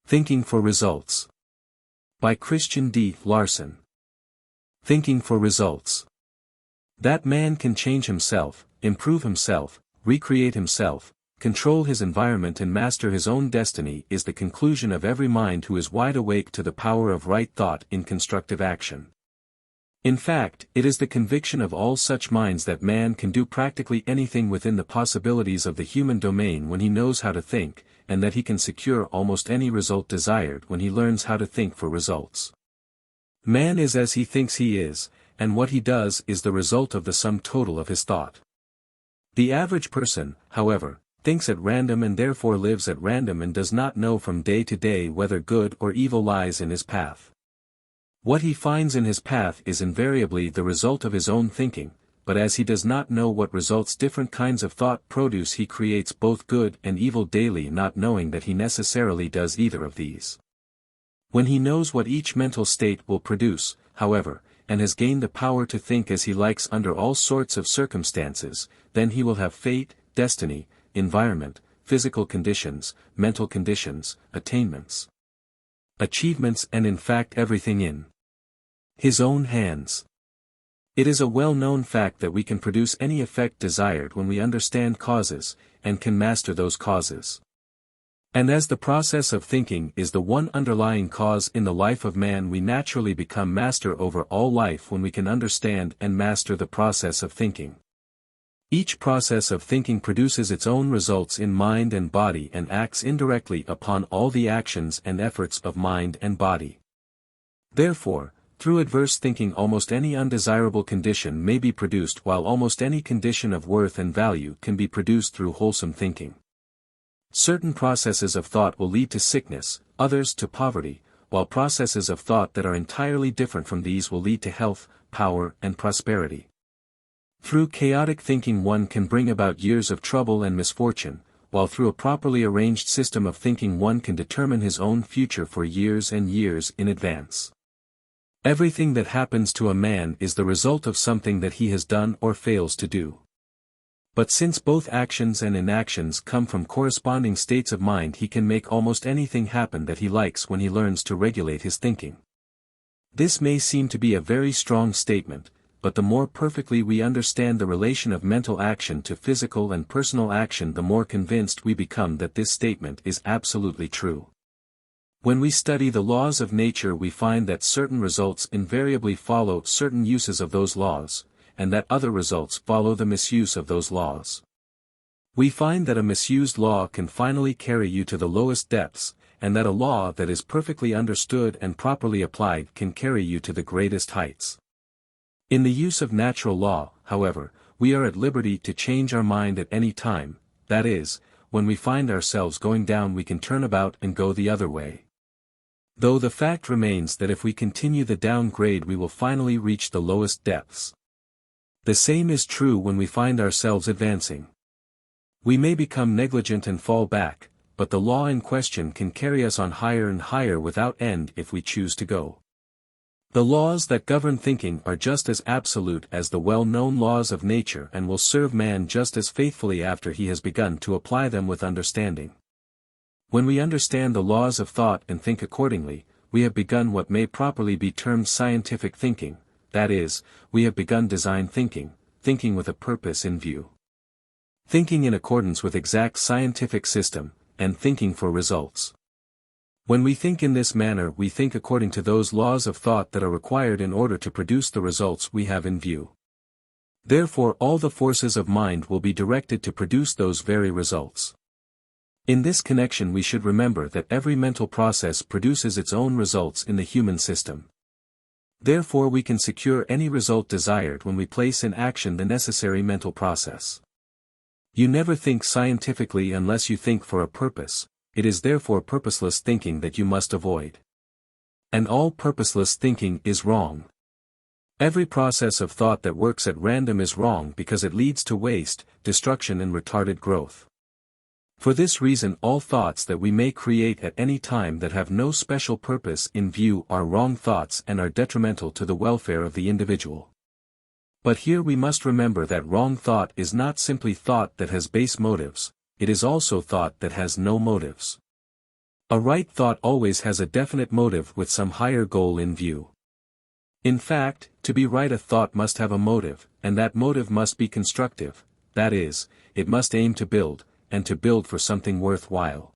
Thinking for Results. By Christian D. Larson. Thinking for results. That man can change himself, improve himself, recreate himself, control his environment and master his own destiny is the conclusion of every mind who is wide awake to the power of right thought in constructive action. In fact, it is the conviction of all such minds that man can do practically anything within the possibilities of the human domain when he knows how to think, and that he can secure almost any result desired when he learns how to think for results. Man is as he thinks he is, and what he does is the result of the sum total of his thought. The average person, however, thinks at random and therefore lives at random and does not know from day to day whether good or evil lies in his path. What he finds in his path is invariably the result of his own thinking, but as he does not know what results different kinds of thought produce, he creates both good and evil daily, not knowing that he necessarily does either of these. When he knows what each mental state will produce, however, and has gained the power to think as he likes under all sorts of circumstances, then he will have fate, destiny, environment, physical conditions, mental conditions, attainments, achievements, and in fact everything in his own hands. It is a well-known fact that we can produce any effect desired when we understand causes, and can master those causes. And as the process of thinking is the one underlying cause in the life of man, we naturally become master over all life when we can understand and master the process of thinking. Each process of thinking produces its own results in mind and body and acts indirectly upon all the actions and efforts of mind and body. Therefore, through adverse thinking almost any undesirable condition may be produced, while almost any condition of worth and value can be produced through wholesome thinking. Certain processes of thought will lead to sickness, others to poverty, while processes of thought that are entirely different from these will lead to health, power, and prosperity. Through chaotic thinking one can bring about years of trouble and misfortune, while through a properly arranged system of thinking one can determine his own future for years and years in advance. Everything that happens to a man is the result of something that he has done or fails to do. But since both actions and inactions come from corresponding states of mind, he can make almost anything happen that he likes when he learns to regulate his thinking. This may seem to be a very strong statement, but the more perfectly we understand the relation of mental action to physical and personal action, the more convinced we become that this statement is absolutely true. When we study the laws of nature, we find that certain results invariably follow certain uses of those laws, and that other results follow the misuse of those laws. We find that a misused law can finally carry you to the lowest depths, and that a law that is perfectly understood and properly applied can carry you to the greatest heights. In the use of natural law, however, we are at liberty to change our mind at any time, that is, when we find ourselves going down we can turn about and go the other way. Though the fact remains that if we continue the downgrade we will finally reach the lowest depths. The same is true when we find ourselves advancing. We may become negligent and fall back, but the law in question can carry us on higher and higher without end if we choose to go. The laws that govern thinking are just as absolute as the well-known laws of nature and will serve man just as faithfully after he has begun to apply them with understanding. When we understand the laws of thought and think accordingly, we have begun what may properly be termed scientific thinking, that is, we have begun design thinking, thinking with a purpose in view. Thinking in accordance with exact scientific system, and thinking for results. When we think in this manner we think according to those laws of thought that are required in order to produce the results we have in view. Therefore all the forces of mind will be directed to produce those very results. In this connection we should remember that every mental process produces its own results in the human system. Therefore we can secure any result desired when we place in action the necessary mental process. You never think scientifically unless you think for a purpose, it is therefore purposeless thinking that you must avoid. And all purposeless thinking is wrong. Every process of thought that works at random is wrong because it leads to waste, destruction and retarded growth. For this reason all thoughts that we may create at any time that have no special purpose in view are wrong thoughts and are detrimental to the welfare of the individual. But here we must remember that wrong thought is not simply thought that has base motives, it is also thought that has no motives. A right thought always has a definite motive with some higher goal in view. In fact, to be right, a thought must have a motive, and that motive must be constructive, that is, it must aim to build, and to build for something worthwhile.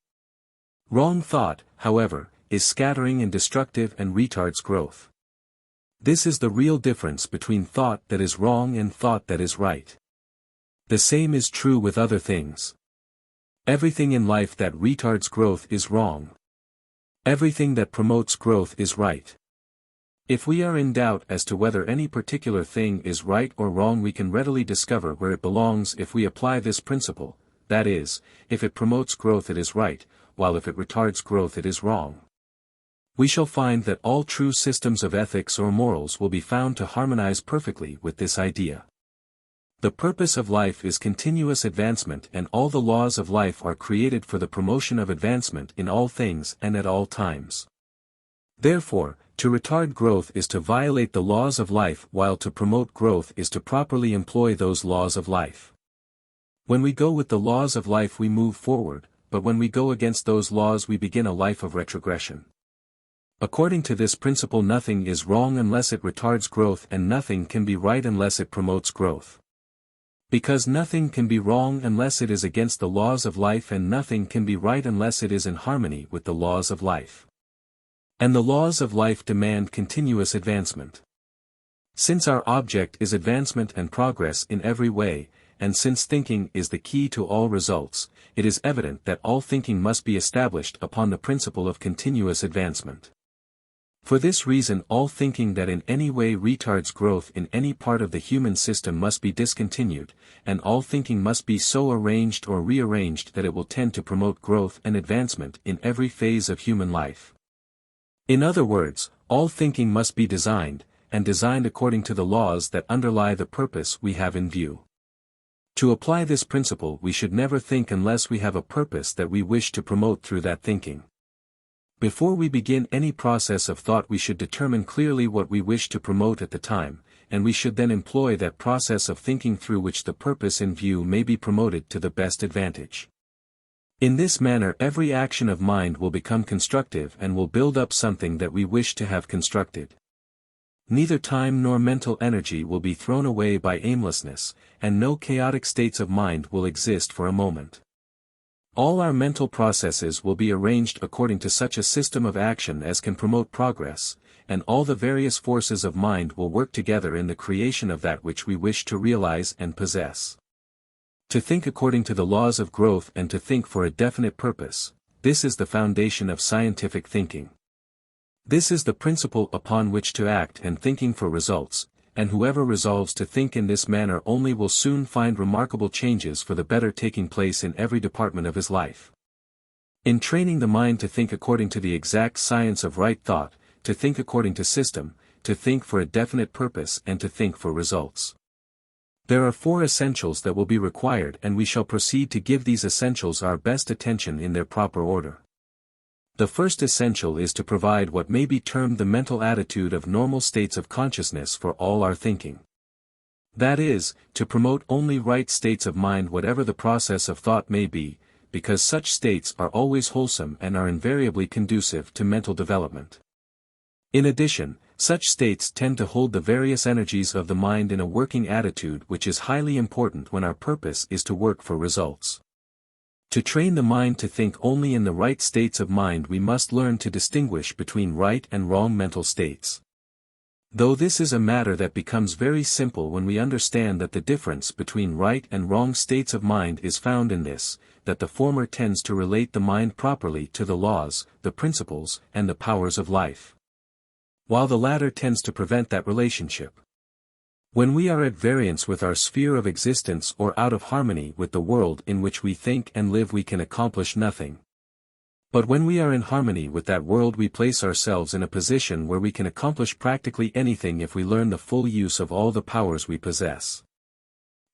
Wrong thought, however, is scattering and destructive and retards growth. This is the real difference between thought that is wrong and thought that is right. The same is true with other things. Everything in life that retards growth is wrong. Everything that promotes growth is right. If we are in doubt as to whether any particular thing is right or wrong, we can readily discover where it belongs if we apply this principle, that is, if it promotes growth it is right, while if it retards growth it is wrong. We shall find that all true systems of ethics or morals will be found to harmonize perfectly with this idea. The purpose of life is continuous advancement, and all the laws of life are created for the promotion of advancement in all things and at all times. Therefore, to retard growth is to violate the laws of life, while to promote growth is to properly employ those laws of life. When we go with the laws of life we move forward, but when we go against those laws we begin a life of retrogression. According to this principle, nothing is wrong unless it retards growth, and nothing can be right unless it promotes growth. Because nothing can be wrong unless it is against the laws of life, and nothing can be right unless it is in harmony with the laws of life. And the laws of life demand continuous advancement. Since our object is advancement and progress in every way, and since thinking is the key to all results, it is evident that all thinking must be established upon the principle of continuous advancement. For this reason, all thinking that in any way retards growth in any part of the human system must be discontinued, and all thinking must be so arranged or rearranged that it will tend to promote growth and advancement in every phase of human life. In other words, all thinking must be designed, and designed according to the laws that underlie the purpose we have in view. To apply this principle, we should never think unless we have a purpose that we wish to promote through that thinking. Before we begin any process of thought, we should determine clearly what we wish to promote at the time, and we should then employ that process of thinking through which the purpose in view may be promoted to the best advantage. In this manner every action of mind will become constructive and will build up something that we wish to have constructed. Neither time nor mental energy will be thrown away by aimlessness, and no chaotic states of mind will exist for a moment. All our mental processes will be arranged according to such a system of action as can promote progress, and all the various forces of mind will work together in the creation of that which we wish to realize and possess. To think according to the laws of growth and to think for a definite purpose, this is the foundation of scientific thinking. This is the principle upon which to act and thinking for results, and whoever resolves to think in this manner only will soon find remarkable changes for the better taking place in every department of his life. In training the mind to think according to the exact science of right thought, to think according to system, to think for a definite purpose and to think for results. There are 4 essentials that will be required, and we shall proceed to give these essentials our best attention in their proper order. The first essential is to provide what may be termed the mental attitude of normal states of consciousness for all our thinking. That is, to promote only right states of mind whatever the process of thought may be, because such states are always wholesome and are invariably conducive to mental development. In addition, such states tend to hold the various energies of the mind in a working attitude, which is highly important when our purpose is to work for results. To train the mind to think only in the right states of mind, we must learn to distinguish between right and wrong mental states. Though this is a matter that becomes very simple when we understand that the difference between right and wrong states of mind is found in this, that the former tends to relate the mind properly to the laws, the principles, and the powers of life, while the latter tends to prevent that relationship. When we are at variance with our sphere of existence or out of harmony with the world in which we think and live, we can accomplish nothing. But when we are in harmony with that world, we place ourselves in a position where we can accomplish practically anything if we learn the full use of all the powers we possess.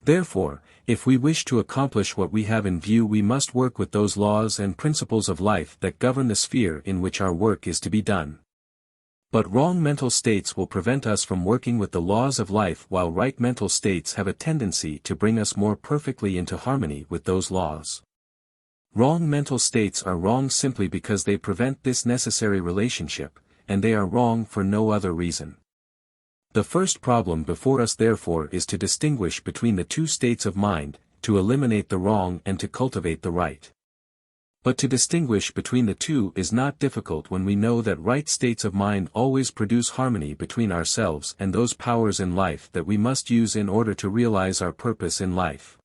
Therefore, if we wish to accomplish what we have in view, we must work with those laws and principles of life that govern the sphere in which our work is to be done. But wrong mental states will prevent us from working with the laws of life, while right mental states have a tendency to bring us more perfectly into harmony with those laws. Wrong mental states are wrong simply because they prevent this necessary relationship, and they are wrong for no other reason. The first problem before us therefore is to distinguish between the two states of mind, to eliminate the wrong and to cultivate the right. But to distinguish between the two is not difficult when we know that right states of mind always produce harmony between ourselves and those powers in life that we must use in order to realize our purpose in life.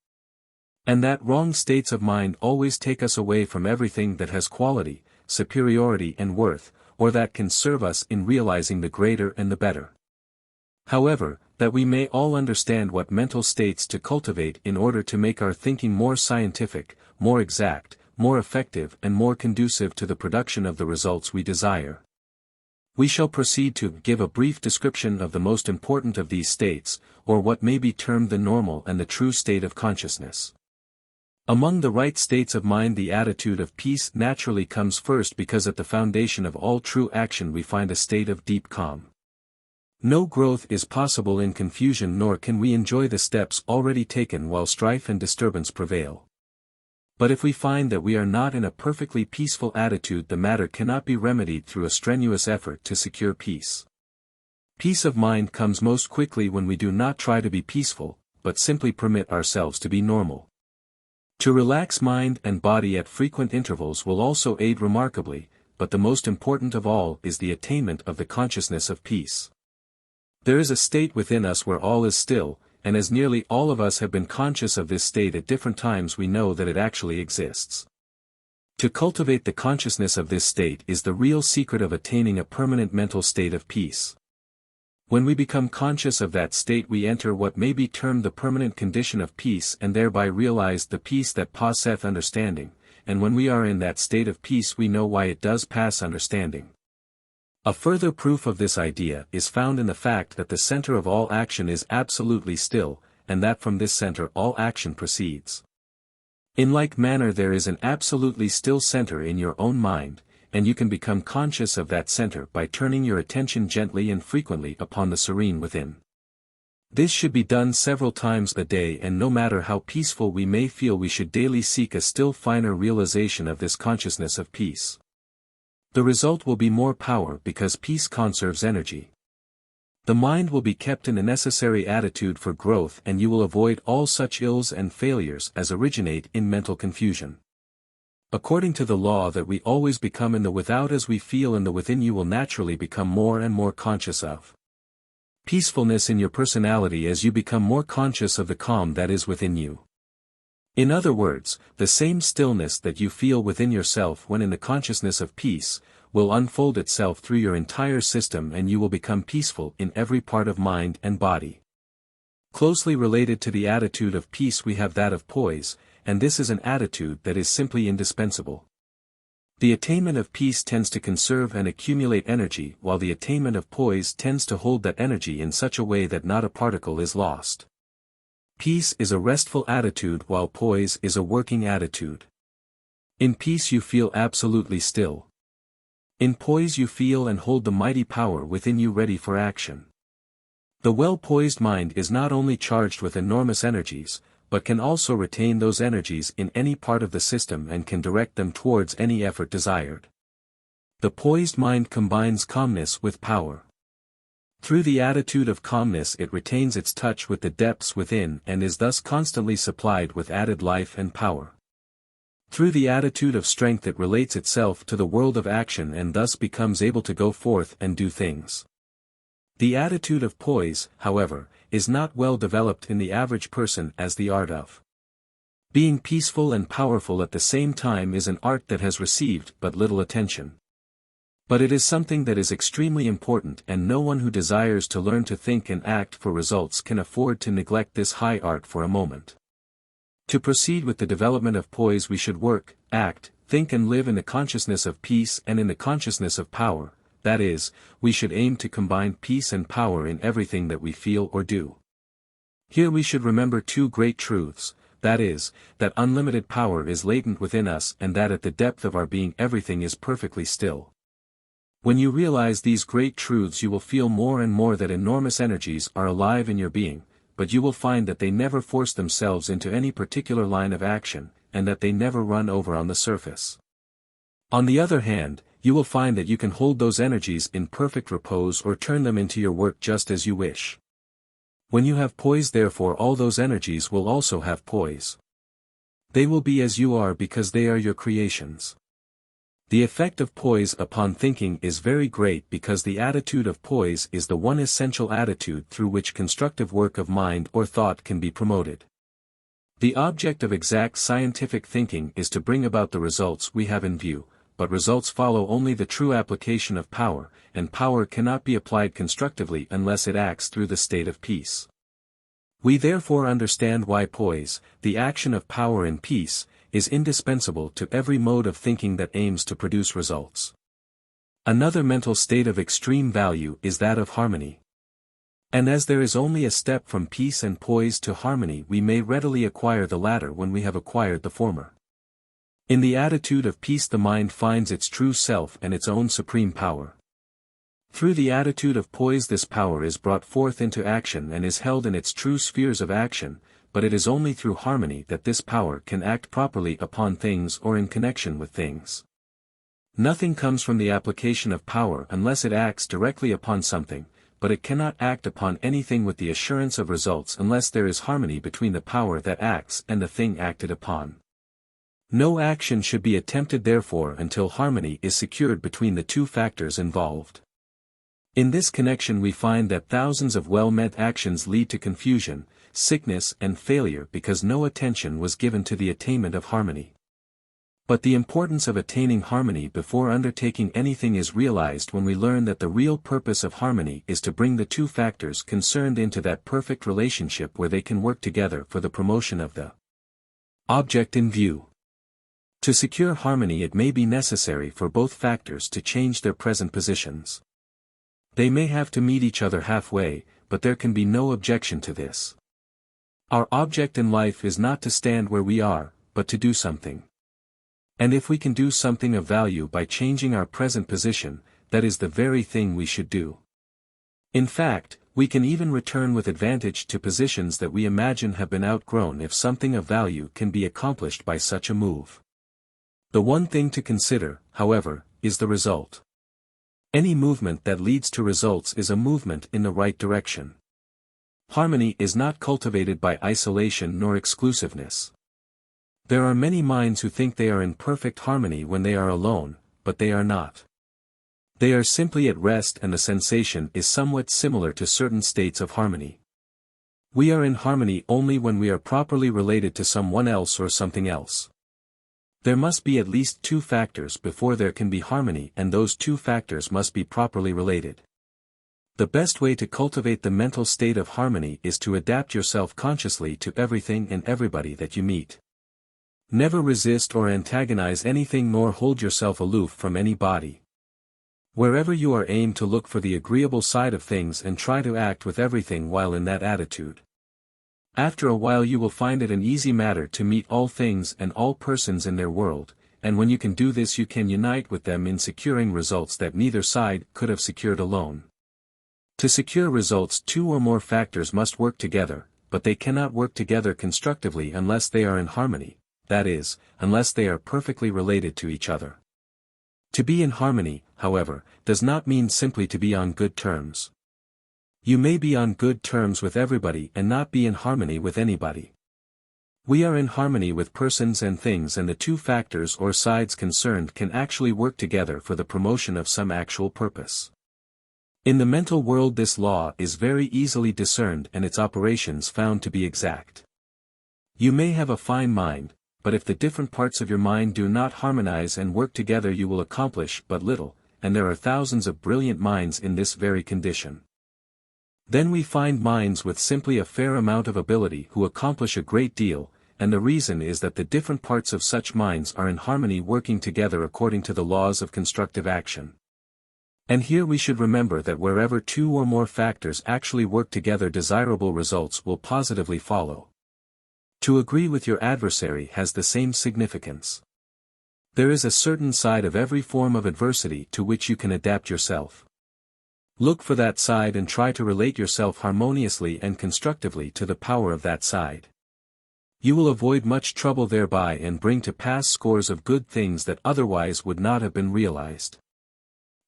And that wrong states of mind always take us away from everything that has quality, superiority and worth, or that can serve us in realizing the greater and the better. However, that we may all understand what mental states to cultivate in order to make our thinking more scientific, more exact, more effective and more conducive to the production of the results we desire. We shall proceed to give a brief description of the most important of these states, or what may be termed the normal and the true state of consciousness. Among the right states of mind, the attitude of peace naturally comes first because at the foundation of all true action we find a state of deep calm. No growth is possible in confusion, nor can we enjoy the steps already taken while strife and disturbance prevail. But if we find that we are not in a perfectly peaceful attitude, the matter cannot be remedied through a strenuous effort to secure peace. Peace of mind comes most quickly when we do not try to be peaceful, but simply permit ourselves to be normal. To relax mind and body at frequent intervals will also aid remarkably, but the most important of all is the attainment of the consciousness of peace. There is a state within us where all is still, and as nearly all of us have been conscious of this state at different times, we know that it actually exists. To cultivate the consciousness of this state is the real secret of attaining a permanent mental state of peace. When we become conscious of that state, we enter what may be termed the permanent condition of peace and thereby realize the peace that passeth understanding, and when we are in that state of peace we know why it does pass understanding. A further proof of this idea is found in the fact that the center of all action is absolutely still, and that from this center all action proceeds. In like manner there is an absolutely still center in your own mind, and you can become conscious of that center by turning your attention gently and frequently upon the serene within. This should be done several times a day, and no matter how peaceful we may feel, we should daily seek a still finer realization of this consciousness of peace. The result will be more power because peace conserves energy. The mind will be kept in a necessary attitude for growth, and you will avoid all such ills and failures as originate in mental confusion. According to the law that we always become in the without as we feel in the within, you will naturally become more and more conscious of peacefulness in your personality as you become more conscious of the calm that is within you. In other words, the same stillness that you feel within yourself when in the consciousness of peace, will unfold itself through your entire system, and you will become peaceful in every part of mind and body. Closely related to the attitude of peace we have that of poise, and this is an attitude that is simply indispensable. The attainment of peace tends to conserve and accumulate energy, while the attainment of poise tends to hold that energy in such a way that not a particle is lost. Peace is a restful attitude while poise is a working attitude. In peace you feel absolutely still. In poise you feel and hold the mighty power within you ready for action. The well-poised mind is not only charged with enormous energies, but can also retain those energies in any part of the system and can direct them towards any effort desired. The poised mind combines calmness with power. Through the attitude of calmness it retains its touch with the depths within and is thus constantly supplied with added life and power. Through the attitude of strength it relates itself to the world of action and thus becomes able to go forth and do things. The attitude of poise, however, is not well developed in the average person, as the art of being peaceful and powerful at the same time is an art that has received but little attention. But it is something that is extremely important, and no one who desires to learn to think and act for results can afford to neglect this high art for a moment. To proceed with the development of poise we should work, act, think and live in the consciousness of peace and in the consciousness of power, that is, we should aim to combine peace and power in everything that we feel or do. Here we should remember two great truths, that is, that unlimited power is latent within us and that at the depth of our being everything is perfectly still. When you realize these great truths you will feel more and more that enormous energies are alive in your being, but you will find that they never force themselves into any particular line of action, and that they never run over on the surface. On the other hand, you will find that you can hold those energies in perfect repose or turn them into your work just as you wish. When you have poise, therefore, all those energies will also have poise. They will be as you are because they are your creations. The effect of poise upon thinking is very great because the attitude of poise is the one essential attitude through which constructive work of mind or thought can be promoted. The object of exact scientific thinking is to bring about the results we have in view, but results follow only the true application of power, and power cannot be applied constructively unless it acts through the state of peace. We therefore understand why poise, the action of power in peace, is indispensable to every mode of thinking that aims to produce results. Another mental state of extreme value is that of harmony. And as there is only a step from peace and poise to harmony, we may readily acquire the latter when we have acquired the former. In the attitude of peace the mind finds its true self and its own supreme power. Through the attitude of poise this power is brought forth into action and is held in its true spheres of action, but it is only through harmony that this power can act properly upon things or in connection with things. Nothing comes from the application of power unless it acts directly upon something, but it cannot act upon anything with the assurance of results unless there is harmony between the power that acts and the thing acted upon. No action should be attempted therefore until harmony is secured between the two factors involved. In this connection we find that thousands of well-meant actions lead to confusion, sickness and failure because no attention was given to the attainment of harmony. But the importance of attaining harmony before undertaking anything is realized when we learn that the real purpose of harmony is to bring the two factors concerned into that perfect relationship where they can work together for the promotion of the object in view. To secure harmony it may be necessary for both factors to change their present positions. They may have to meet each other halfway, but there can be no objection to this. Our object in life is not to stand where we are, but to do something. And if we can do something of value by changing our present position, that is the very thing we should do. In fact, we can even return with advantage to positions that we imagine have been outgrown if something of value can be accomplished by such a move. The one thing to consider, however, is the result. Any movement that leads to results is a movement in the right direction. Harmony is not cultivated by isolation nor exclusiveness. There are many minds who think they are in perfect harmony when they are alone, but they are not. They are simply at rest and the sensation is somewhat similar to certain states of harmony. We are in harmony only when we are properly related to someone else or something else. There must be at least two factors before there can be harmony, and those two factors must be properly related. The best way to cultivate the mental state of harmony is to adapt yourself consciously to everything and everybody that you meet. Never resist or antagonize anything nor hold yourself aloof from anybody. Wherever you are, aim to look for the agreeable side of things and try to act with everything while in that attitude. After a while you will find it an easy matter to meet all things and all persons in their world, and when you can do this you can unite with them in securing results that neither side could have secured alone. To secure results, two or more factors must work together, but they cannot work together constructively unless they are in harmony, that is, unless they are perfectly related to each other. To be in harmony, however, does not mean simply to be on good terms. You may be on good terms with everybody and not be in harmony with anybody. We are in harmony with persons and things, and the two factors or sides concerned can actually work together for the promotion of some actual purpose. In the mental world this law is very easily discerned and its operations found to be exact. You may have a fine mind, but if the different parts of your mind do not harmonize and work together you will accomplish but little, and there are thousands of brilliant minds in this very condition. Then we find minds with simply a fair amount of ability who accomplish a great deal, and the reason is that the different parts of such minds are in harmony working together according to the laws of constructive action. And here we should remember that wherever two or more factors actually work together desirable results will positively follow. To agree with your adversary has the same significance. There is a certain side of every form of adversity to which you can adapt yourself. Look for that side and try to relate yourself harmoniously and constructively to the power of that side. You will avoid much trouble thereby and bring to pass scores of good things that otherwise would not have been realized.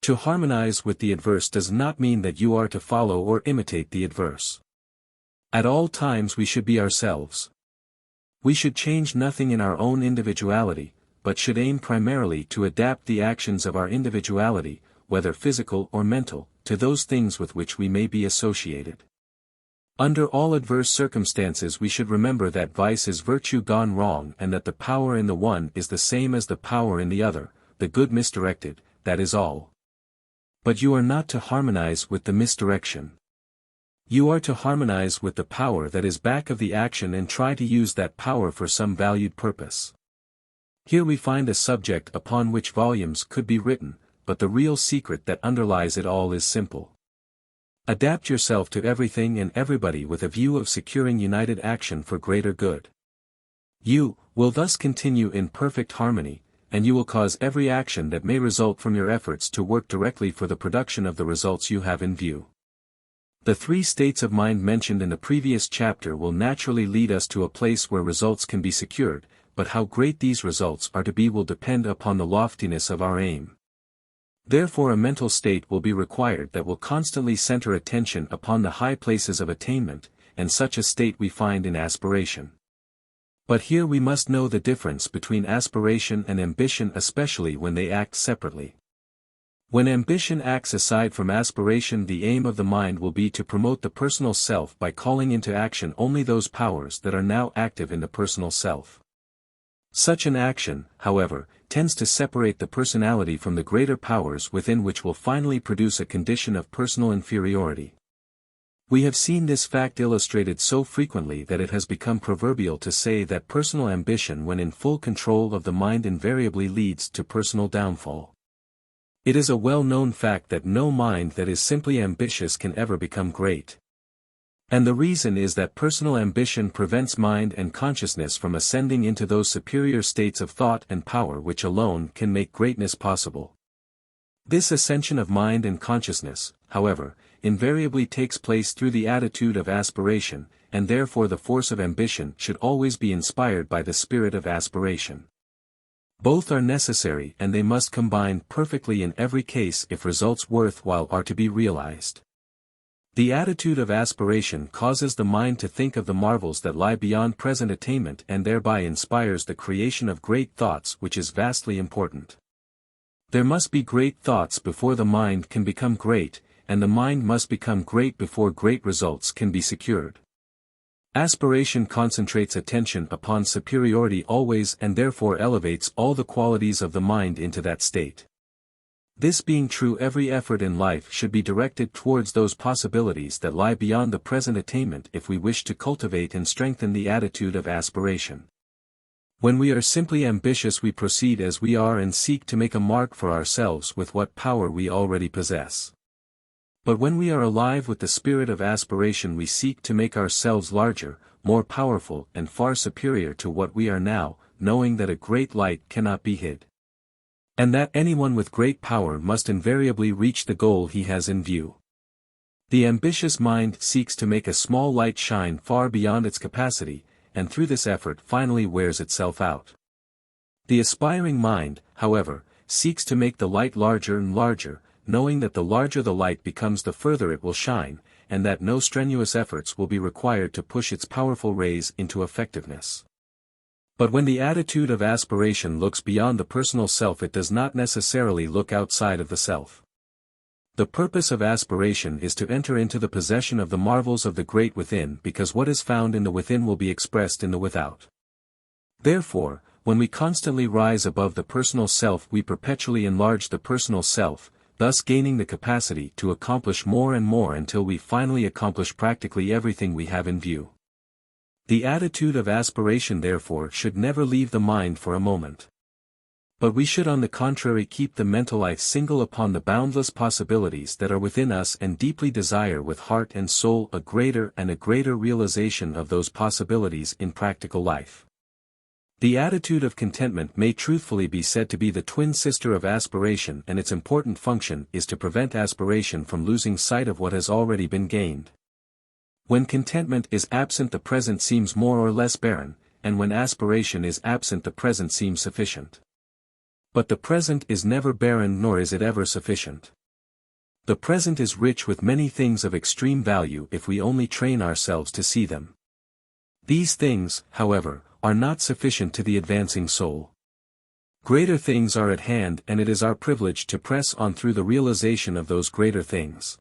To harmonize with the adverse does not mean that you are to follow or imitate the adverse. At all times we should be ourselves. We should change nothing in our own individuality, but should aim primarily to adapt the actions of our individuality, whether physical or mental, to those things with which we may be associated. Under all adverse circumstances we should remember that vice is virtue gone wrong and that the power in the one is the same as the power in the other, the good misdirected, that is all. But you are not to harmonize with the misdirection. You are to harmonize with the power that is back of the action and try to use that power for some valued purpose. Here we find a subject upon which volumes could be written, but the real secret that underlies it all is simple. Adapt yourself to everything and everybody with a view of securing united action for greater good. You will thus continue in perfect harmony, and you will cause every action that may result from your efforts to work directly for the production of the results you have in view. The three states of mind mentioned in the previous chapter will naturally lead us to a place where results can be secured, but how great these results are to be will depend upon the loftiness of our aim. Therefore a mental state will be required that will constantly center attention upon the high places of attainment, and such a state we find in aspiration. But here we must know the difference between aspiration and ambition, especially when they act separately. When ambition acts aside from aspiration, the aim of the mind will be to promote the personal self by calling into action only those powers that are now active in the personal self. Such an action, however, tends to separate the personality from the greater powers within, which will finally produce a condition of personal inferiority. We have seen this fact illustrated so frequently that it has become proverbial to say that personal ambition when in full control of the mind invariably leads to personal downfall. It is a well-known fact that no mind that is simply ambitious can ever become great. And the reason is that personal ambition prevents mind and consciousness from ascending into those superior states of thought and power which alone can make greatness possible. This ascension of mind and consciousness, however, invariably takes place through the attitude of aspiration, and therefore the force of ambition should always be inspired by the spirit of aspiration. Both are necessary and they must combine perfectly in every case if results worthwhile are to be realized. The attitude of aspiration causes the mind to think of the marvels that lie beyond present attainment and thereby inspires the creation of great thoughts, which is vastly important. There must be great thoughts before the mind can become great, and the mind must become great before great results can be secured. Aspiration concentrates attention upon superiority always and therefore elevates all the qualities of the mind into that state. This being true, every effort in life should be directed towards those possibilities that lie beyond the present attainment if we wish to cultivate and strengthen the attitude of aspiration. When we are simply ambitious, we proceed as we are and seek to make a mark for ourselves with what power we already possess. But when we are alive with the spirit of aspiration, we seek to make ourselves larger, more powerful and far superior to what we are now, knowing that a great light cannot be hid. And that anyone with great power must invariably reach the goal he has in view. The ambitious mind seeks to make a small light shine far beyond its capacity, and through this effort finally wears itself out. The aspiring mind, however, seeks to make the light larger and larger, knowing that the larger the light becomes the further it will shine, and that no strenuous efforts will be required to push its powerful rays into effectiveness. But when the attitude of aspiration looks beyond the personal self, it does not necessarily look outside of the self. The purpose of aspiration is to enter into the possession of the marvels of the great within, because what is found in the within will be expressed in the without. Therefore, when we constantly rise above the personal self, we perpetually enlarge the personal self, thus gaining the capacity to accomplish more and more until we finally accomplish practically everything we have in view. The attitude of aspiration therefore should never leave the mind for a moment. But we should on the contrary keep the mental eye single upon the boundless possibilities that are within us and deeply desire with heart and soul a greater and a greater realization of those possibilities in practical life. The attitude of contentment may truthfully be said to be the twin sister of aspiration, and its important function is to prevent aspiration from losing sight of what has already been gained. When contentment is absent, the present seems more or less barren, and when aspiration is absent the present seems sufficient. But the present is never barren nor is it ever sufficient. The present is rich with many things of extreme value if we only train ourselves to see them. These things, however, are not sufficient to the advancing soul. Greater things are at hand and it is our privilege to press on through the realization of those greater things.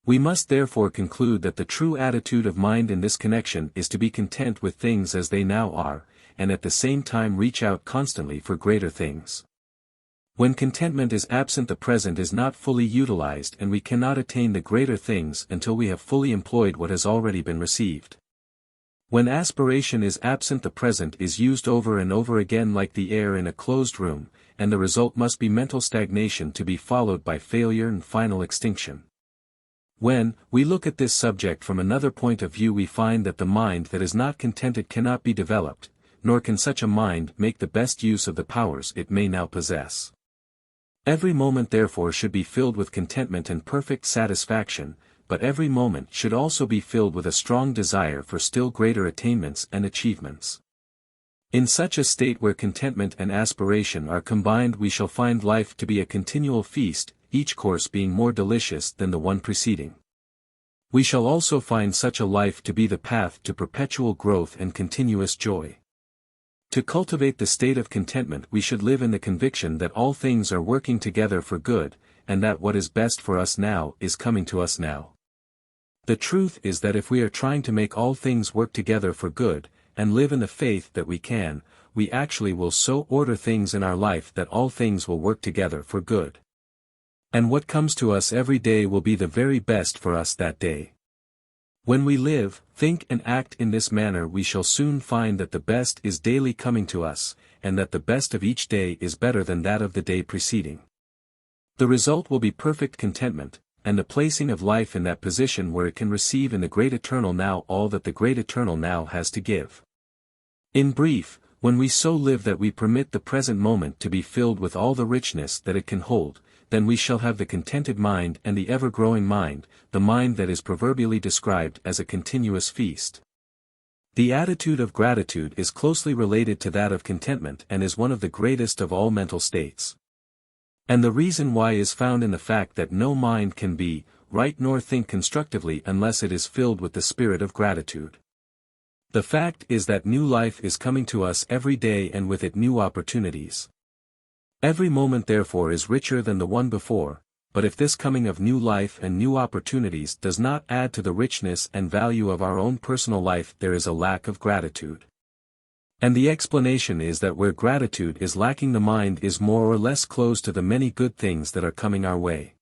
We must therefore conclude that the true attitude of mind in this connection is to be content with things as they now are, and at the same time reach out constantly for greater things. When contentment is absent the present is not fully utilized and we cannot attain the greater things until we have fully employed what has already been received. When aspiration is absent the present is used over and over again like the air in a closed room, and the result must be mental stagnation to be followed by failure and final extinction. When we look at this subject from another point of view we find that the mind that is not contented cannot be developed, nor can such a mind make the best use of the powers it may now possess. Every moment therefore should be filled with contentment and perfect satisfaction, but every moment should also be filled with a strong desire for still greater attainments and achievements. In such a state where contentment and aspiration are combined we shall find life to be a continual feast, each course being more delicious than the one preceding. We shall also find such a life to be the path to perpetual growth and continuous joy. To cultivate the state of contentment we should live in the conviction that all things are working together for good, and that what is best for us now is coming to us now. The truth is that if we are trying to make all things work together for good, and live in the faith that we can, we actually will so order things in our life that all things will work together for good. And what comes to us every day will be the very best for us that day. When we live, think and act in this manner we shall soon find that the best is daily coming to us, and that the best of each day is better than that of the day preceding. The result will be perfect contentment, and the placing of life in that position where it can receive in the great eternal now all that the great eternal now has to give. In brief, when we so live that we permit the present moment to be filled with all the richness that it can hold, then we shall have the contented mind and the ever-growing mind, the mind that is proverbially described as a continuous feast. The attitude of gratitude is closely related to that of contentment and is one of the greatest of all mental states. And the reason why is found in the fact that no mind can be right nor think constructively unless it is filled with the spirit of gratitude. The fact is that new life is coming to us every day and with it new opportunities. Every moment therefore is richer than the one before, but if this coming of new life and new opportunities does not add to the richness and value of our own personal life there is a lack of gratitude. And the explanation is that where gratitude is lacking the mind is more or less closed to the many good things that are coming our way.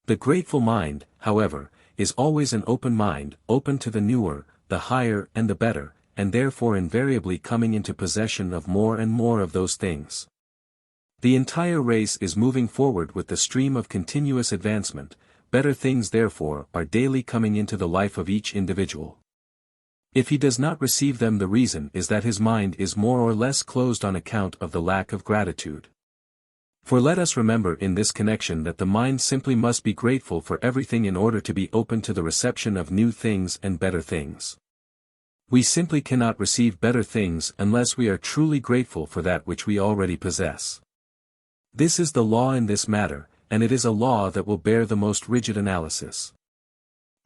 The grateful mind, however, is always an open mind, open to the newer, the higher and the better, and therefore invariably coming into possession of more and more of those things. The entire race is moving forward with the stream of continuous advancement, better things therefore are daily coming into the life of each individual. If he does not receive them the reason is that his mind is more or less closed on account of the lack of gratitude. For let us remember in this connection that the mind simply must be grateful for everything in order to be open to the reception of new things and better things. We simply cannot receive better things unless we are truly grateful for that which we already possess. This is the law in this matter, and it is a law that will bear the most rigid analysis.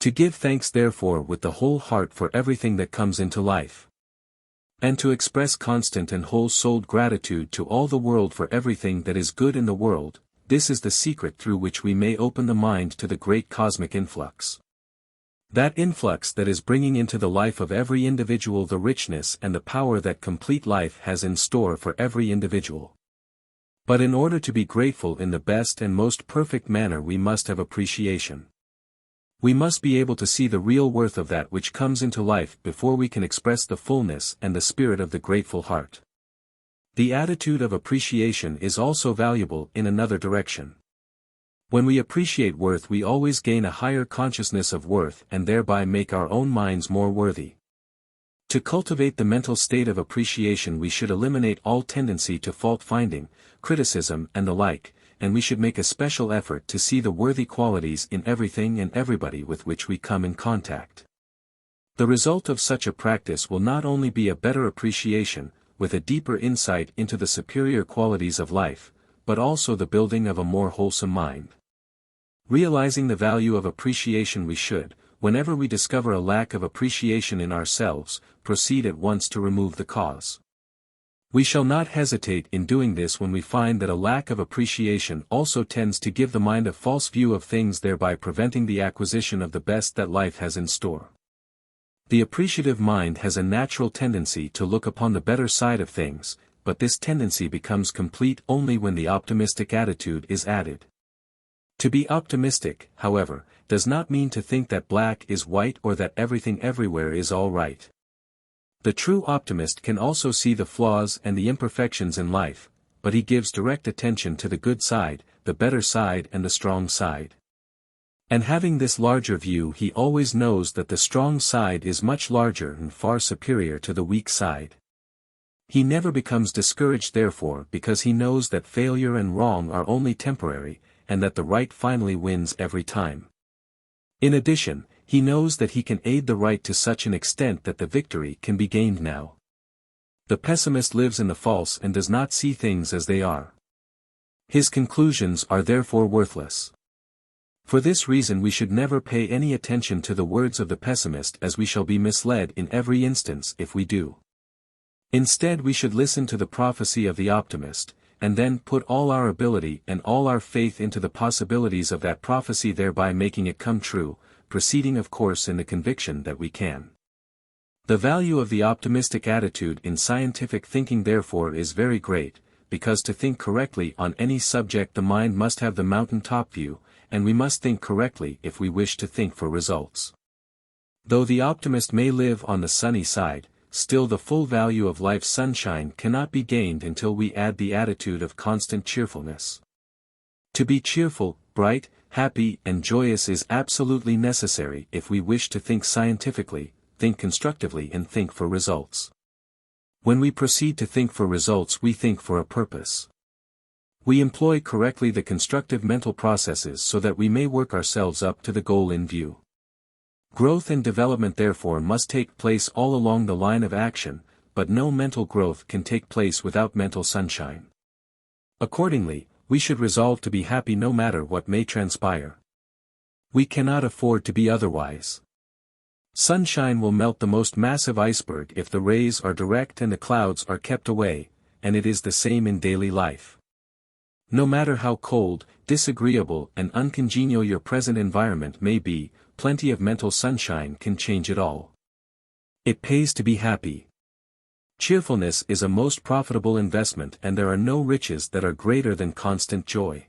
To give thanks therefore with the whole heart for everything that comes into life. And to express constant and whole-souled gratitude to all the world for everything that is good in the world, this is the secret through which we may open the mind to the great cosmic influx. That influx that is bringing into the life of every individual the richness and the power that complete life has in store for every individual. But in order to be grateful in the best and most perfect manner we must have appreciation. We must be able to see the real worth of that which comes into life before we can express the fullness and the spirit of the grateful heart. The attitude of appreciation is also valuable in another direction. When we appreciate worth we always gain a higher consciousness of worth and thereby make our own minds more worthy. To cultivate the mental state of appreciation we should eliminate all tendency to fault-finding, criticism and the like, and we should make a special effort to see the worthy qualities in everything and everybody with which we come in contact. The result of such a practice will not only be a better appreciation, with a deeper insight into the superior qualities of life, but also the building of a more wholesome mind. Realizing the value of appreciation, we should, whenever we discover a lack of appreciation in ourselves, proceed at once to remove the cause. We shall not hesitate in doing this when we find that a lack of appreciation also tends to give the mind a false view of things, thereby preventing the acquisition of the best that life has in store. The appreciative mind has a natural tendency to look upon the better side of things, but this tendency becomes complete only when the optimistic attitude is added. To be optimistic, however, does not mean to think that black is white or that everything everywhere is all right. The true optimist can also see the flaws and the imperfections in life, but he gives direct attention to the good side, the better side, and the strong side. And having this larger view, he always knows that the strong side is much larger and far superior to the weak side. He never becomes discouraged therefore, because he knows that failure and wrong are only temporary, and that the right finally wins every time. In addition, he knows that he can aid the right to such an extent that the victory can be gained now. The pessimist lives in the false and does not see things as they are. His conclusions are therefore worthless. For this reason we should never pay any attention to the words of the pessimist, as we shall be misled in every instance if we do. Instead, we should listen to the prophecy of the optimist, and then put all our ability and all our faith into the possibilities of that prophecy, thereby making it come true, proceeding of course in the conviction that we can. The value of the optimistic attitude in scientific thinking therefore is very great, because to think correctly on any subject the mind must have the mountain-top view, and we must think correctly if we wish to think for results. Though the optimist may live on the sunny side, still the full value of life's sunshine cannot be gained until we add the attitude of constant cheerfulness. To be cheerful, bright, happy, and joyous is absolutely necessary if we wish to think scientifically, think constructively, and think for results. When we proceed to think for results, we think for a purpose. We employ correctly the constructive mental processes so that we may work ourselves up to the goal in view. Growth and development therefore must take place all along the line of action, but no mental growth can take place without mental sunshine. Accordingly, we should resolve to be happy no matter what may transpire. We cannot afford to be otherwise. Sunshine will melt the most massive iceberg if the rays are direct and the clouds are kept away, and it is the same in daily life. No matter how cold, disagreeable, and uncongenial your present environment may be, plenty of mental sunshine can change it all. It pays to be happy. Cheerfulness is a most profitable investment, and there are no riches that are greater than constant joy.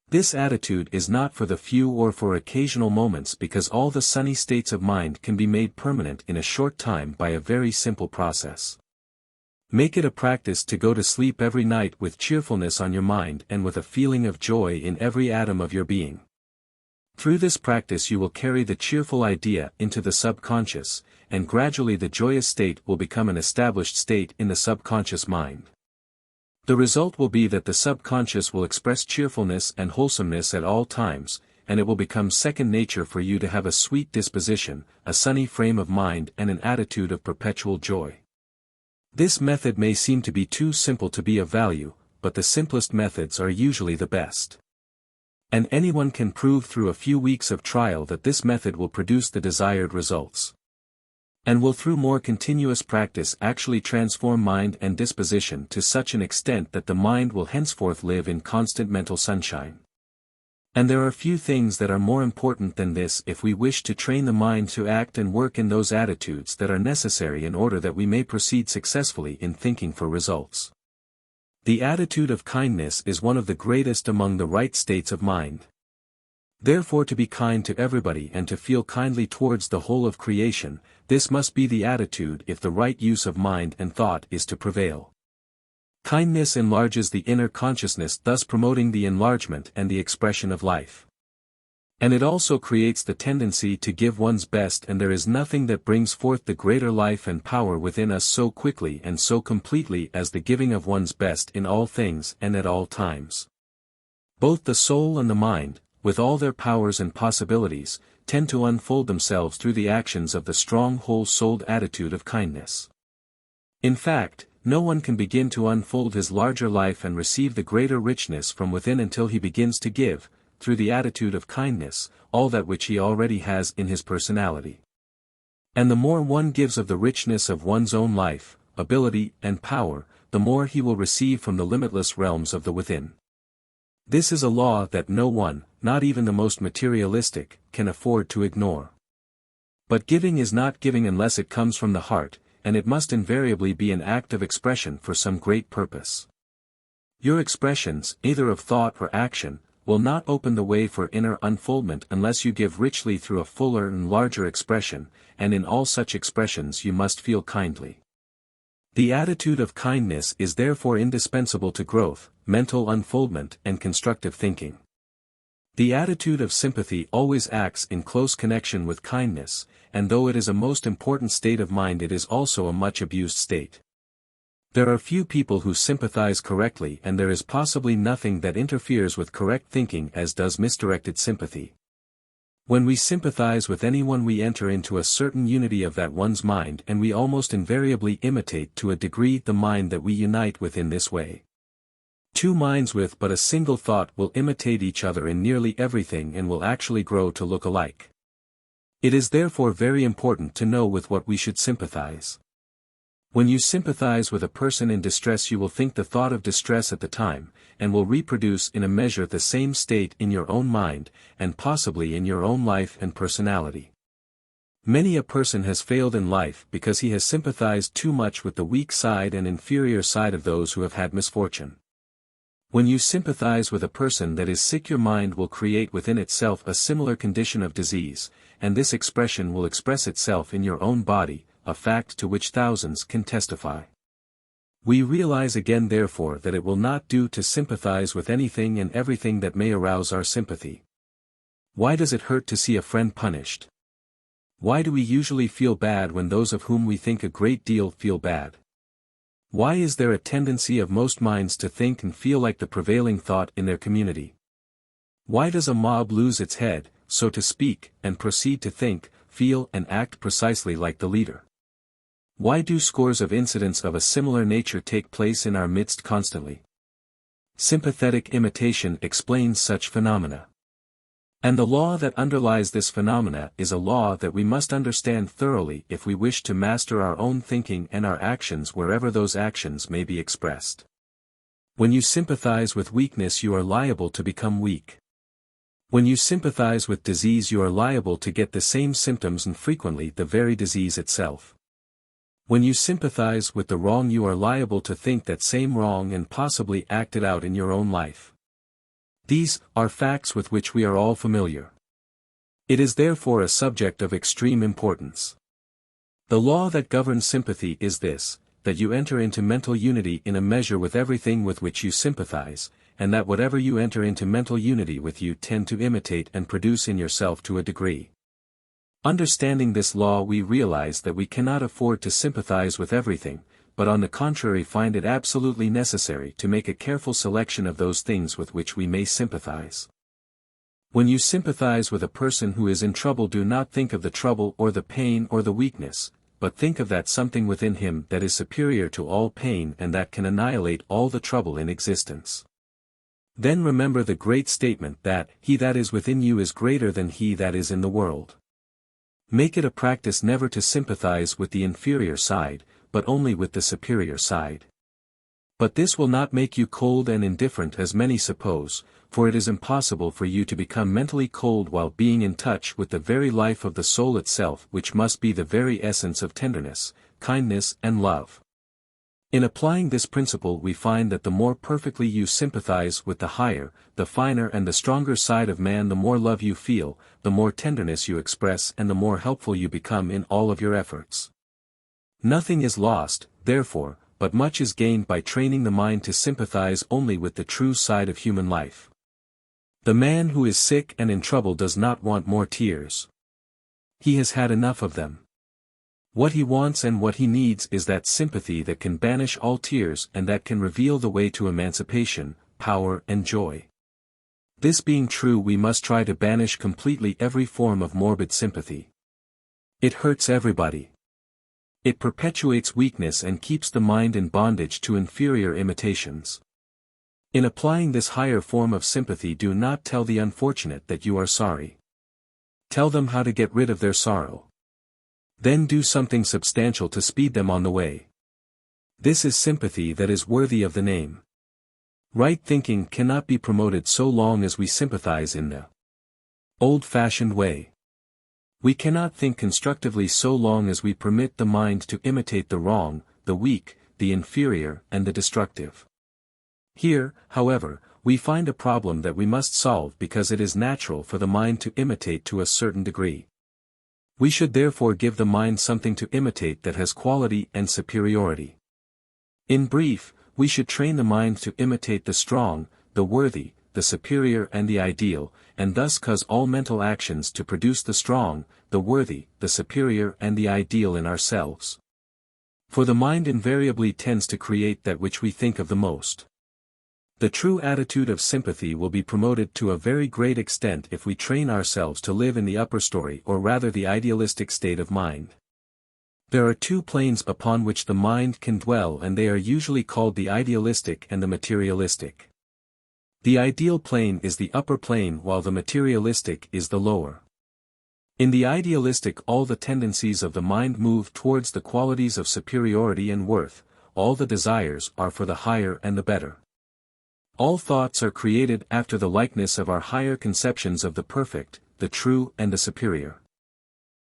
This attitude is not for the few or for occasional moments, because all the sunny states of mind can be made permanent in a short time by a very simple process. Make it a practice to go to sleep every night with cheerfulness on your mind and with a feeling of joy in every atom of your being. Through this practice you will carry the cheerful idea into the subconscious, and gradually the joyous state will become an established state in the subconscious mind. The result will be that the subconscious will express cheerfulness and wholesomeness at all times, and it will become second nature for you to have a sweet disposition, a sunny frame of mind, and an attitude of perpetual joy. This method may seem to be too simple to be of value, but the simplest methods are usually the best. And anyone can prove through a few weeks of trial that this method will produce the desired results. And will through more continuous practice actually transform mind and disposition to such an extent that the mind will henceforth live in constant mental sunshine. And there are few things that are more important than this if we wish to train the mind to act and work in those attitudes that are necessary in order that we may proceed successfully in thinking for results. The attitude of kindness is one of the greatest among the right states of mind. Therefore, to be kind to everybody and to feel kindly towards the whole of creation, this must be the attitude if the right use of mind and thought is to prevail. Kindness enlarges the inner consciousness, thus promoting the enlargement and the expression of life. And it also creates the tendency to give one's best, and there is nothing that brings forth the greater life and power within us so quickly and so completely as the giving of one's best in all things and at all times. Both the soul and the mind, with all their powers and possibilities, tend to unfold themselves through the actions of the strong whole-souled attitude of kindness. In fact, no one can begin to unfold his larger life and receive the greater richness from within until he begins to give, through the attitude of kindness, all that which he already has in his personality. And the more one gives of the richness of one's own life, ability, and power, the more he will receive from the limitless realms of the within. This is a law that no one, not even the most materialistic, can afford to ignore. But giving is not giving unless it comes from the heart, and it must invariably be an act of expression for some great purpose. Your expressions, either of thought or action, will not open the way for inner unfoldment unless you give richly through a fuller and larger expression, and in all such expressions you must feel kindly. The attitude of kindness is therefore indispensable to growth, mental unfoldment, and constructive thinking. The attitude of sympathy always acts in close connection with kindness, and though it is a most important state of mind, it is also a much abused state. There are few people who sympathize correctly, and there is possibly nothing that interferes with correct thinking as does misdirected sympathy. When we sympathize with anyone, we enter into a certain unity of that one's mind, and we almost invariably imitate to a degree the mind that we unite with in this way. Two minds with but a single thought will imitate each other in nearly everything and will actually grow to look alike. It is therefore very important to know with what we should sympathize. When you sympathize with a person in distress, you will think the thought of distress at the time, and will reproduce in a measure the same state in your own mind, and possibly in your own life and personality. Many a person has failed in life because he has sympathized too much with the weak side and inferior side of those who have had misfortune. When you sympathize with a person that is sick, your mind will create within itself a similar condition of disease, and this expression will express itself in your own body, a fact to which thousands can testify. We realize again therefore that it will not do to sympathize with anything and everything that may arouse our sympathy. Why does it hurt to see a friend punished? Why do we usually feel bad when those of whom we think a great deal feel bad? Why is there a tendency of most minds to think and feel like the prevailing thought in their community? Why does a mob lose its head, so to speak, and proceed to think, feel, and act precisely like the leader? Why do scores of incidents of a similar nature take place in our midst constantly? Sympathetic imitation explains such phenomena. And the law that underlies this phenomena is a law that we must understand thoroughly if we wish to master our own thinking and our actions wherever those actions may be expressed. When you sympathize with weakness, you are liable to become weak. When you sympathize with disease, you are liable to get the same symptoms and frequently the very disease itself. When you sympathize with the wrong, you are liable to think that same wrong and possibly act it out in your own life. These are facts with which we are all familiar. It is therefore a subject of extreme importance. The law that governs sympathy is this, that you enter into mental unity in a measure with everything with which you sympathize, and that whatever you enter into mental unity with you tend to imitate and produce in yourself to a degree. Understanding this law, we realize that we cannot afford to sympathize with everything, but on the contrary find it absolutely necessary to make a careful selection of those things with which we may sympathize. When you sympathize with a person who is in trouble, do not think of the trouble or the pain or the weakness, but think of that something within him that is superior to all pain and that can annihilate all the trouble in existence. Then remember the great statement that he that is within you is greater than he that is in the world. Make it a practice never to sympathize with the inferior side, but only with the superior side. But this will not make you cold and indifferent as many suppose, for it is impossible for you to become mentally cold while being in touch with the very life of the soul itself, which must be the very essence of tenderness, kindness, and love. In applying this principle, we find that the more perfectly you sympathize with the higher, the finer and the stronger side of man, the more love you feel, the more tenderness you express, and the more helpful you become in all of your efforts. Nothing is lost, therefore, but much is gained by training the mind to sympathize only with the true side of human life. The man who is sick and in trouble does not want more tears. He has had enough of them. What he wants and what he needs is that sympathy that can banish all tears and that can reveal the way to emancipation, power and joy. This being true, we must try to banish completely every form of morbid sympathy. It hurts everybody. It perpetuates weakness and keeps the mind in bondage to inferior imitations. In applying this higher form of sympathy, do not tell the unfortunate that you are sorry. Tell them how to get rid of their sorrow. Then do something substantial to speed them on the way. This is sympathy that is worthy of the name. Right thinking cannot be promoted so long as we sympathize in the old-fashioned way. We cannot think constructively so long as we permit the mind to imitate the wrong, the weak, the inferior, and the destructive. Here, however, we find a problem that we must solve because it is natural for the mind to imitate to a certain degree. We should therefore give the mind something to imitate that has quality and superiority. In brief, we should train the mind to imitate the strong, the worthy, the superior and the ideal, and thus cause all mental actions to produce the strong, the worthy, the superior and the ideal in ourselves. For the mind invariably tends to create that which we think of the most. The true attitude of sympathy will be promoted to a very great extent if we train ourselves to live in the upper story, or rather the idealistic state of mind. There are two planes upon which the mind can dwell, and they are usually called the idealistic and the materialistic. The ideal plane is the upper plane while the materialistic is the lower. In the idealistic, all the tendencies of the mind move towards the qualities of superiority and worth, all the desires are for the higher and the better. All thoughts are created after the likeness of our higher conceptions of the perfect, the true and the superior.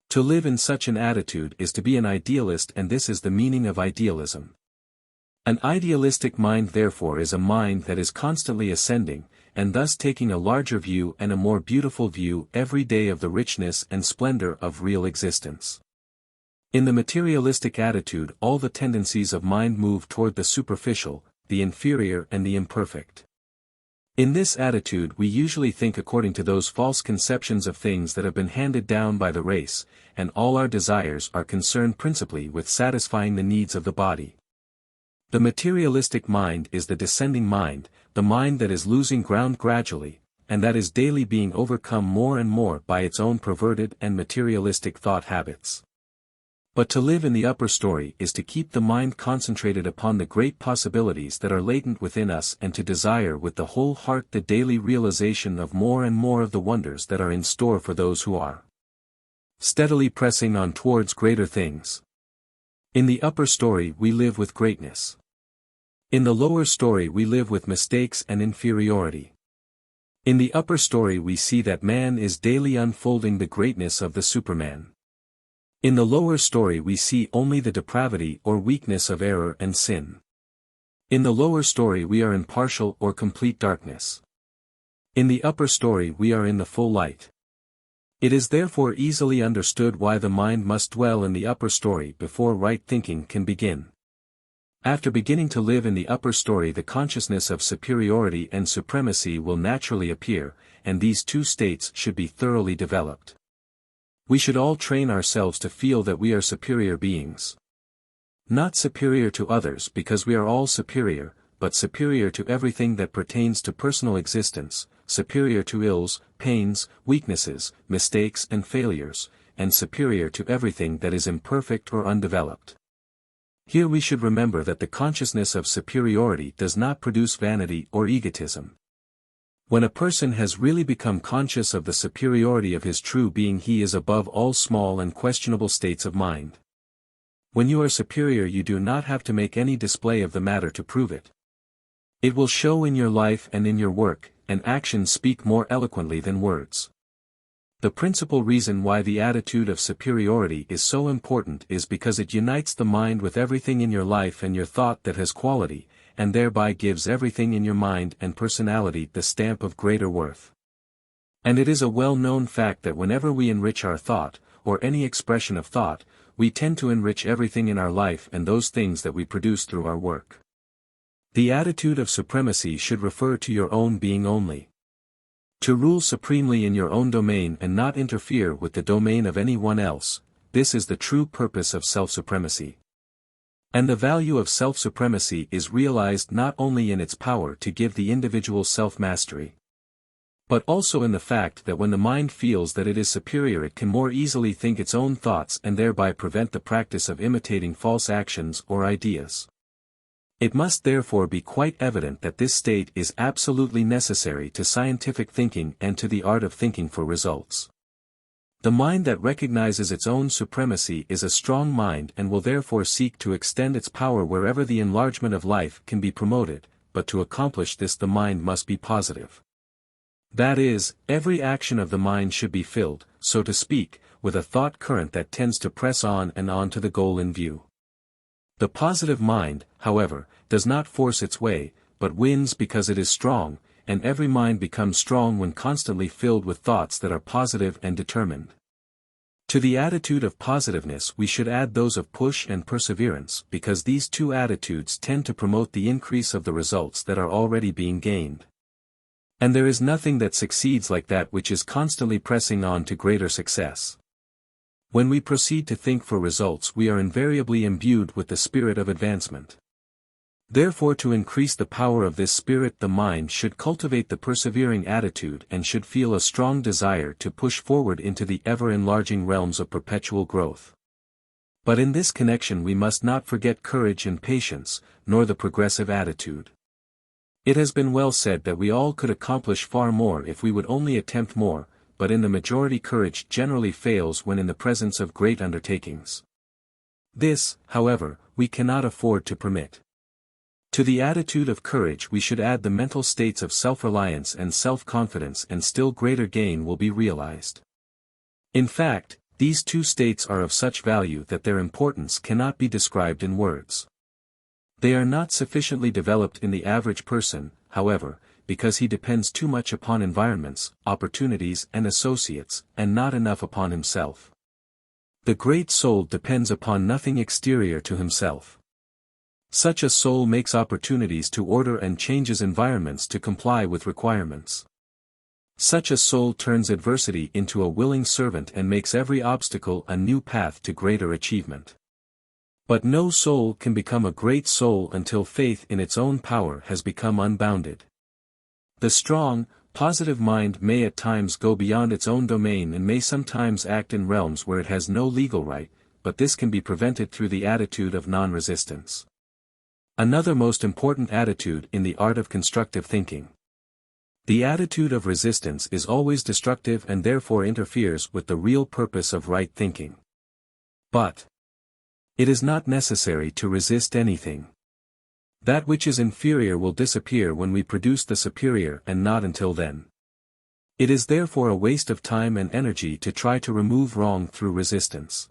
To live in such an attitude is to be an idealist, and this is the meaning of idealism. An idealistic mind therefore is a mind that is constantly ascending, and thus taking a larger view and a more beautiful view every day of the richness and splendor of real existence. In the materialistic attitude, all the tendencies of mind move toward the superficial, the inferior and the imperfect. In this attitude we usually think according to those false conceptions of things that have been handed down by the race, and all our desires are concerned principally with satisfying the needs of the body. The materialistic mind is the descending mind, the mind that is losing ground gradually, and that is daily being overcome more and more by its own perverted and materialistic thought habits. But to live in the upper story is to keep the mind concentrated upon the great possibilities that are latent within us, and to desire with the whole heart the daily realization of more and more of the wonders that are in store for those who are steadily pressing on towards greater things. In the upper story we live with greatness. In the lower story we live with mistakes and inferiority. In the upper story we see that man is daily unfolding the greatness of the Superman. In the lower story we see only the depravity or weakness of error and sin. In the lower story we are in partial or complete darkness. In the upper story we are in the full light. It is therefore easily understood why the mind must dwell in the upper story before right thinking can begin. After beginning to live in the upper story, the consciousness of superiority and supremacy will naturally appear, and these two states should be thoroughly developed. We should all train ourselves to feel that we are superior beings. Not superior to others because we are all superior, but superior to everything that pertains to personal existence, superior to ills, pains, weaknesses, mistakes and failures, and superior to everything that is imperfect or undeveloped. Here we should remember that the consciousness of superiority does not produce vanity or egotism. When a person has really become conscious of the superiority of his true being, he is above all small and questionable states of mind. When you are superior you do not have to make any display of the matter to prove it. It will show in your life and in your work, and actions speak more eloquently than words. The principal reason why the attitude of superiority is so important is because it unites the mind with everything in your life and your thought that has quality, and thereby gives everything in your mind and personality the stamp of greater worth. And it is a well-known fact that whenever we enrich our thought, or any expression of thought, we tend to enrich everything in our life and those things that we produce through our work. The attitude of supremacy should refer to your own being only. To rule supremely in your own domain and not interfere with the domain of anyone else, this is the true purpose of self-supremacy. And the value of self-supremacy is realized not only in its power to give the individual self-mastery. but also in the fact that when the mind feels that it is superior it can more easily think its own thoughts and thereby prevent the practice of imitating false actions or ideas. It must therefore be quite evident that this state is absolutely necessary to scientific thinking and to the art of thinking for results. The mind that recognizes its own supremacy is a strong mind and will therefore seek to extend its power wherever the enlargement of life can be promoted, but to accomplish this the mind must be positive. That is, every action of the mind should be filled, so to speak, with a thought current that tends to press on and on to the goal in view. The positive mind, however, does not force its way, but wins because it is strong, and every mind becomes strong when constantly filled with thoughts that are positive and determined. To the attitude of positiveness we should add those of push and perseverance because these two attitudes tend to promote the increase of the results that are already being gained. And there is nothing that succeeds like that which is constantly pressing on to greater success. When we proceed to think for results we are invariably imbued with the spirit of advancement. Therefore to increase the power of this spirit the mind should cultivate the persevering attitude and should feel a strong desire to push forward into the ever-enlarging realms of perpetual growth. But in this connection we must not forget courage and patience, nor the progressive attitude. It has been well said that we all could accomplish far more if we would only attempt more, but in the majority courage generally fails when in the presence of great undertakings. This, however, we cannot afford to permit. To the attitude of courage we should add the mental states of self-reliance and self-confidence and still greater gain will be realized. In fact, these two states are of such value that their importance cannot be described in words. They are not sufficiently developed in the average person, however, because he depends too much upon environments, opportunities and associates, and not enough upon himself. The great soul depends upon nothing exterior to himself. Such a soul makes opportunities to order and changes environments to comply with requirements. Such a soul turns adversity into a willing servant and makes every obstacle a new path to greater achievement. But no soul can become a great soul until faith in its own power has become unbounded. The strong, positive mind may at times go beyond its own domain and may sometimes act in realms where it has no legal right, but this can be prevented through the attitude of non-resistance. Another most important attitude in the art of constructive thinking. The attitude of resistance is always destructive and therefore interferes with the real purpose of right thinking. But it is not necessary to resist anything. That which is inferior will disappear when we produce the superior and not until then. It is therefore a waste of time and energy to try to remove wrong through resistance.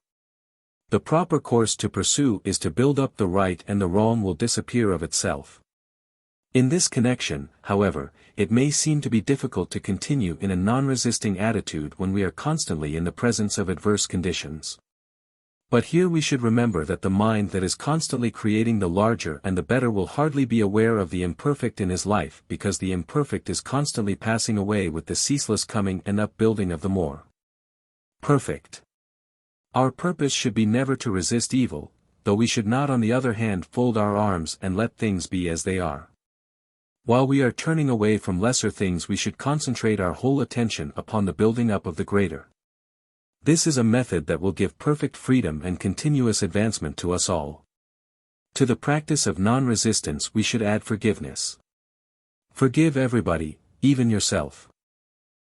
The proper course to pursue is to build up the right and the wrong will disappear of itself. In this connection, however, it may seem to be difficult to continue in a non-resisting attitude when we are constantly in the presence of adverse conditions. But here we should remember that the mind that is constantly creating the larger and the better will hardly be aware of the imperfect in his life because the imperfect is constantly passing away with the ceaseless coming and upbuilding of the more perfect. Our purpose should be never to resist evil, though we should not on the other hand fold our arms and let things be as they are. While we are turning away from lesser things we should concentrate our whole attention upon the building up of the greater. This is a method that will give perfect freedom and continuous advancement to us all. To the practice of non-resistance we should add forgiveness. Forgive everybody, even yourself.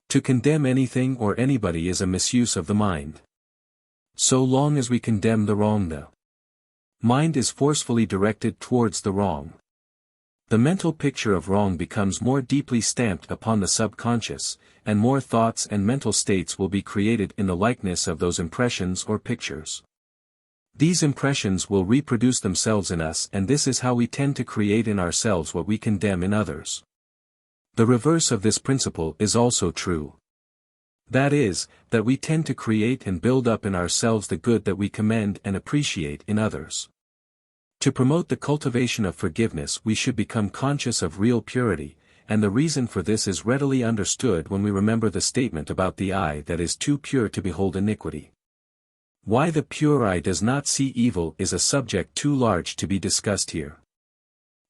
To condemn anything or anybody is a misuse of the mind. So long as we condemn the wrong, the mind is forcefully directed towards the wrong. The mental picture of wrong becomes more deeply stamped upon the subconscious, and more thoughts and mental states will be created in the likeness of those impressions or pictures. These impressions will reproduce themselves in us and this is how we tend to create in ourselves what we condemn in others. The reverse of this principle is also true. That is, that we tend to create and build up in ourselves the good that we commend and appreciate in others. To promote the cultivation of forgiveness we should become conscious of real purity, and the reason for this is readily understood when we remember the statement about the eye that is too pure to behold iniquity. Why the pure eye does not see evil is a subject too large to be discussed here.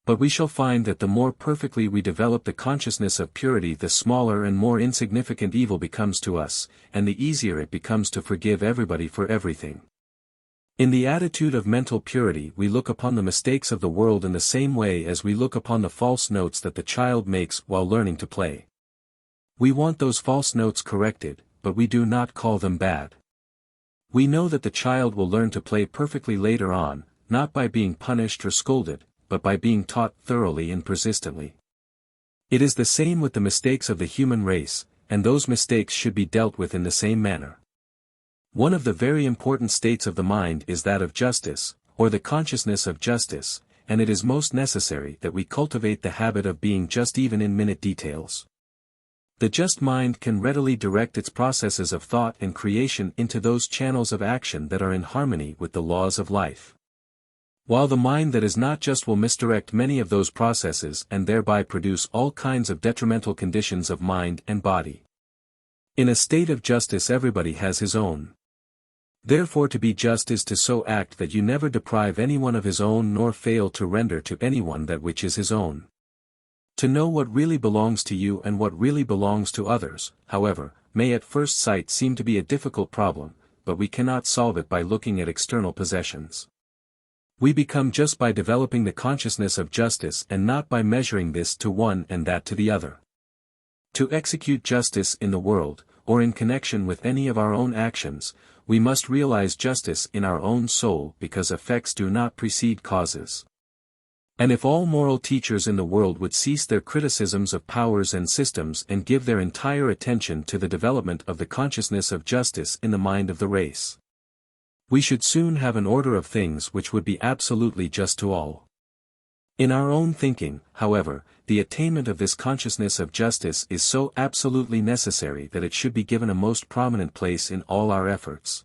But we shall find that the more perfectly we develop the consciousness of purity, the smaller and more insignificant evil becomes to us, and the easier it becomes to forgive everybody for everything. In the attitude of mental purity we look upon the mistakes of the world in the same way as we look upon the false notes that the child makes while learning to play. We want those false notes corrected, but we do not call them bad. We know that the child will learn to play perfectly later on, not by being punished or scolded, but by being taught thoroughly and persistently. It is the same with the mistakes of the human race, and those mistakes should be dealt with in the same manner. One of the very important states of the mind is that of justice, or the consciousness of justice, and it is most necessary that we cultivate the habit of being just even in minute details. The just mind can readily direct its processes of thought and creation into those channels of action that are in harmony with the laws of life. While the mind that is not just will misdirect many of those processes and thereby produce all kinds of detrimental conditions of mind and body. In a state of justice everybody has his own. Therefore to be just is to so act that you never deprive anyone of his own nor fail to render to anyone that which is his own. To know what really belongs to you and what really belongs to others, however, may at first sight seem to be a difficult problem, but we cannot solve it by looking at external possessions. We become just by developing the consciousness of justice and not by measuring this to one and that to the other. To execute justice in the world, or in connection with any of our own actions, we must realize justice in our own soul because effects do not precede causes. And if all moral teachers in the world would cease their criticisms of powers and systems and give their entire attention to the development of the consciousness of justice in the mind of the race, we should soon have an order of things which would be absolutely just to all. In our own thinking, however, the attainment of this consciousness of justice is so absolutely necessary that it should be given a most prominent place in all our efforts.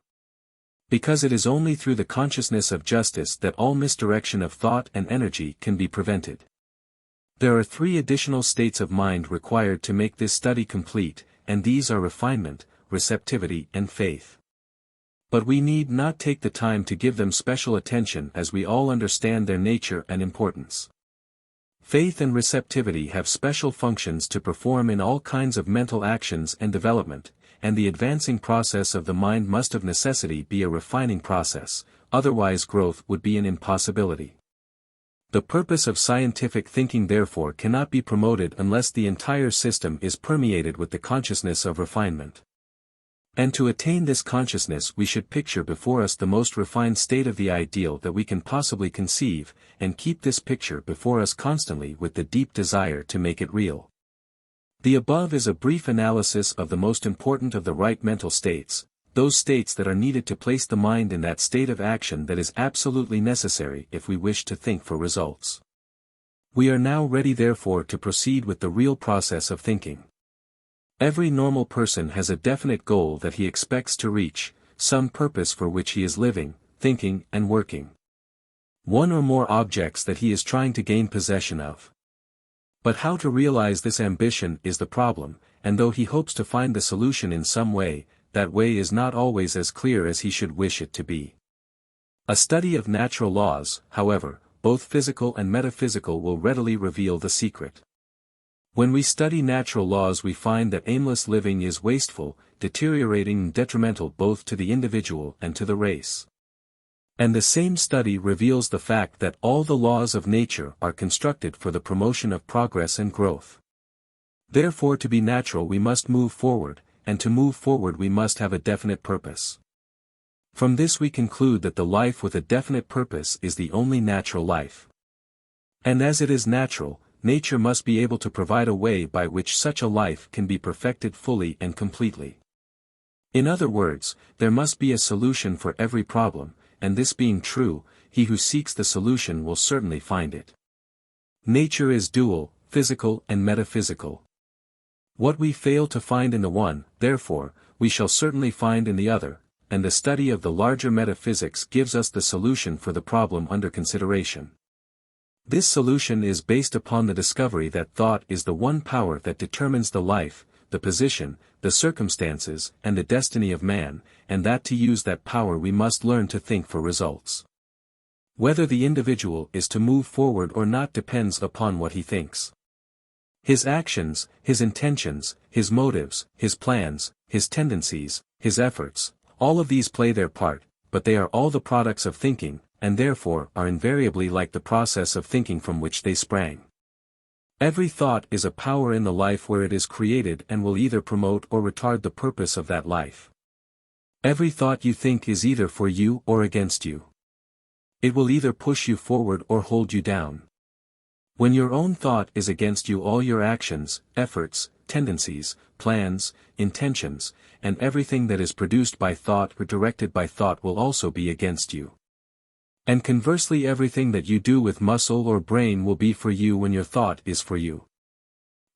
Because it is only through the consciousness of justice that all misdirection of thought and energy can be prevented. There are 3 additional states of mind required to make this study complete, and these are refinement, receptivity and faith. But we need not take the time to give them special attention as we all understand their nature and importance. Faith and receptivity have special functions to perform in all kinds of mental actions and development, and the advancing process of the mind must of necessity be a refining process, otherwise growth would be an impossibility. The purpose of scientific thinking therefore cannot be promoted unless the entire system is permeated with the consciousness of refinement. And to attain this consciousness we should picture before us the most refined state of the ideal that we can possibly conceive, and keep this picture before us constantly with the deep desire to make it real. The above is a brief analysis of the most important of the right mental states, those states that are needed to place the mind in that state of action that is absolutely necessary if we wish to think for results. We are now ready therefore to proceed with the real process of thinking. Every normal person has a definite goal that he expects to reach, some purpose for which he is living, thinking and working. One or more objects that he is trying to gain possession of. But how to realize this ambition is the problem, and though he hopes to find the solution in some way, that way is not always as clear as he should wish it to be. A study of natural laws, however, both physical and metaphysical, will readily reveal the secret. When we study natural laws we find that aimless living is wasteful, deteriorating and detrimental both to the individual and to the race. And the same study reveals the fact that all the laws of nature are constructed for the promotion of progress and growth. Therefore to be natural we must move forward, and to move forward we must have a definite purpose. From this we conclude that the life with a definite purpose is the only natural life. And as it is natural, nature must be able to provide a way by which such a life can be perfected fully and completely. In other words, there must be a solution for every problem, and this being true, he who seeks the solution will certainly find it. Nature is dual, physical and metaphysical. What we fail to find in the one, therefore, we shall certainly find in the other, and the study of the larger metaphysics gives us the solution for the problem under consideration. This solution is based upon the discovery that thought is the one power that determines the life, the position, the circumstances, and the destiny of man, and that to use that power we must learn to think for results. Whether the individual is to move forward or not depends upon what he thinks. His actions, his intentions, his motives, his plans, his tendencies, his efforts, all of these play their part, but they are all the products of thinking, and therefore are invariably like the process of thinking from which they sprang. Every thought is a power in the life where it is created and will either promote or retard the purpose of that life. Every thought you think is either for you or against you. It will either push you forward or hold you down. When your own thought is against you, all your actions, efforts, tendencies, plans, intentions, and everything that is produced by thought or directed by thought will also be against you. And conversely, everything that you do with muscle or brain will be for you when your thought is for you.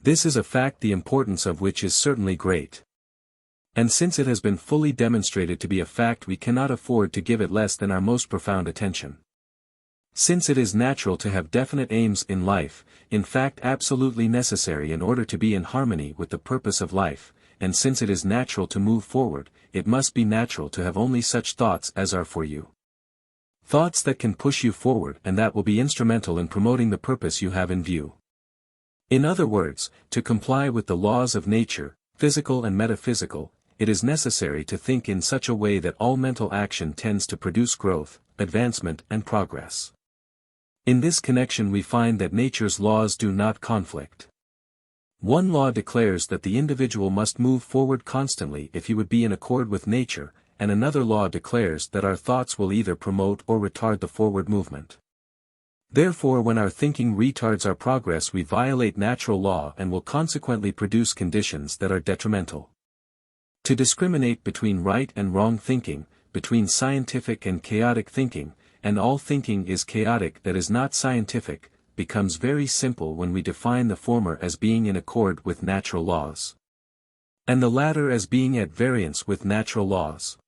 This is a fact the importance of which is certainly great. And since it has been fully demonstrated to be a fact, we cannot afford to give it less than our most profound attention. Since it is natural to have definite aims in life, in fact absolutely necessary in order to be in harmony with the purpose of life, and since it is natural to move forward, it must be natural to have only such thoughts as are for you. Thoughts that can push you forward and that will be instrumental in promoting the purpose you have in view. In other words, to comply with the laws of nature, physical and metaphysical, it is necessary to think in such a way that all mental action tends to produce growth, advancement and progress. In this connection we find that nature's laws do not conflict. One law declares that the individual must move forward constantly if he would be in accord with nature, and another law declares that our thoughts will either promote or retard the forward movement. Therefore, when our thinking retards our progress, we violate natural law and will consequently produce conditions that are detrimental. To discriminate between right and wrong thinking, between scientific and chaotic thinking, and all thinking is chaotic that is not scientific, becomes very simple when we define the former as being in accord with natural laws, and the latter as being at variance with natural laws.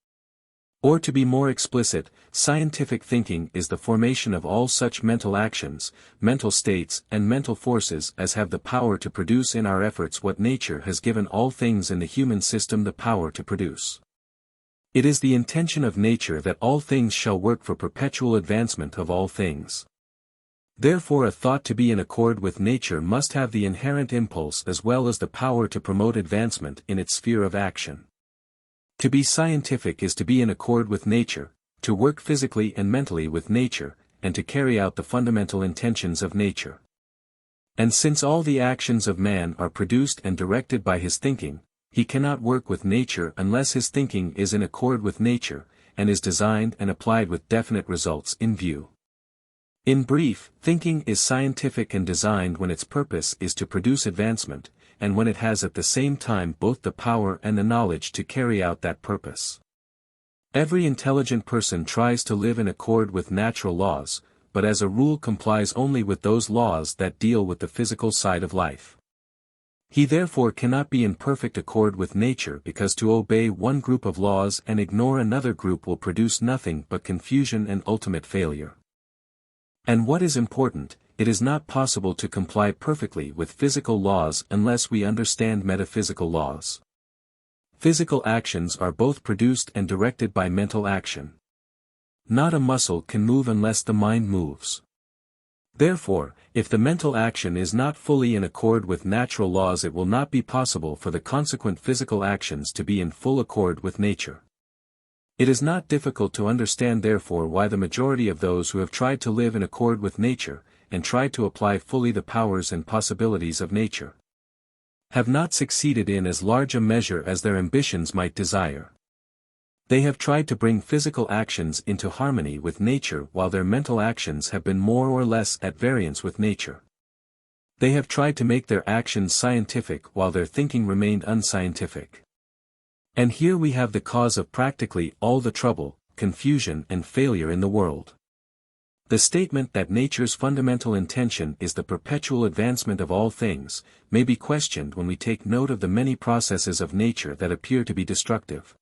Or to be more explicit, scientific thinking is the formation of all such mental actions, mental states and mental forces as have the power to produce in our efforts what nature has given all things in the human system the power to produce. It is the intention of nature that all things shall work for perpetual advancement of all things. Therefore a thought to be in accord with nature must have the inherent impulse as well as the power to promote advancement in its sphere of action. To be scientific is to be in accord with nature, to work physically and mentally with nature, and to carry out the fundamental intentions of nature. And since all the actions of man are produced and directed by his thinking, he cannot work with nature unless his thinking is in accord with nature, and is designed and applied with definite results in view. In brief, thinking is scientific and designed when its purpose is to produce advancement, and when it has at the same time both the power and the knowledge to carry out that purpose. Every intelligent person tries to live in accord with natural laws, but as a rule complies only with those laws that deal with the physical side of life. He therefore cannot be in perfect accord with nature, because to obey one group of laws and ignore another group will produce nothing but confusion and ultimate failure. And what is important, it is not possible to comply perfectly with physical laws unless we understand metaphysical laws. Physical actions are both produced and directed by mental action. Not a muscle can move unless the mind moves. Therefore, if the mental action is not fully in accord with natural laws, it will not be possible for the consequent physical actions to be in full accord with nature. It is not difficult to understand therefore why the majority of those who have tried to live in accord with nature, and tried to apply fully the powers and possibilities of nature, have not succeeded in as large a measure as their ambitions might desire. They have tried to bring physical actions into harmony with nature while their mental actions have been more or less at variance with nature. They have tried to make their actions scientific while their thinking remained unscientific. And here we have the cause of practically all the trouble, confusion and failure in the world. The statement that nature's fundamental intention is the perpetual advancement of all things, may be questioned when we take note of the many processes of nature that appear to be destructive,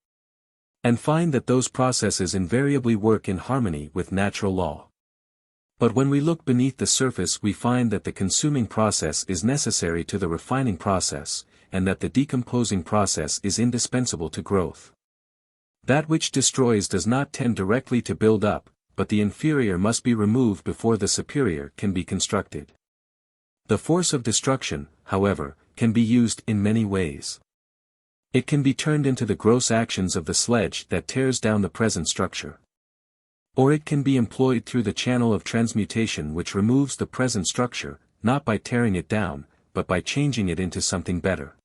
and find that those processes invariably work in harmony with natural law. But when we look beneath the surface we find that the consuming process is necessary to the refining process, and that the decomposing process is indispensable to growth. That which destroys does not tend directly to build up, but the inferior must be removed before the superior can be constructed. The force of destruction, however, can be used in many ways. It can be turned into the gross actions of the sledge that tears down the present structure. Or it can be employed through the channel of transmutation which removes the present structure, not by tearing it down, but by changing it into something better.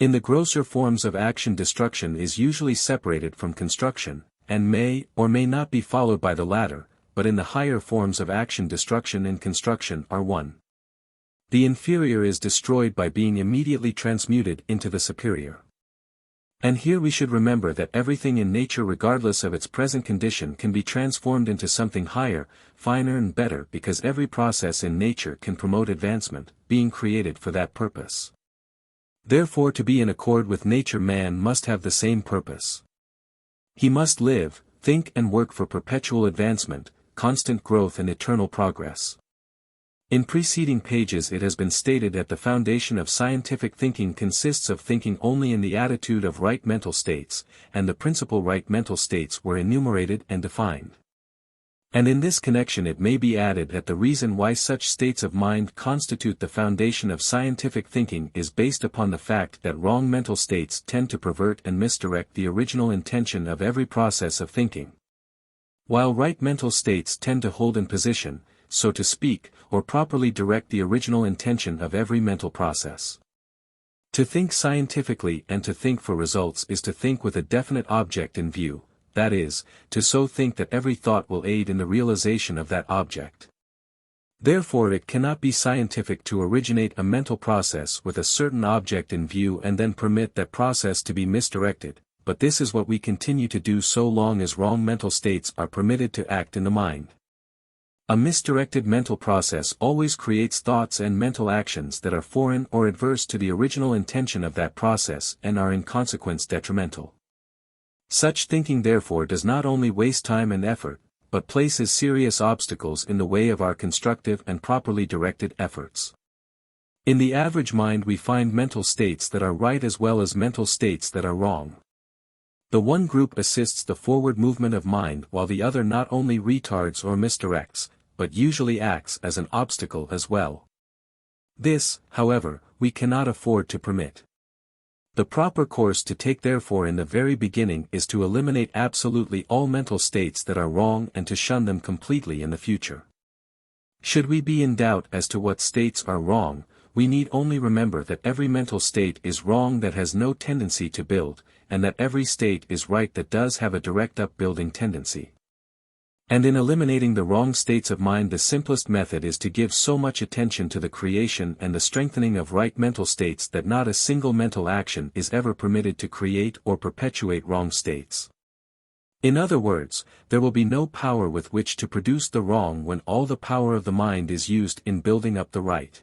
In the grosser forms of action, destruction is usually separated from construction, and may or may not be followed by the latter, but in the higher forms of action, destruction and construction are one. The inferior is destroyed by being immediately transmuted into the superior. And here we should remember that everything in nature, regardless of its present condition, can be transformed into something higher, finer and better, because every process in nature can promote advancement, being created for that purpose. Therefore, to be in accord with nature, man must have the same purpose. He must live, think and work for perpetual advancement, constant growth and eternal progress. In preceding pages it has been stated that the foundation of scientific thinking consists of thinking only in the attitude of right mental states, and the principal right mental states were enumerated and defined. And in this connection it may be added that the reason why such states of mind constitute the foundation of scientific thinking is based upon the fact that wrong mental states tend to pervert and misdirect the original intention of every process of thinking, while right mental states tend to hold in position, so to speak, or properly direct the original intention of every mental process. To think scientifically and to think for results is to think with a definite object in view, that is, to so think that every thought will aid in the realization of that object. Therefore it cannot be scientific to originate a mental process with a certain object in view and then permit that process to be misdirected, but this is what we continue to do so long as wrong mental states are permitted to act in the mind. A misdirected mental process always creates thoughts and mental actions that are foreign or adverse to the original intention of that process and are in consequence detrimental. Such thinking therefore does not only waste time and effort, but places serious obstacles in the way of our constructive and properly directed efforts. In the average mind we find mental states that are right as well as mental states that are wrong. The one group assists the forward movement of mind while the other not only retards or misdirects, but usually acts as an obstacle as well. This, however, we cannot afford to permit. The proper course to take therefore in the very beginning is to eliminate absolutely all mental states that are wrong and to shun them completely in the future. Should we be in doubt as to what states are wrong, we need only remember that every mental state is wrong that has no tendency to build, and that every state is right that does have a direct upbuilding tendency. And in eliminating the wrong states of mind, the simplest method is to give so much attention to the creation and the strengthening of right mental states that not a single mental action is ever permitted to create or perpetuate wrong states. In other words, there will be no power with which to produce the wrong when all the power of the mind is used in building up the right.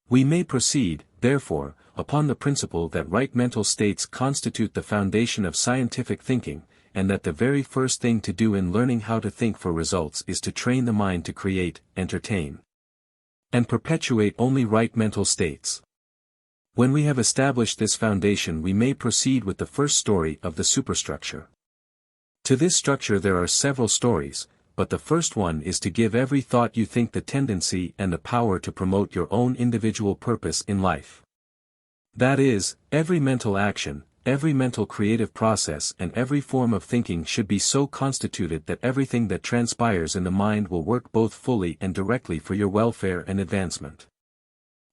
We may proceed, therefore, upon the principle that right mental states constitute the foundation of scientific thinking, and that the very first thing to do in learning how to think for results is to train the mind to create, entertain, and perpetuate only right mental states. When we have established this foundation we may proceed with the first story of the superstructure. To this structure there are several stories, but the first one is to give every thought you think the tendency and the power to promote your own individual purpose in life. That is, every mental action, every mental creative process and every form of thinking should be so constituted that everything that transpires in the mind will work both fully and directly for your welfare and advancement.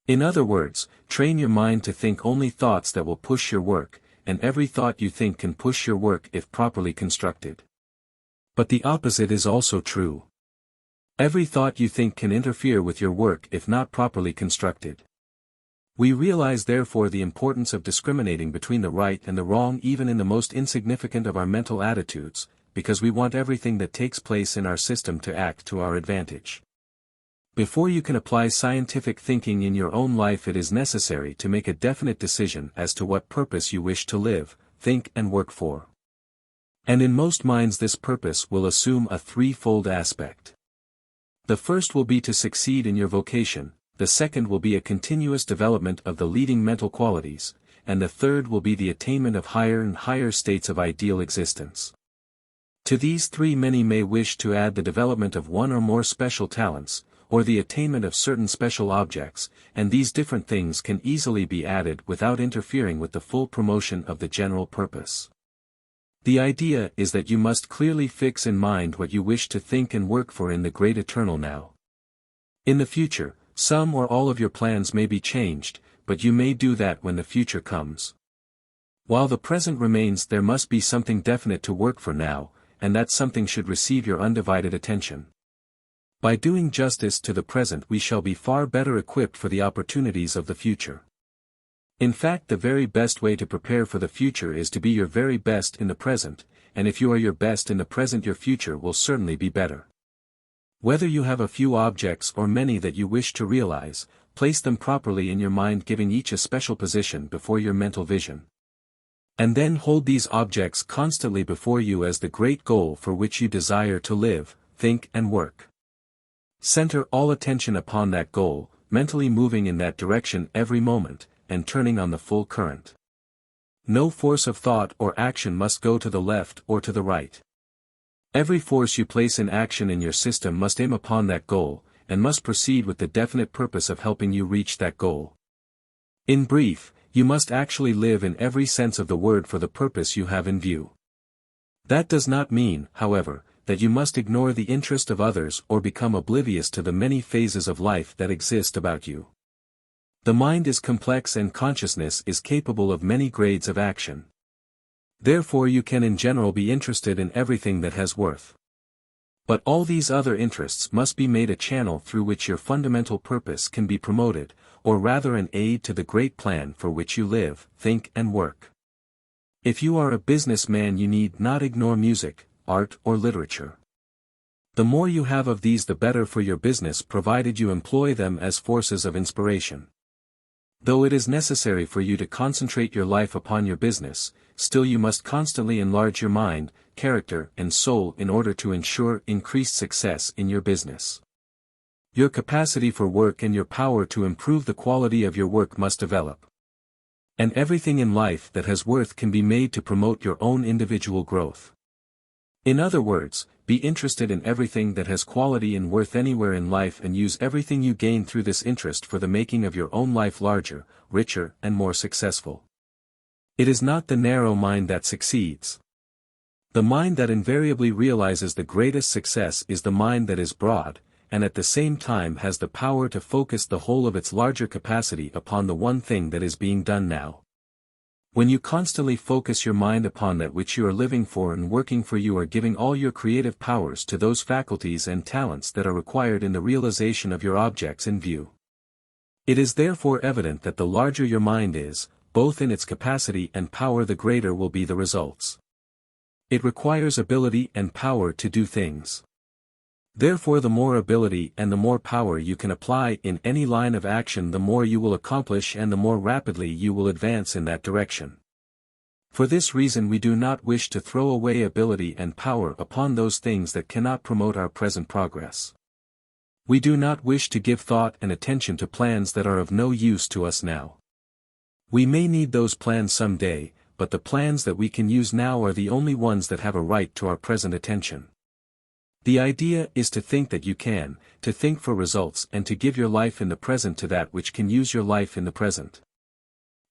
In other words, train your mind to think only thoughts that will push your work, and every thought you think can push your work if properly constructed. But the opposite is also true. Every thought you think can interfere with your work if not properly constructed. We realize therefore the importance of discriminating between the right and the wrong even in the most insignificant of our mental attitudes, because we want everything that takes place in our system to act to our advantage. Before you can apply scientific thinking in your own life it is necessary to make a definite decision as to what purpose you wish to live, think and work for. And in most minds this purpose will assume a threefold aspect. The first will be to succeed in your vocation, the second will be a continuous development of the leading mental qualities, and the third will be the attainment of higher and higher states of ideal existence. To these three many may wish to add the development of one or more special talents, or the attainment of certain special objects, and these different things can easily be added without interfering with the full promotion of the general purpose. The idea is that you must clearly fix in mind what you wish to think and work for in the great eternal now. In the future, some or all of your plans may be changed, but you may do that when the future comes. While the present remains, there must be something definite to work for now, and that something should receive your undivided attention. By doing justice to the present, we shall be far better equipped for the opportunities of the future. In fact, the very best way to prepare for the future is to be your very best in the present, and if you are your best in the present, your future will certainly be better. Whether you have a few objects or many that you wish to realize, place them properly in your mind, giving each a special position before your mental vision. And then hold these objects constantly before you as the great goal for which you desire to live, think and work. Center all attention upon that goal, mentally moving in that direction every moment, and turning on the full current. No force of thought or action must go to the left or to the right. Every force you place in action in your system must aim upon that goal, and must proceed with the definite purpose of helping you reach that goal. In brief, you must actually live in every sense of the word for the purpose you have in view. That does not mean, however, that you must ignore the interest of others or become oblivious to the many phases of life that exist about you. The mind is complex and consciousness is capable of many grades of action. Therefore you can in general be interested in everything that has worth. But all these other interests must be made a channel through which your fundamental purpose can be promoted, or rather an aid to the great plan for which you live, think and work. If you are a businessman, you need not ignore music, art or literature. The more you have of these the better for your business, provided you employ them as forces of inspiration. Though it is necessary for you to concentrate your life upon your business, still you must constantly enlarge your mind, character and soul in order to ensure increased success in your business. Your capacity for work and your power to improve the quality of your work must develop. And everything in life that has worth can be made to promote your own individual growth. In other words, be interested in everything that has quality and worth anywhere in life, and use everything you gain through this interest for the making of your own life larger, richer and more successful. It is not the narrow mind that succeeds. The mind that invariably realizes the greatest success is the mind that is broad, and at the same time has the power to focus the whole of its larger capacity upon the one thing that is being done now. When you constantly focus your mind upon that which you are living for and working for, you are giving all your creative powers to those faculties and talents that are required in the realization of your objects in view. It is therefore evident that the larger your mind is, both in its capacity and power, the greater will be the results. It requires ability and power to do things. Therefore, the more ability and the more power you can apply in any line of action, the more you will accomplish and the more rapidly you will advance in that direction. For this reason we do not wish to throw away ability and power upon those things that cannot promote our present progress. We do not wish to give thought and attention to plans that are of no use to us now. We may need those plans some day, but the plans that we can use now are the only ones that have a right to our present attention. The idea is to think that you can, to think for results and to give your life in the present to that which can use your life in the present.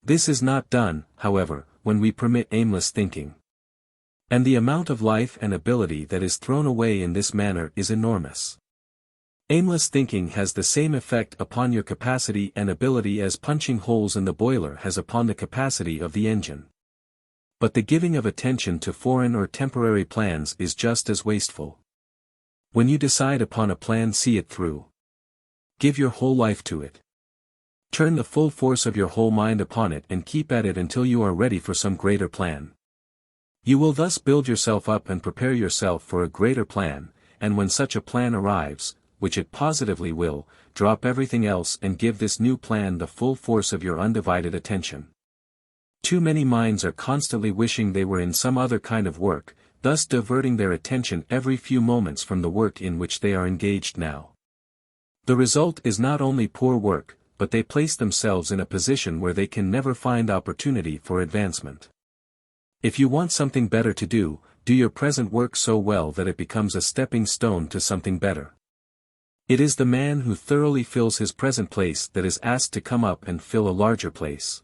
This is not done, however, when we permit aimless thinking. And the amount of life and ability that is thrown away in this manner is enormous. Aimless thinking has the same effect upon your capacity and ability as punching holes in the boiler has upon the capacity of the engine. But the giving of attention to foreign or temporary plans is just as wasteful. When you decide upon a plan, see it through. Give your whole life to it. Turn the full force of your whole mind upon it and keep at it until you are ready for some greater plan. You will thus build yourself up and prepare yourself for a greater plan, and when such a plan arrives, which it positively will, drop everything else and give this new plan the full force of your undivided attention. Too many minds are constantly wishing they were in some other kind of work, thus diverting their attention every few moments from the work in which they are engaged now. The result is not only poor work, but they place themselves in a position where they can never find opportunity for advancement. If you want something better to do, do your present work so well that it becomes a stepping stone to something better. It is the man who thoroughly fills his present place that is asked to come up and fill a larger place.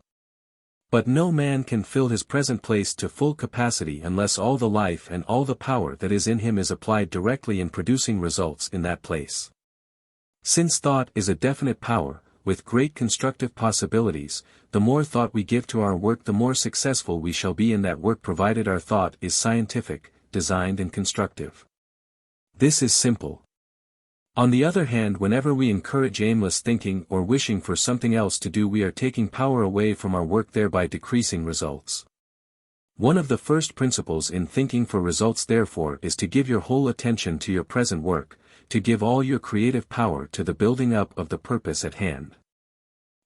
But no man can fill his present place to full capacity unless all the life and all the power that is in him is applied directly in producing results in that place. Since thought is a definite power, with great constructive possibilities, the more thought we give to our work the more successful we shall be in that work provided our thought is scientific, designed and constructive. This is simple. On the other hand, whenever we encourage aimless thinking or wishing for something else to do, we are taking power away from our work, thereby decreasing results. One of the first principles in thinking for results, therefore, is to give your whole attention to your present work, to give all your creative power to the building up of the purpose at hand.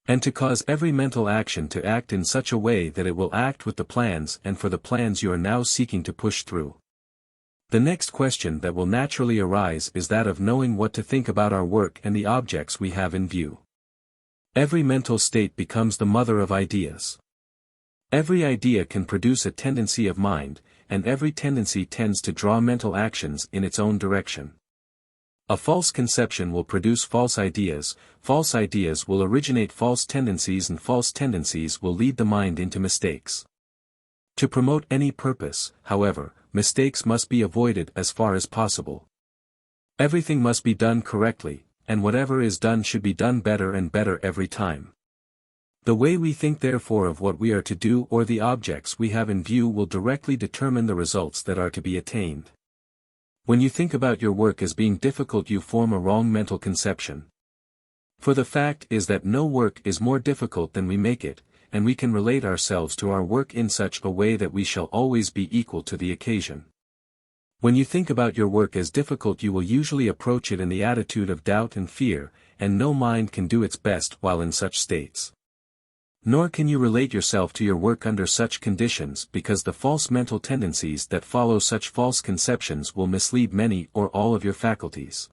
And to cause every mental action to act in such a way that it will act with the plans and for the plans you are now seeking to push through. The next question that will naturally arise is that of knowing what to think about our work and the objects we have in view. Every mental state becomes the mother of ideas. Every idea can produce a tendency of mind, and every tendency tends to draw mental actions in its own direction. A false conception will produce false ideas will originate false tendencies, and false tendencies will lead the mind into mistakes. To promote any purpose, however, mistakes must be avoided as far as possible. Everything must be done correctly, and whatever is done should be done better and better every time. The way we think therefore of what we are to do or the objects we have in view will directly determine the results that are to be attained. When you think about your work as being difficult, you form a wrong mental conception. For the fact is that no work is more difficult than we make it, and we can relate ourselves to our work in such a way that we shall always be equal to the occasion. When you think about your work as difficult, you will usually approach it in the attitude of doubt and fear, and no mind can do its best while in such states. Nor can you relate yourself to your work under such conditions, because the false mental tendencies that follow such false conceptions will mislead many or all of your faculties.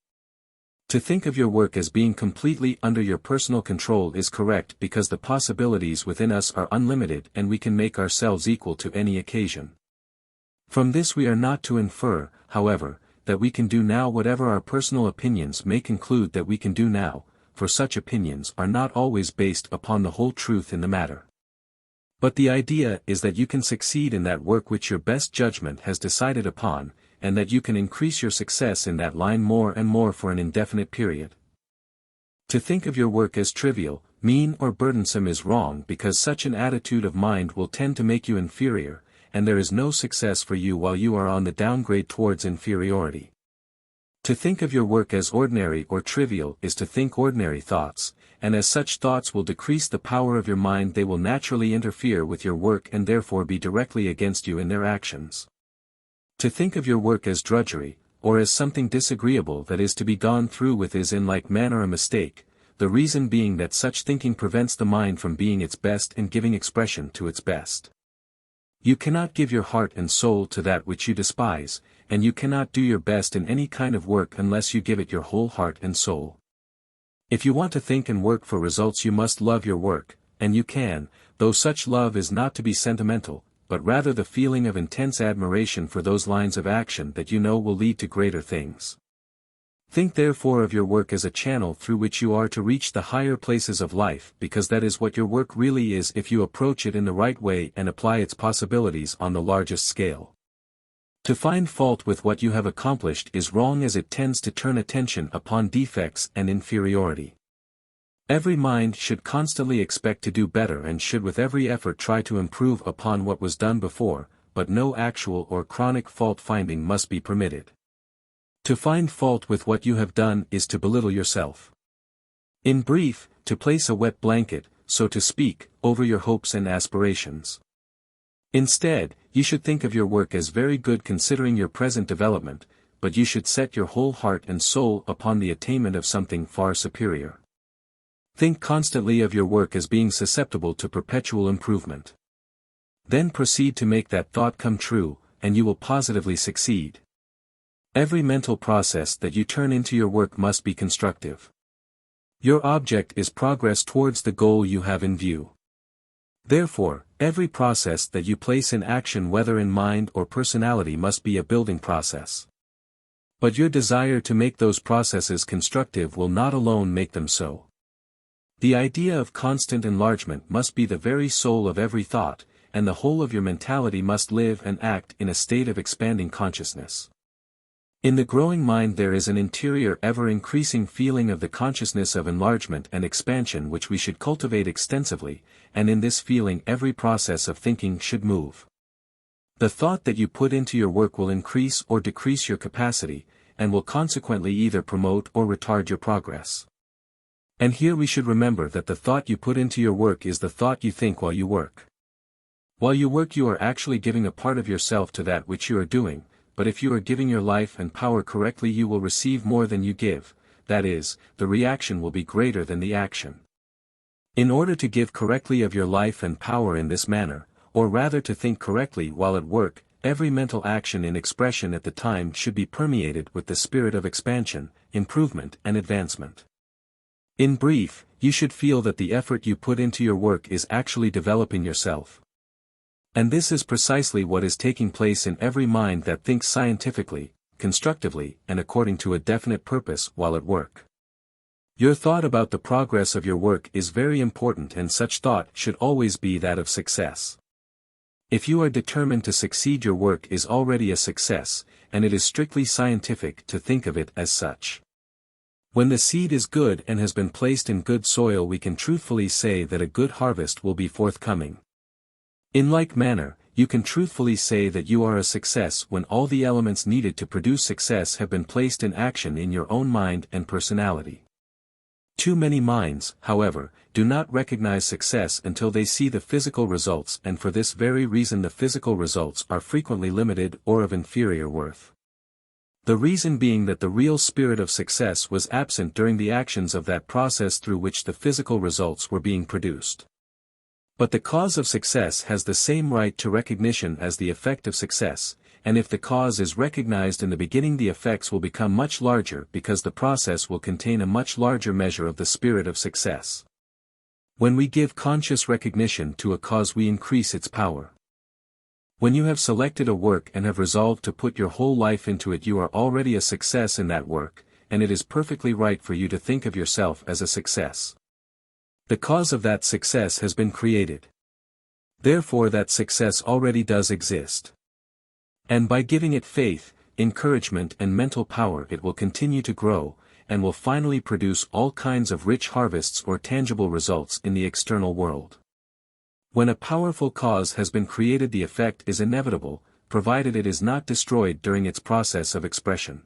To think of your work as being completely under your personal control is correct, because the possibilities within us are unlimited and we can make ourselves equal to any occasion. From this we are not to infer, however, that we can do now whatever our personal opinions may conclude that we can do now, for such opinions are not always based upon the whole truth in the matter. But the idea is that you can succeed in that work which your best judgment has decided upon, and that you can increase your success in that line more and more for an indefinite period. To think of your work as trivial, mean or burdensome is wrong, because such an attitude of mind will tend to make you inferior, and there is no success for you while you are on the downgrade towards inferiority. To think of your work as ordinary or trivial is to think ordinary thoughts, and as such thoughts will decrease the power of your mind, they will naturally interfere with your work and therefore be directly against you in their actions. To think of your work as drudgery, or as something disagreeable that is to be gone through with, is in like manner a mistake, the reason being that such thinking prevents the mind from being its best and giving expression to its best. You cannot give your heart and soul to that which you despise, and you cannot do your best in any kind of work unless you give it your whole heart and soul. If you want to think and work for results, you must love your work, and you can, though such love is not to be sentimental, but rather the feeling of intense admiration for those lines of action that you know will lead to greater things. Think therefore of your work as a channel through which you are to reach the higher places of life, because that is what your work really is if you approach it in the right way and apply its possibilities on the largest scale. To find fault with what you have accomplished is wrong, as it tends to turn attention upon defects and inferiority. Every mind should constantly expect to do better and should with every effort try to improve upon what was done before, but no actual or chronic fault-finding must be permitted. To find fault with what you have done is to belittle yourself. In brief, to place a wet blanket, so to speak, over your hopes and aspirations. Instead, you should think of your work as very good considering your present development, but you should set your whole heart and soul upon the attainment of something far superior. Think constantly of your work as being susceptible to perpetual improvement. Then proceed to make that thought come true, and you will positively succeed. Every mental process that you turn into your work must be constructive. Your object is progress towards the goal you have in view. Therefore, Every process that you place in action, whether in mind or personality, must be a building process. But your desire to make those processes constructive will not alone make them so. The idea of constant enlargement must be the very soul of every thought, and the whole of your mentality must live and act in a state of expanding consciousness. In the growing mind there is an interior ever-increasing feeling of the consciousness of enlargement and expansion which we should cultivate extensively, and in this feeling every process of thinking should move. The thought that you put into your work will increase or decrease your capacity, and will consequently either promote or retard your progress. And here we should remember that the thought you put into your work is the thought you think while you work. While you work you are actually giving a part of yourself to that which you are doing, but if you are giving your life and power correctly you will receive more than you give, that is, the reaction will be greater than the action. In order to give correctly of your life and power in this manner, or rather to think correctly while at work, every mental action in expression at the time should be permeated with the spirit of expansion, improvement and advancement. In brief, you should feel that the effort you put into your work is actually developing yourself. And this is precisely what is taking place in every mind that thinks scientifically, constructively, and according to a definite purpose while at work. Your thought about the progress of your work is very important, and such thought should always be that of success. If you are determined to succeed, your work is already a success, and it is strictly scientific to think of it as such. When the seed is good and has been placed in good soil, we can truthfully say that a good harvest will be forthcoming. In like manner, you can truthfully say that you are a success when all the elements needed to produce success have been placed in action in your own mind and personality. Too many minds, however, do not recognize success until they see the physical results, and for this very reason the physical results are frequently limited or of inferior worth. The reason being that the real spirit of success was absent during the actions of that process through which the physical results were being produced. But the cause of success has the same right to recognition as the effect of success, and if the cause is recognized in the beginning the effects will become much larger because the process will contain a much larger measure of the spirit of success. When we give conscious recognition to a cause we increase its power. When you have selected a work and have resolved to put your whole life into it, you are already a success in that work, and it is perfectly right for you to think of yourself as a success. The cause of that success has been created. Therefore that success already does exist. And by giving it faith, encouragement and mental power it will continue to grow, and will finally produce all kinds of rich harvests or tangible results in the external world. When a powerful cause has been created, the effect is inevitable, provided it is not destroyed during its process of expression.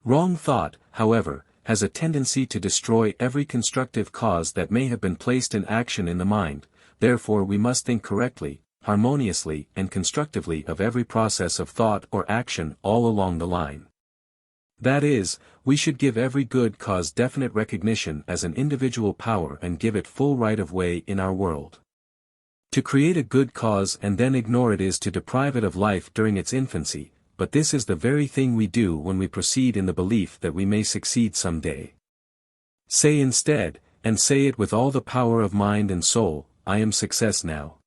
Wrong thought, however, has a tendency to destroy every constructive cause that may have been placed in action in the mind, therefore we must think correctly, harmoniously and constructively of every process of thought or action all along the line. That is, we should give every good cause definite recognition as an individual power and give it full right of way in our world. To create a good cause and then ignore it is to deprive it of life during its infancy, but this is the very thing we do when we proceed in the belief that we may succeed some day. Say instead, and say it with all the power of mind and soul, I am success now.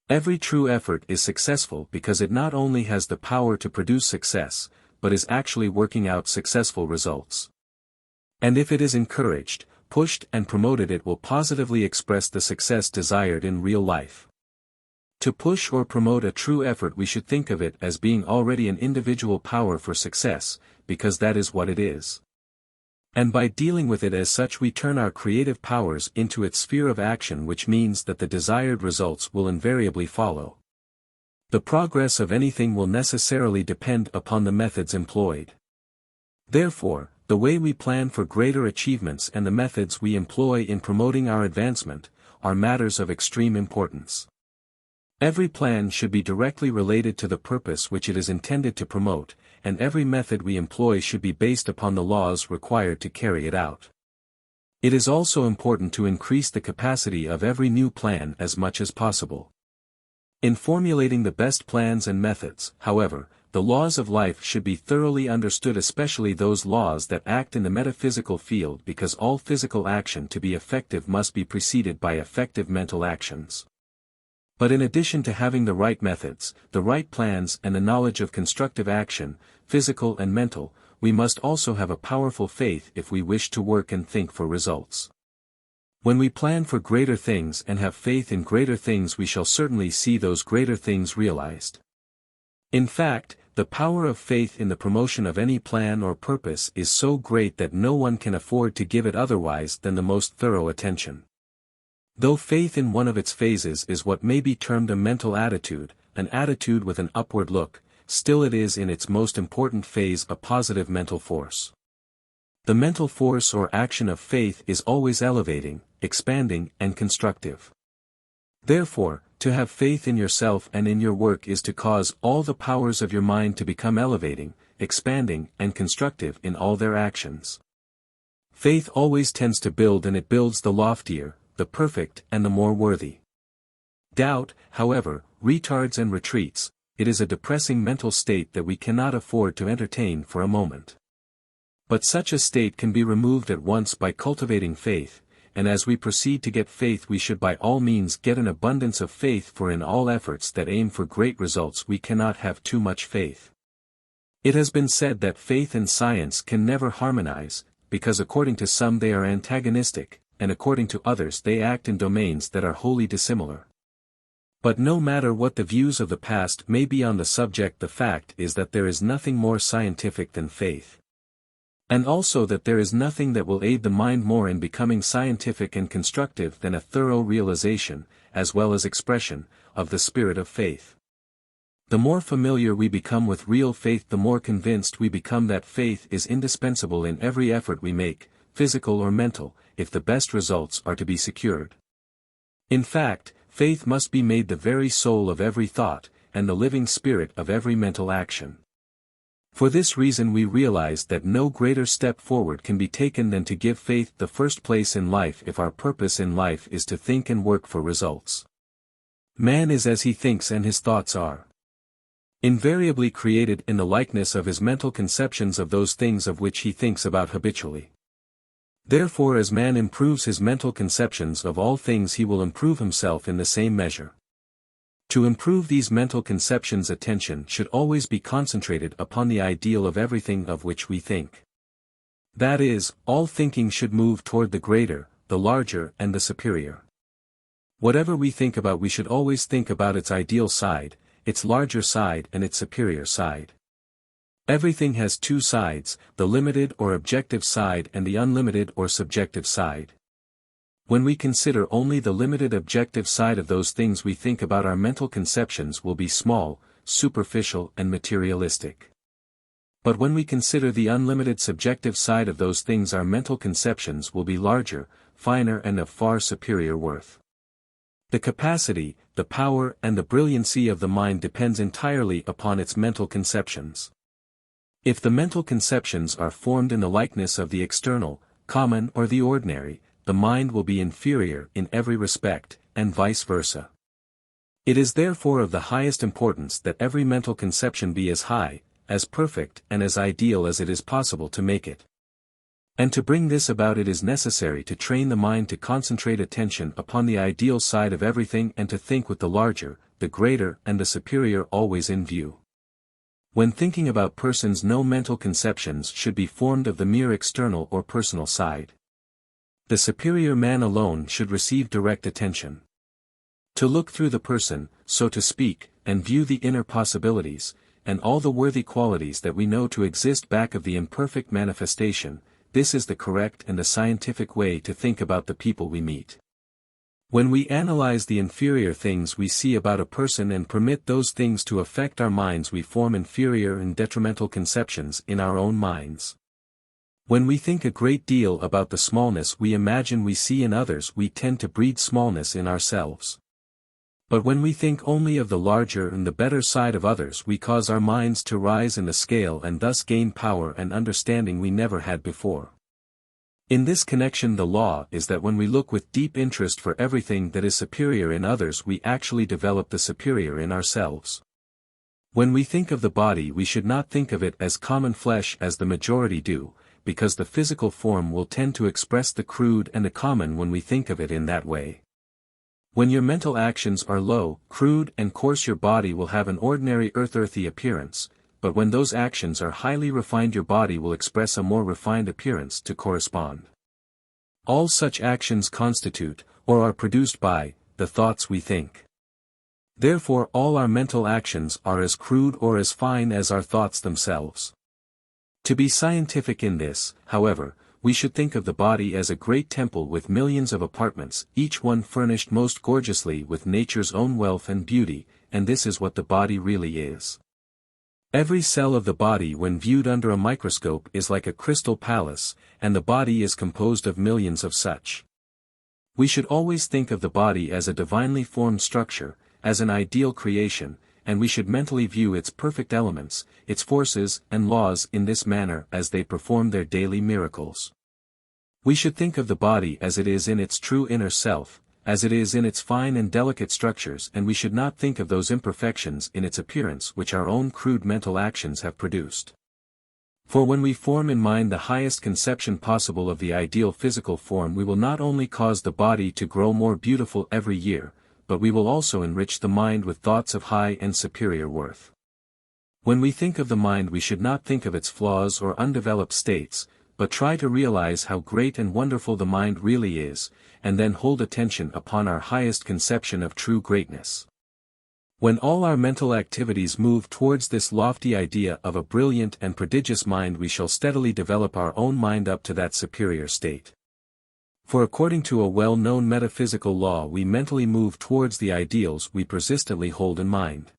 Every true effort is successful because it not only has the power to produce success, but is actually working out successful results. And if it is encouraged, pushed and promoted, it will positively express the success desired in real life. To push or promote a true effort we should think of it as being already an individual power for success, because that is what it is. And by dealing with it as such we turn our creative powers into its sphere of action, which means that the desired results will invariably follow. The progress of anything will necessarily depend upon the methods employed. Therefore, the way we plan for greater achievements and the methods we employ in promoting our advancement, are matters of extreme importance. Every plan should be directly related to the purpose which it is intended to promote, and every method we employ should be based upon the laws required to carry it out. It is also important to increase the capacity of every new plan as much as possible. In formulating the best plans and methods, however, the laws of life should be thoroughly understood, especially those laws that act in the metaphysical field, because all physical action to be effective must be preceded by effective mental actions. But in addition to having the right methods, the right plans and the knowledge of constructive action, physical and mental, we must also have a powerful faith if we wish to work and think for results. When we plan for greater things and have faith in greater things, we shall certainly see those greater things realized. In fact, the power of faith in the promotion of any plan or purpose is so great that no one can afford to give it otherwise than the most thorough attention. Though faith in one of its phases is what may be termed a mental attitude, an attitude with an upward look, still it is in its most important phase a positive mental force. The mental force or action of faith is always elevating, expanding, and constructive. Therefore, to have faith in yourself and in your work is to cause all the powers of your mind to become elevating, expanding, and constructive in all their actions. Faith always tends to build, and it builds the loftier, the perfect, and the more worthy. Doubt, however, retards and retreats. It is a depressing mental state that we cannot afford to entertain for a moment. But such a state can be removed at once by cultivating faith, and as we proceed to get faith we should by all means get an abundance of faith, for in all efforts that aim for great results we cannot have too much faith. It has been said that faith and science can never harmonize, because according to some they are antagonistic, and according to others they act in domains that are wholly dissimilar. But no matter what the views of the past may be on the subject, the fact is that there is nothing more scientific than faith. And also that there is nothing that will aid the mind more in becoming scientific and constructive than a thorough realization, as well as expression, of the spirit of faith. The more familiar we become with real faith, the more convinced we become that faith is indispensable in every effort we make, physical or mental, if the best results are to be secured. In fact, faith must be made the very soul of every thought, and the living spirit of every mental action. For this reason we realize that no greater step forward can be taken than to give faith the first place in life if our purpose in life is to think and work for results. Man is as he thinks, and his thoughts are invariably created in the likeness of his mental conceptions of those things of which he thinks about habitually. Therefore, as man improves his mental conceptions of all things, he will improve himself in the same measure. To improve these mental conceptions, attention should always be concentrated upon the ideal of everything of which we think. That is, all thinking should move toward the greater, the larger, and the superior. Whatever we think about, we should always think about its ideal side, its larger side, and its superior side. Everything has two sides, the limited or objective side and the unlimited or subjective side. When we consider only the limited objective side of those things we think about, our mental conceptions will be small, superficial, and materialistic. But when we consider the unlimited subjective side of those things, our mental conceptions will be larger, finer, and of far superior worth. The capacity, the power, and the brilliancy of the mind depends entirely upon its mental conceptions. If the mental conceptions are formed in the likeness of the external, common, or the ordinary, the mind will be inferior in every respect, and vice versa. It is therefore of the highest importance that every mental conception be as high, as perfect, and as ideal as it is possible to make it. And to bring this about, it is necessary to train the mind to concentrate attention upon the ideal side of everything, and to think with the larger, the greater, and the superior always in view. When thinking about persons, no mental conceptions should be formed of the mere external or personal side. The superior man alone should receive direct attention. To look through the person, so to speak, and view the inner possibilities, and all the worthy qualities that we know to exist back of the imperfect manifestation, this is the correct and the scientific way to think about the people we meet. When we analyze the inferior things we see about a person and permit those things to affect our minds, we form inferior and detrimental conceptions in our own minds. When we think a great deal about the smallness we imagine we see in others, we tend to breed smallness in ourselves. But when we think only of the larger and the better side of others, we cause our minds to rise in the scale and thus gain power and understanding we never had before. In this connection, the law is that when we look with deep interest for everything that is superior in others, we actually develop the superior in ourselves. When we think of the body, we should not think of it as common flesh as the majority do, because the physical form will tend to express the crude and the common when we think of it in that way. When your mental actions are low, crude and coarse, your body will have an ordinary earthy appearance, but when those actions are highly refined, your body will express a more refined appearance to correspond. All such actions constitute, or are produced by, the thoughts we think. Therefore all our mental actions are as crude or as fine as our thoughts themselves. To be scientific in this, however, we should think of the body as a great temple with millions of apartments, each one furnished most gorgeously with nature's own wealth and beauty, and this is what the body really is. Every cell of the body when viewed under a microscope is like a crystal palace, and the body is composed of millions of such. We should always think of the body as a divinely formed structure, as an ideal creation, and we should mentally view its perfect elements, its forces and laws in this manner as they perform their daily miracles. We should think of the body as it is in its true inner self, as it is in its fine and delicate structures, and we should not think of those imperfections in its appearance which our own crude mental actions have produced. For when we form in mind the highest conception possible of the ideal physical form, we will not only cause the body to grow more beautiful every year, but we will also enrich the mind with thoughts of high and superior worth. When we think of the mind, we should not think of its flaws or undeveloped states, but try to realize how great and wonderful the mind really is, and then hold attention upon our highest conception of true greatness. When all our mental activities move towards this lofty idea of a brilliant and prodigious mind, we shall steadily develop our own mind up to that superior state. For according to a well-known metaphysical law, we mentally move towards the ideals we persistently hold in mind.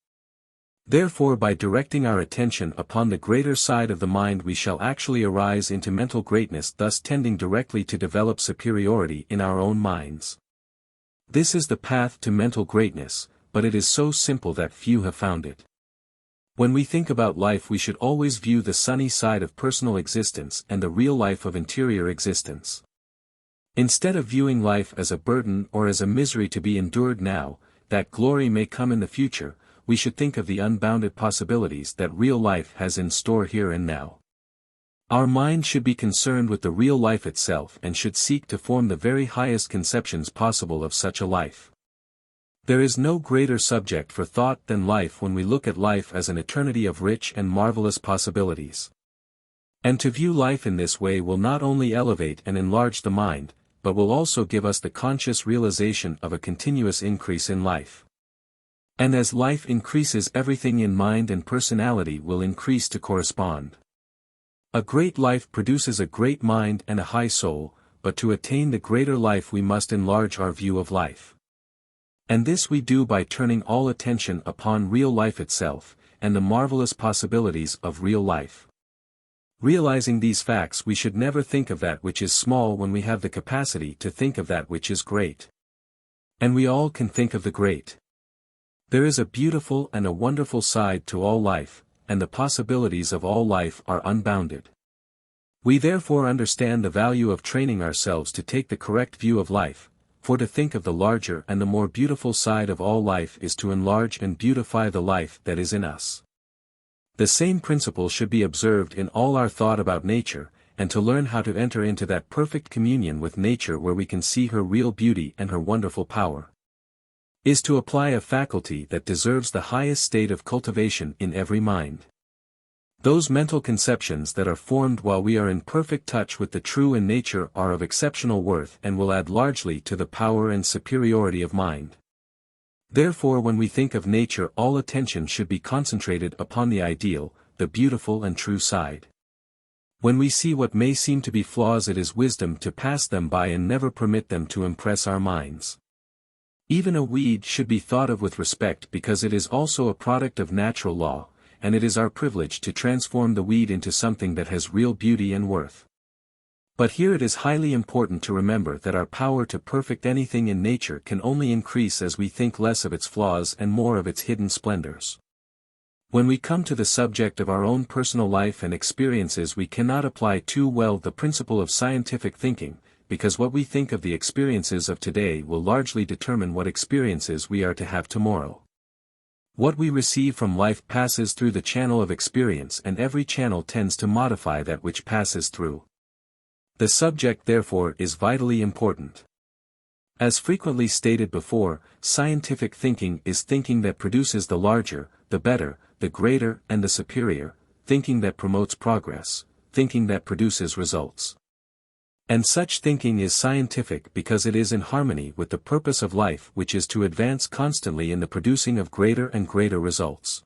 Therefore, by directing our attention upon the greater side of the mind, we shall actually arise into mental greatness, thus tending directly to develop superiority in our own minds. This is the path to mental greatness, but it is so simple that few have found it. When we think about life, we should always view the sunny side of personal existence and the real life of interior existence. Instead of viewing life as a burden or as a misery to be endured now, that glory may come in the future, we should think of the unbounded possibilities that real life has in store here and now. Our mind should be concerned with the real life itself and should seek to form the very highest conceptions possible of such a life. There is no greater subject for thought than life when we look at life as an eternity of rich and marvelous possibilities. And to view life in this way will not only elevate and enlarge the mind, but will also give us the conscious realization of a continuous increase in life. And as life increases, everything in mind and personality will increase to correspond. A great life produces a great mind and a high soul, but to attain the greater life we must enlarge our view of life. And this we do by turning all attention upon real life itself, and the marvelous possibilities of real life. Realizing these facts, we should never think of that which is small when we have the capacity to think of that which is great. And we all can think of the great. There is a beautiful and a wonderful side to all life, and the possibilities of all life are unbounded. We therefore understand the value of training ourselves to take the correct view of life, for to think of the larger and the more beautiful side of all life is to enlarge and beautify the life that is in us. The same principle should be observed in all our thought about nature, and to learn how to enter into that perfect communion with nature where we can see her real beauty and her wonderful power, is to apply a faculty that deserves the highest state of cultivation in every mind. Those mental conceptions that are formed while we are in perfect touch with the true in nature are of exceptional worth and will add largely to the power and superiority of mind. Therefore, when we think of nature, all attention should be concentrated upon the ideal, the beautiful and true side. When we see what may seem to be flaws, it is wisdom to pass them by and never permit them to impress our minds. Even a weed should be thought of with respect because it is also a product of natural law, and it is our privilege to transform the weed into something that has real beauty and worth. But here it is highly important to remember that our power to perfect anything in nature can only increase as we think less of its flaws and more of its hidden splendors. When we come to the subject of our own personal life and experiences, we cannot apply too well the principle of scientific thinking, because what we think of the experiences of today will largely determine what experiences we are to have tomorrow. What we receive from life passes through the channel of experience, and every channel tends to modify that which passes through. The subject therefore is vitally important. As frequently stated before, scientific thinking is thinking that produces the larger, the better, the greater and the superior, thinking that promotes progress, thinking that produces results. And such thinking is scientific because it is in harmony with the purpose of life, which is to advance constantly in the producing of greater and greater results.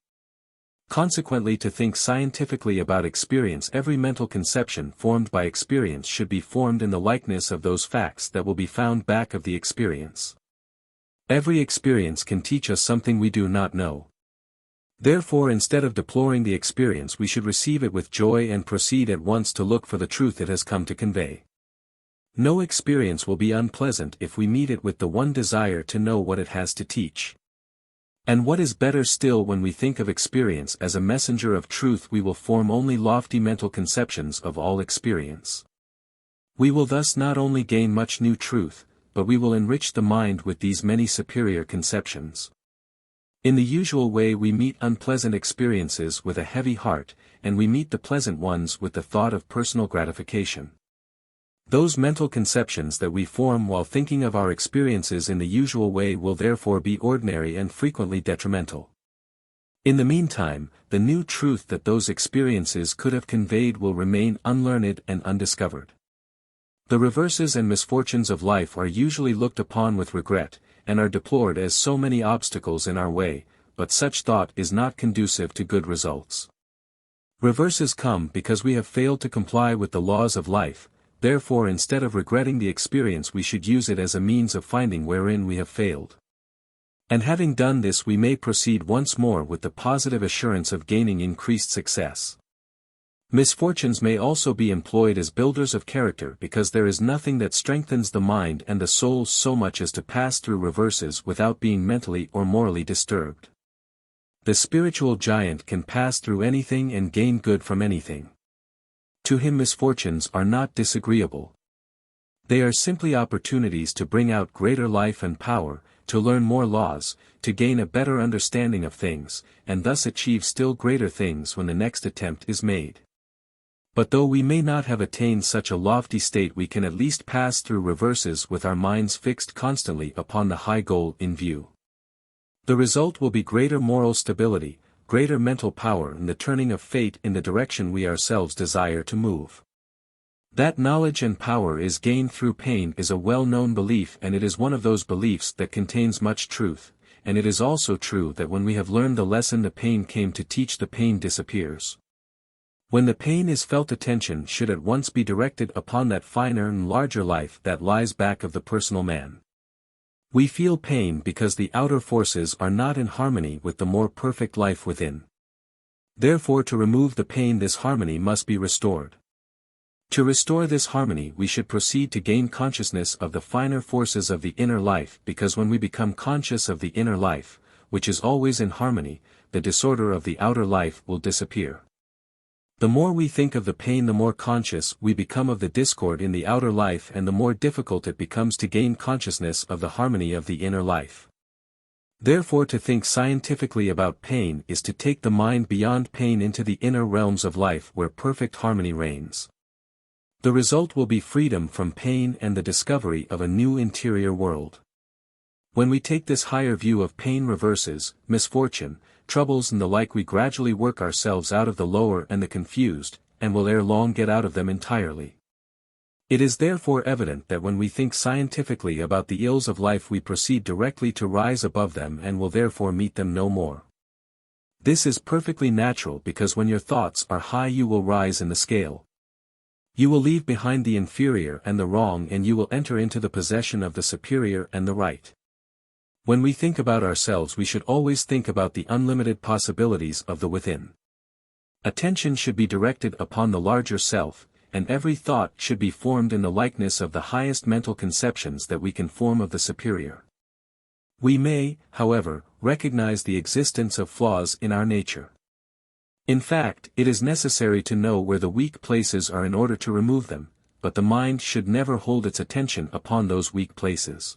Consequently, to think scientifically about experience, every mental conception formed by experience should be formed in the likeness of those facts that will be found back of the experience. Every experience can teach us something we do not know. Therefore, instead of deploring the experience, we should receive it with joy and proceed at once to look for the truth it has come to convey. No experience will be unpleasant if we meet it with the one desire to know what it has to teach. And what is better still, when we think of experience as a messenger of truth, we will form only lofty mental conceptions of all experience. We will thus not only gain much new truth, but we will enrich the mind with these many superior conceptions. In the usual way, we meet unpleasant experiences with a heavy heart, and we meet the pleasant ones with the thought of personal gratification. Those mental conceptions that we form while thinking of our experiences in the usual way will therefore be ordinary and frequently detrimental. In the meantime, the new truth that those experiences could have conveyed will remain unlearned and undiscovered. The reverses and misfortunes of life are usually looked upon with regret, and are deplored as so many obstacles in our way, but such thought is not conducive to good results. Reverses come because we have failed to comply with the laws of life. Therefore, instead of regretting the experience, we should use it as a means of finding wherein we have failed. And having done this, we may proceed once more with the positive assurance of gaining increased success. Misfortunes may also be employed as builders of character, because there is nothing that strengthens the mind and the soul so much as to pass through reverses without being mentally or morally disturbed. The spiritual giant can pass through anything and gain good from anything. To him misfortunes are not disagreeable. They are simply opportunities to bring out greater life and power, to learn more laws, to gain a better understanding of things, and thus achieve still greater things when the next attempt is made. But though we may not have attained such a lofty state, we can at least pass through reverses with our minds fixed constantly upon the high goal in view. The result will be greater moral stability, greater mental power, and the turning of fate in the direction we ourselves desire to move. That knowledge and power is gained through pain is a well-known belief, and it is one of those beliefs that contains much truth, and it is also true that when we have learned the lesson the pain came to teach, the pain disappears. When the pain is felt, attention should at once be directed upon that finer and larger life that lies back of the personal man. We feel pain because the outer forces are not in harmony with the more perfect life within. Therefore, to remove the pain, this harmony must be restored. To restore this harmony, we should proceed to gain consciousness of the finer forces of the inner life, because when we become conscious of the inner life, which is always in harmony, the disorder of the outer life will disappear. The more we think of the pain, the more conscious we become of the discord in the outer life, and the more difficult it becomes to gain consciousness of the harmony of the inner life. Therefore, to think scientifically about pain is to take the mind beyond pain into the inner realms of life where perfect harmony reigns. The result will be freedom from pain and the discovery of a new interior world. When we take this higher view of pain, reverses, misfortune, troubles and the like, we gradually work ourselves out of the lower and the confused, and will ere long get out of them entirely. It is therefore evident that when we think scientifically about the ills of life, we proceed directly to rise above them and will therefore meet them no more. This is perfectly natural, because when your thoughts are high you will rise in the scale. You will leave behind the inferior and the wrong, and you will enter into the possession of the superior and the right. When we think about ourselves, we should always think about the unlimited possibilities of the within. Attention should be directed upon the larger self, and every thought should be formed in the likeness of the highest mental conceptions that we can form of the superior. We may, however, recognize the existence of flaws in our nature. In fact, it is necessary to know where the weak places are in order to remove them, but the mind should never hold its attention upon those weak places.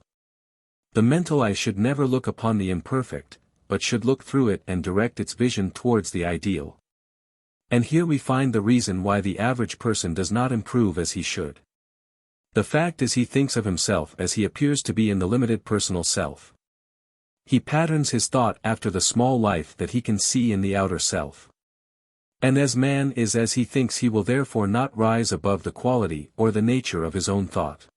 The mental eye should never look upon the imperfect, but should look through it and direct its vision towards the ideal. And here we find the reason why the average person does not improve as he should. The fact is he thinks of himself as he appears to be in the limited personal self. He patterns his thought after the small life that he can see in the outer self. And as man is as he thinks, he will therefore not rise above the quality or the nature of his own thought.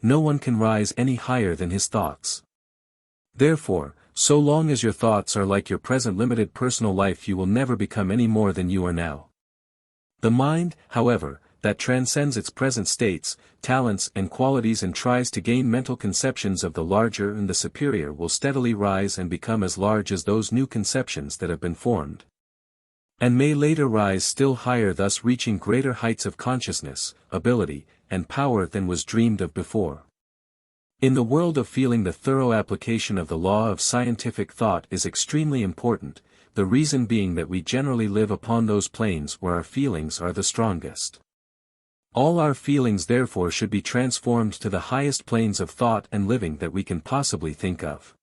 No one can rise any higher than his thoughts. Therefore, so long as your thoughts are like your present limited personal life, you will never become any more than you are now. The mind, however, that transcends its present states, talents and qualities and tries to gain mental conceptions of the larger and the superior will steadily rise and become as large as those new conceptions that have been formed. And may later rise still higher, thus reaching greater heights of consciousness, ability, and power than was dreamed of before. In the world of feeling, the thorough application of the law of scientific thought is extremely important, the reason being that we generally live upon those planes where our feelings are the strongest. All our feelings therefore should be transformed to the highest planes of thought and living that we can possibly think of.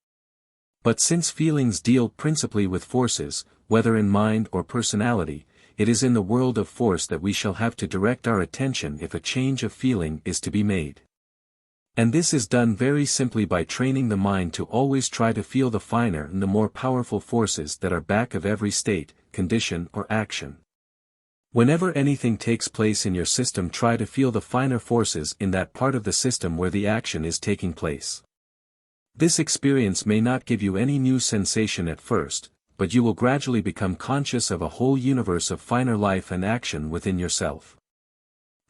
But since feelings deal principally with forces, whether in mind or personality, it is in the world of force that we shall have to direct our attention if a change of feeling is to be made. And this is done very simply by training the mind to always try to feel the finer and the more powerful forces that are back of every state, condition or action. Whenever anything takes place in your system, try to feel the finer forces in that part of the system where the action is taking place. This experience may not give you any new sensation at first, but you will gradually become conscious of a whole universe of finer life and action within yourself.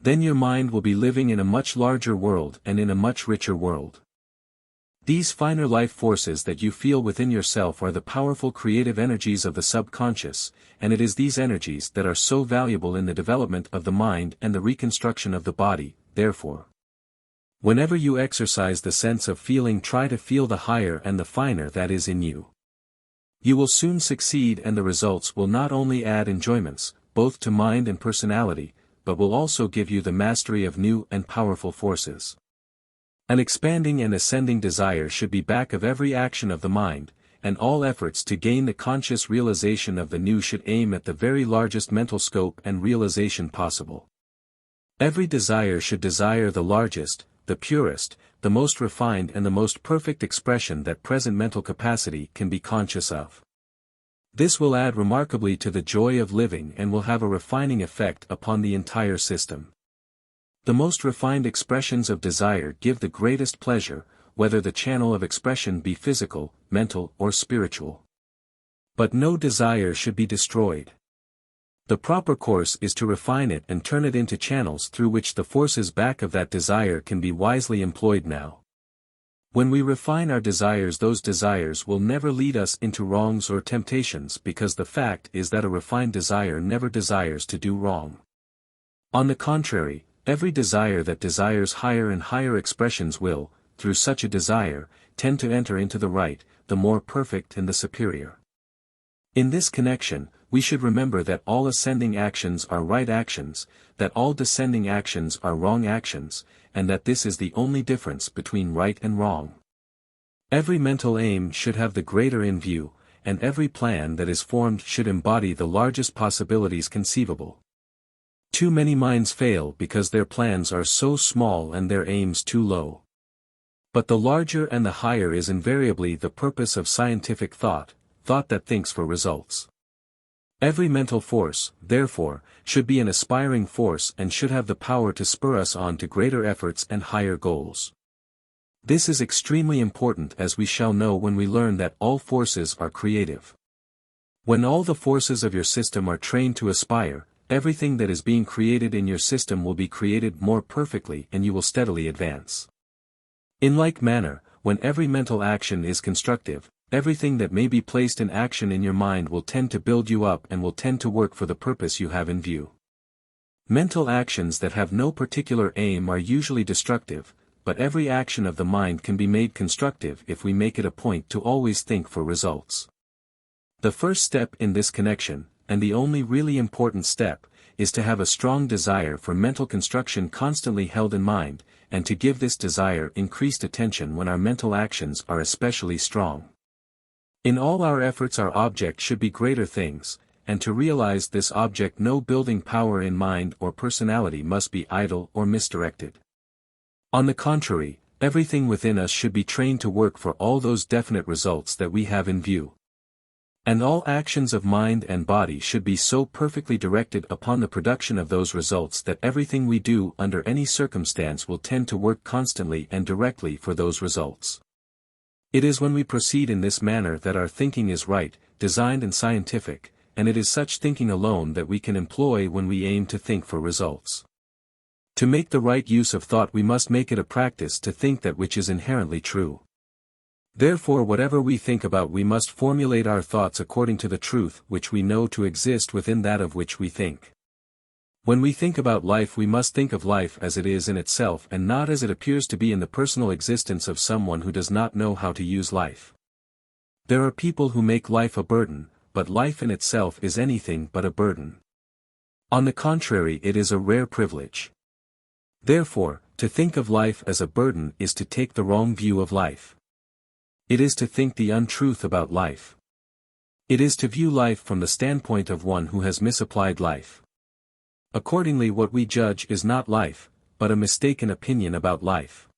Then your mind will be living in a much larger world and in a much richer world. These finer life forces that you feel within yourself are the powerful creative energies of the subconscious, and it is these energies that are so valuable in the development of the mind and the reconstruction of the body. Therefore, whenever you exercise the sense of feeling, try to feel the higher and the finer that is in you. You will soon succeed, and the results will not only add enjoyments, both to mind and personality, but will also give you the mastery of new and powerful forces. An expanding and ascending desire should be back of every action of the mind, and all efforts to gain the conscious realization of the new should aim at the very largest mental scope and realization possible. Every desire should desire the largest, the purest, the most refined and the most perfect expression that present mental capacity can be conscious of. This will add remarkably to the joy of living and will have a refining effect upon the entire system. The most refined expressions of desire give the greatest pleasure, whether the channel of expression be physical, mental or spiritual. But no desire should be destroyed. The proper course is to refine it and turn it into channels through which the forces back of that desire can be wisely employed now. When we refine our desires, those desires will never lead us into wrongs or temptations, because the fact is that a refined desire never desires to do wrong. On the contrary, every desire that desires higher and higher expressions will, through such a desire, tend to enter into the right, the more perfect and the superior. In this connection, we should remember that all ascending actions are right actions, that all descending actions are wrong actions, and that this is the only difference between right and wrong. Every mental aim should have the greater in view, and every plan that is formed should embody the largest possibilities conceivable. Too many minds fail because their plans are so small and their aims too low. But the larger and the higher is invariably the purpose of scientific thought, thought that thinks for results. Every mental force, therefore, should be an aspiring force and should have the power to spur us on to greater efforts and higher goals. This is extremely important, as we shall know when we learn that all forces are creative. When all the forces of your system are trained to aspire, everything that is being created in your system will be created more perfectly and you will steadily advance. In like manner, when every mental action is constructive, everything that may be placed in action in your mind will tend to build you up and will tend to work for the purpose you have in view. Mental actions that have no particular aim are usually destructive, but every action of the mind can be made constructive if we make it a point to always think for results. The first step in this connection, and the only really important step, is to have a strong desire for mental construction constantly held in mind, and to give this desire increased attention when our mental actions are especially strong. In all our efforts our object should be greater things, and to realize this object no building power in mind or personality must be idle or misdirected. On the contrary, everything within us should be trained to work for all those definite results that we have in view. And all actions of mind and body should be so perfectly directed upon the production of those results that everything we do under any circumstance will tend to work constantly and directly for those results. It is when we proceed in this manner that our thinking is right, designed and scientific, and it is such thinking alone that we can employ when we aim to think for results. To make the right use of thought we must make it a practice to think that which is inherently true. Therefore whatever we think about we must formulate our thoughts according to the truth which we know to exist within that of which we think. When we think about life we must think of life as it is in itself and not as it appears to be in the personal existence of someone who does not know how to use life. There are people who make life a burden, but life in itself is anything but a burden. On the contrary, it is a rare privilege. Therefore, to think of life as a burden is to take the wrong view of life. It is to think the untruth about life. It is to view life from the standpoint of one who has misapplied life. Accordingly, what we judge is not life, but a mistaken opinion about life.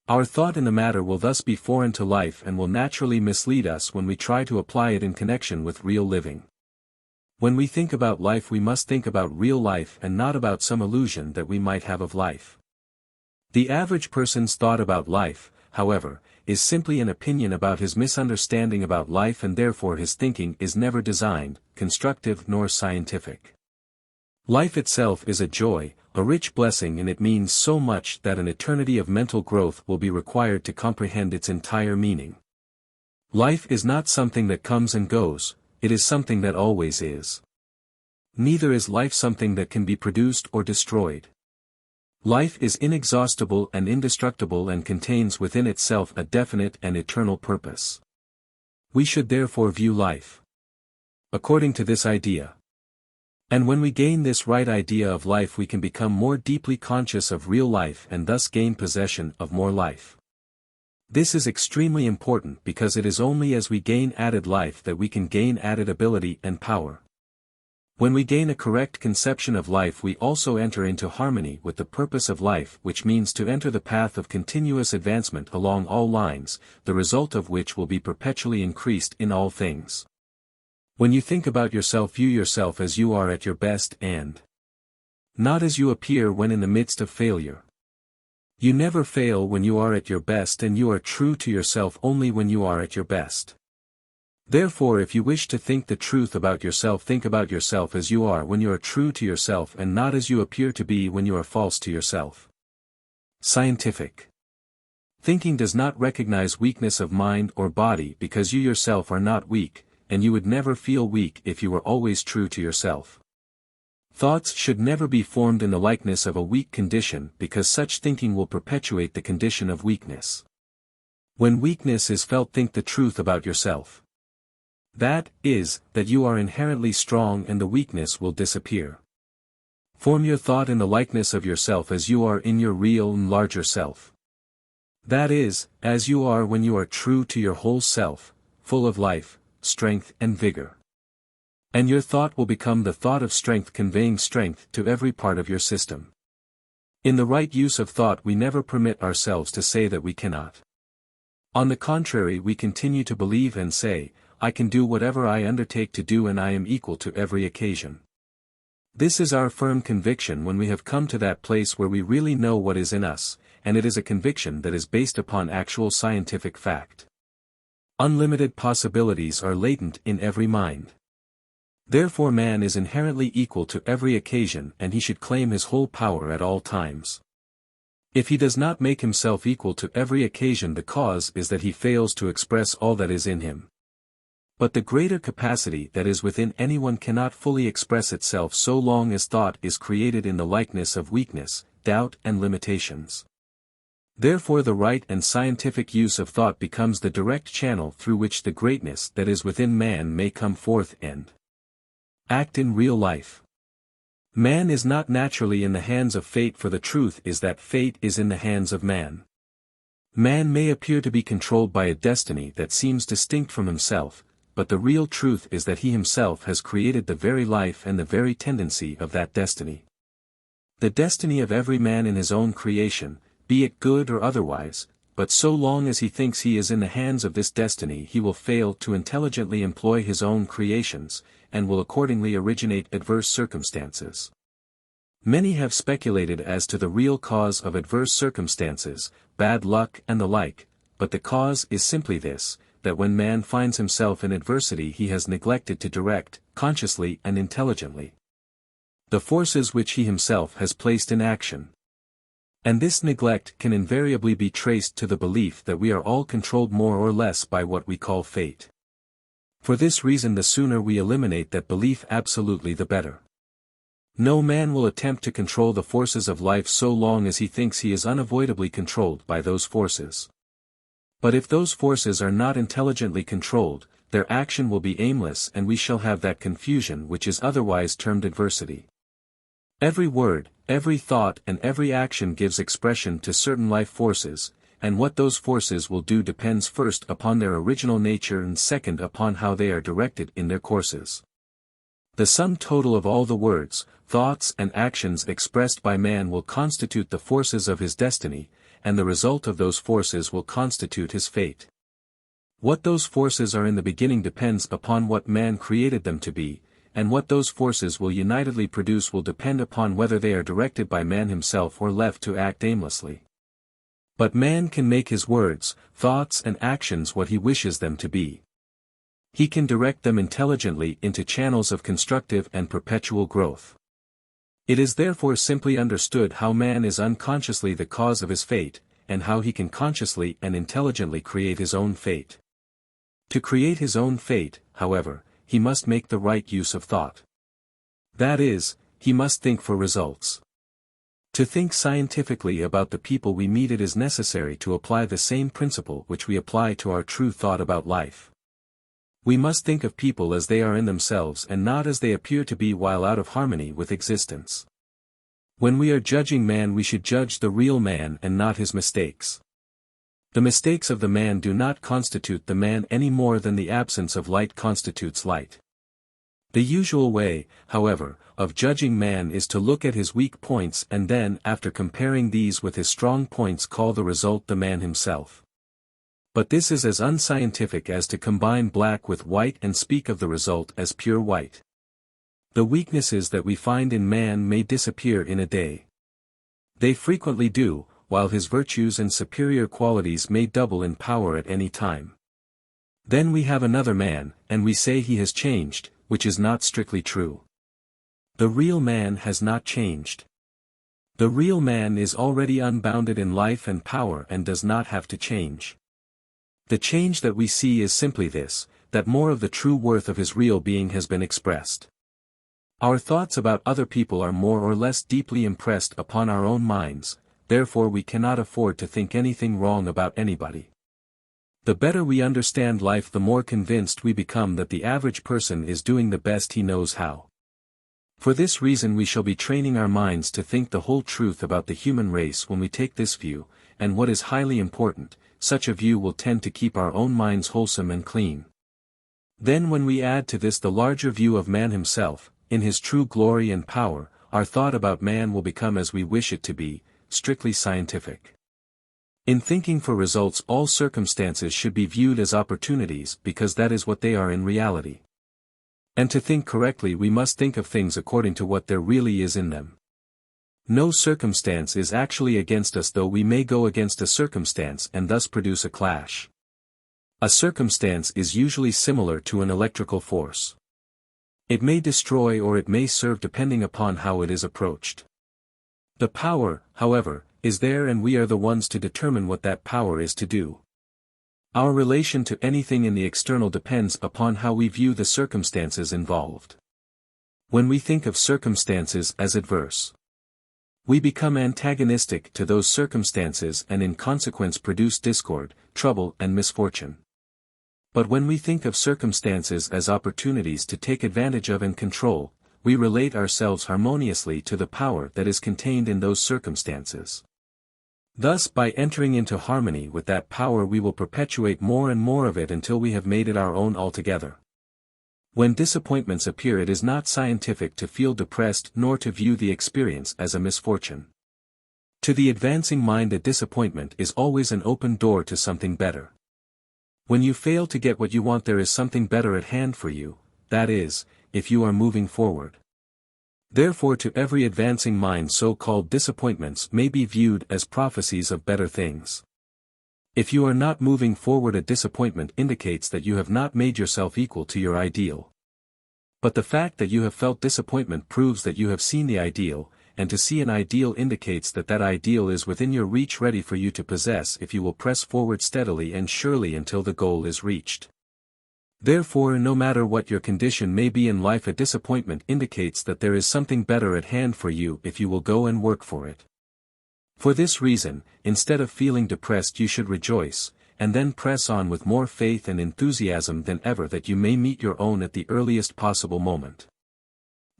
Our thought in the matter will thus be foreign to life and will naturally mislead us when we try to apply it in connection with real living. When we think about life we must think about real life and not about some illusion that we might have of life. The average person's thought about life, however, is simply an opinion about his misunderstanding about life, and therefore his thinking is never designed, constructive nor scientific. Life itself is a joy, a rich blessing, and it means so much that an eternity of mental growth will be required to comprehend its entire meaning. Life is not something that comes and goes, it is something that always is. Neither is life something that can be produced or destroyed. Life is inexhaustible and indestructible and contains within itself a definite and eternal purpose. We should therefore view life according to this idea. And when we gain this right idea of life we can become more deeply conscious of real life and thus gain possession of more life. This is extremely important because it is only as we gain added life that we can gain added ability and power. When we gain a correct conception of life we also enter into harmony with the purpose of life, which means to enter the path of continuous advancement along all lines, the result of which will be perpetually increased in all things. When you think about yourself, view yourself as you are at your best and not as you appear when in the midst of failure. You never fail when you are at your best, and you are true to yourself only when you are at your best. Therefore, if you wish to think the truth about yourself, think about yourself as you are when you are true to yourself and not as you appear to be when you are false to yourself. Scientific thinking does not recognize weakness of mind or body because you yourself are not weak, and you would never feel weak if you were always true to yourself. Thoughts should never be formed in the likeness of a weak condition because such thinking will perpetuate the condition of weakness. When weakness is felt, think the truth about yourself. That is, that you are inherently strong and the weakness will disappear. Form your thought in the likeness of yourself as you are in your real and larger self. That is, as you are when you are true to your whole self, full of life, strength and vigor. And your thought will become the thought of strength, conveying strength to every part of your system. In the right use of thought we never permit ourselves to say that we cannot. On the contrary, we continue to believe and say, I can do whatever I undertake to do and I am equal to every occasion. This is our firm conviction when we have come to that place where we really know what is in us, and it is a conviction that is based upon actual scientific fact. Unlimited possibilities are latent in every mind. Therefore man is inherently equal to every occasion and he should claim his whole power at all times. If he does not make himself equal to every occasion, the cause is that he fails to express all that is in him. But the greater capacity that is within anyone cannot fully express itself so long as thought is created in the likeness of weakness, doubt and limitations. Therefore the right and scientific use of thought becomes the direct channel through which the greatness that is within man may come forth and act in real life. Man is not naturally in the hands of fate, for the truth is that fate is in the hands of man. Man may appear to be controlled by a destiny that seems distinct from himself, but the real truth is that he himself has created the very life and the very tendency of that destiny. The destiny of every man in his own creation, be it good or otherwise, but so long as he thinks he is in the hands of this destiny he will fail to intelligently employ his own creations, and will accordingly originate adverse circumstances. Many have speculated as to the real cause of adverse circumstances, bad luck and the like, but the cause is simply this, that when man finds himself in adversity he has neglected to direct, consciously and intelligently, the forces which he himself has placed in action. And this neglect can invariably be traced to the belief that we are all controlled more or less by what we call fate. For this reason the sooner we eliminate that belief absolutely the better. No man will attempt to control the forces of life so long as he thinks he is unavoidably controlled by those forces. But if those forces are not intelligently controlled, their action will be aimless and we shall have that confusion which is otherwise termed adversity. Every word, every thought and every action gives expression to certain life forces, and what those forces will do depends first upon their original nature and second upon how they are directed in their courses. The sum total of all the words, thoughts and actions expressed by man will constitute the forces of his destiny, and the result of those forces will constitute his fate. What those forces are in the beginning depends upon what man created them to be, and what those forces will unitedly produce will depend upon whether they are directed by man himself or left to act aimlessly. But man can make his words, thoughts and actions what he wishes them to be. He can direct them intelligently into channels of constructive and perpetual growth. It is therefore simply understood how man is unconsciously the cause of his fate, and how he can consciously and intelligently create his own fate. To create his own fate, however, he must make the right use of thought. That is, he must think for results. To think scientifically about the people we meet it is necessary to apply the same principle which we apply to our true thought about life. We must think of people as they are in themselves and not as they appear to be while out of harmony with existence. When we are judging man we should judge the real man and not his mistakes. The mistakes of the man do not constitute the man any more than the absence of light constitutes light. The usual way, however, of judging man is to look at his weak points and then after comparing these with his strong points call the result the man himself. But this is as unscientific as to combine black with white and speak of the result as pure white. The weaknesses that we find in man may disappear in a day. They frequently do, while his virtues and superior qualities may double in power at any time. Then we have another man, and we say he has changed, which is not strictly true. The real man has not changed. The real man is already unbounded in life and power and does not have to change. The change that we see is simply this, that more of the true worth of his real being has been expressed. Our thoughts about other people are more or less deeply impressed upon our own minds, therefore we cannot afford to think anything wrong about anybody. The better we understand life the more convinced we become that the average person is doing the best he knows how. For this reason we shall be training our minds to think the whole truth about the human race when we take this view, and what is highly important, such a view will tend to keep our own minds wholesome and clean. Then when we add to this the larger view of man himself, in his true glory and power, our thought about man will become as we wish it to be, strictly scientific. In thinking for results all circumstances should be viewed as opportunities because that is what they are in reality. And to think correctly we must think of things according to what there really is in them. No circumstance is actually against us though we may go against a circumstance and thus produce a clash. A circumstance is usually similar to an electrical force. It may destroy or it may serve depending upon how it is approached. The power, however, is there and we are the ones to determine what that power is to do. Our relation to anything in the external depends upon how we view the circumstances involved. When we think of circumstances as adverse, we become antagonistic to those circumstances and in consequence produce discord, trouble and misfortune. But when we think of circumstances as opportunities to take advantage of and control, we relate ourselves harmoniously to the power that is contained in those circumstances. Thus by entering into harmony with that power we will perpetuate more and more of it until we have made it our own altogether. When disappointments appear it is not scientific to feel depressed nor to view the experience as a misfortune. To the advancing mind, a disappointment is always an open door to something better. When you fail to get what you want, there is something better at hand for you, that is, if you are moving forward. Therefore, to every advancing mind, so-called disappointments may be viewed as prophecies of better things. If you are not moving forward, a disappointment indicates that you have not made yourself equal to your ideal. But the fact that you have felt disappointment proves that you have seen the ideal, and to see an ideal indicates that that ideal is within your reach, ready for you to possess if you will press forward steadily and surely until the goal is reached. Therefore, no matter what your condition may be in life, a disappointment indicates that there is something better at hand for you if you will go and work for it. For this reason, instead of feeling depressed, you should rejoice, and then press on with more faith and enthusiasm than ever, that you may meet your own at the earliest possible moment.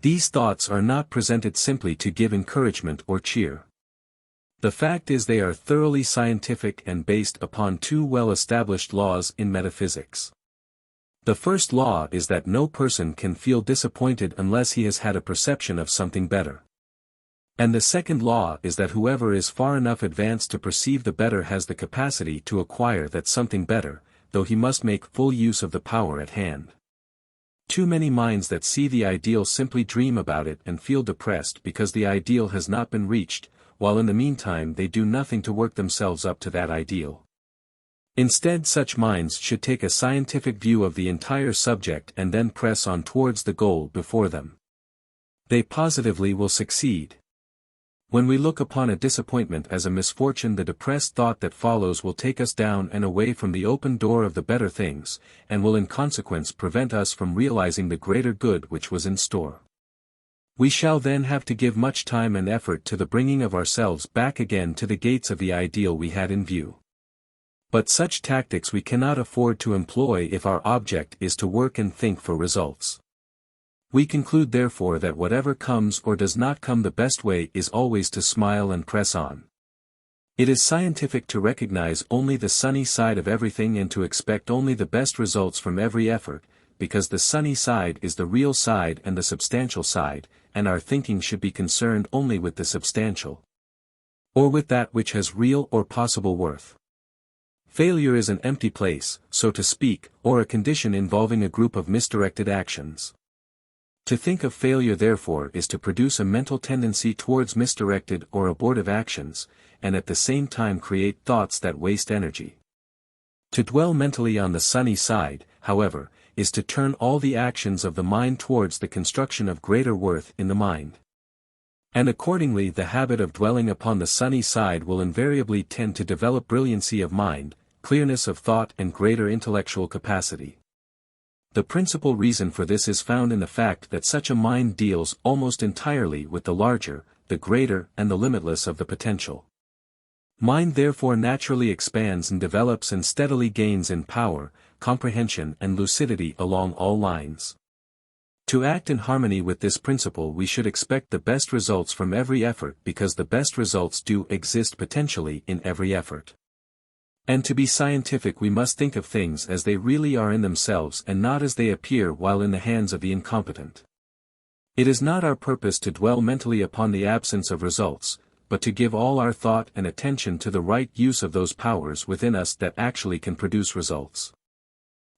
These thoughts are not presented simply to give encouragement or cheer. The fact is, they are thoroughly scientific and based upon two well-established laws in metaphysics. The first law is that no person can feel disappointed unless he has had a perception of something better. And the second law is that whoever is far enough advanced to perceive the better has the capacity to acquire that something better, though he must make full use of the power at hand. Too many minds that see the ideal simply dream about it and feel depressed because the ideal has not been reached, while in the meantime they do nothing to work themselves up to that ideal. Instead, such minds should take a scientific view of the entire subject and then press on towards the goal before them. They positively will succeed. When we look upon a disappointment as a misfortune, the depressed thought that follows will take us down and away from the open door of the better things, and will in consequence prevent us from realizing the greater good which was in store. We shall then have to give much time and effort to the bringing of ourselves back again to the gates of the ideal we had in view. But such tactics we cannot afford to employ if our object is to work and think for results. We conclude therefore that whatever comes or does not come, the best way is always to smile and press on. It is scientific to recognize only the sunny side of everything and to expect only the best results from every effort, because the sunny side is the real side and the substantial side, and our thinking should be concerned only with the substantial, or with that which has real or possible worth. Failure is an empty place, so to speak, or a condition involving a group of misdirected actions. To think of failure therefore is to produce a mental tendency towards misdirected or abortive actions, and at the same time create thoughts that waste energy. To dwell mentally on the sunny side, however, is to turn all the actions of the mind towards the construction of greater worth in the mind. And accordingly the habit of dwelling upon the sunny side will invariably tend to develop brilliancy of mind, clearness of thought and greater intellectual capacity. The principal reason for this is found in the fact that such a mind deals almost entirely with the larger, the greater and the limitless of the potential. Mind therefore naturally expands and develops and steadily gains in power, comprehension and lucidity along all lines. To act in harmony with this principle, we should expect the best results from every effort, because the best results do exist potentially in every effort. And to be scientific, we must think of things as they really are in themselves and not as they appear while in the hands of the incompetent. It is not our purpose to dwell mentally upon the absence of results, but to give all our thought and attention to the right use of those powers within us that actually can produce results.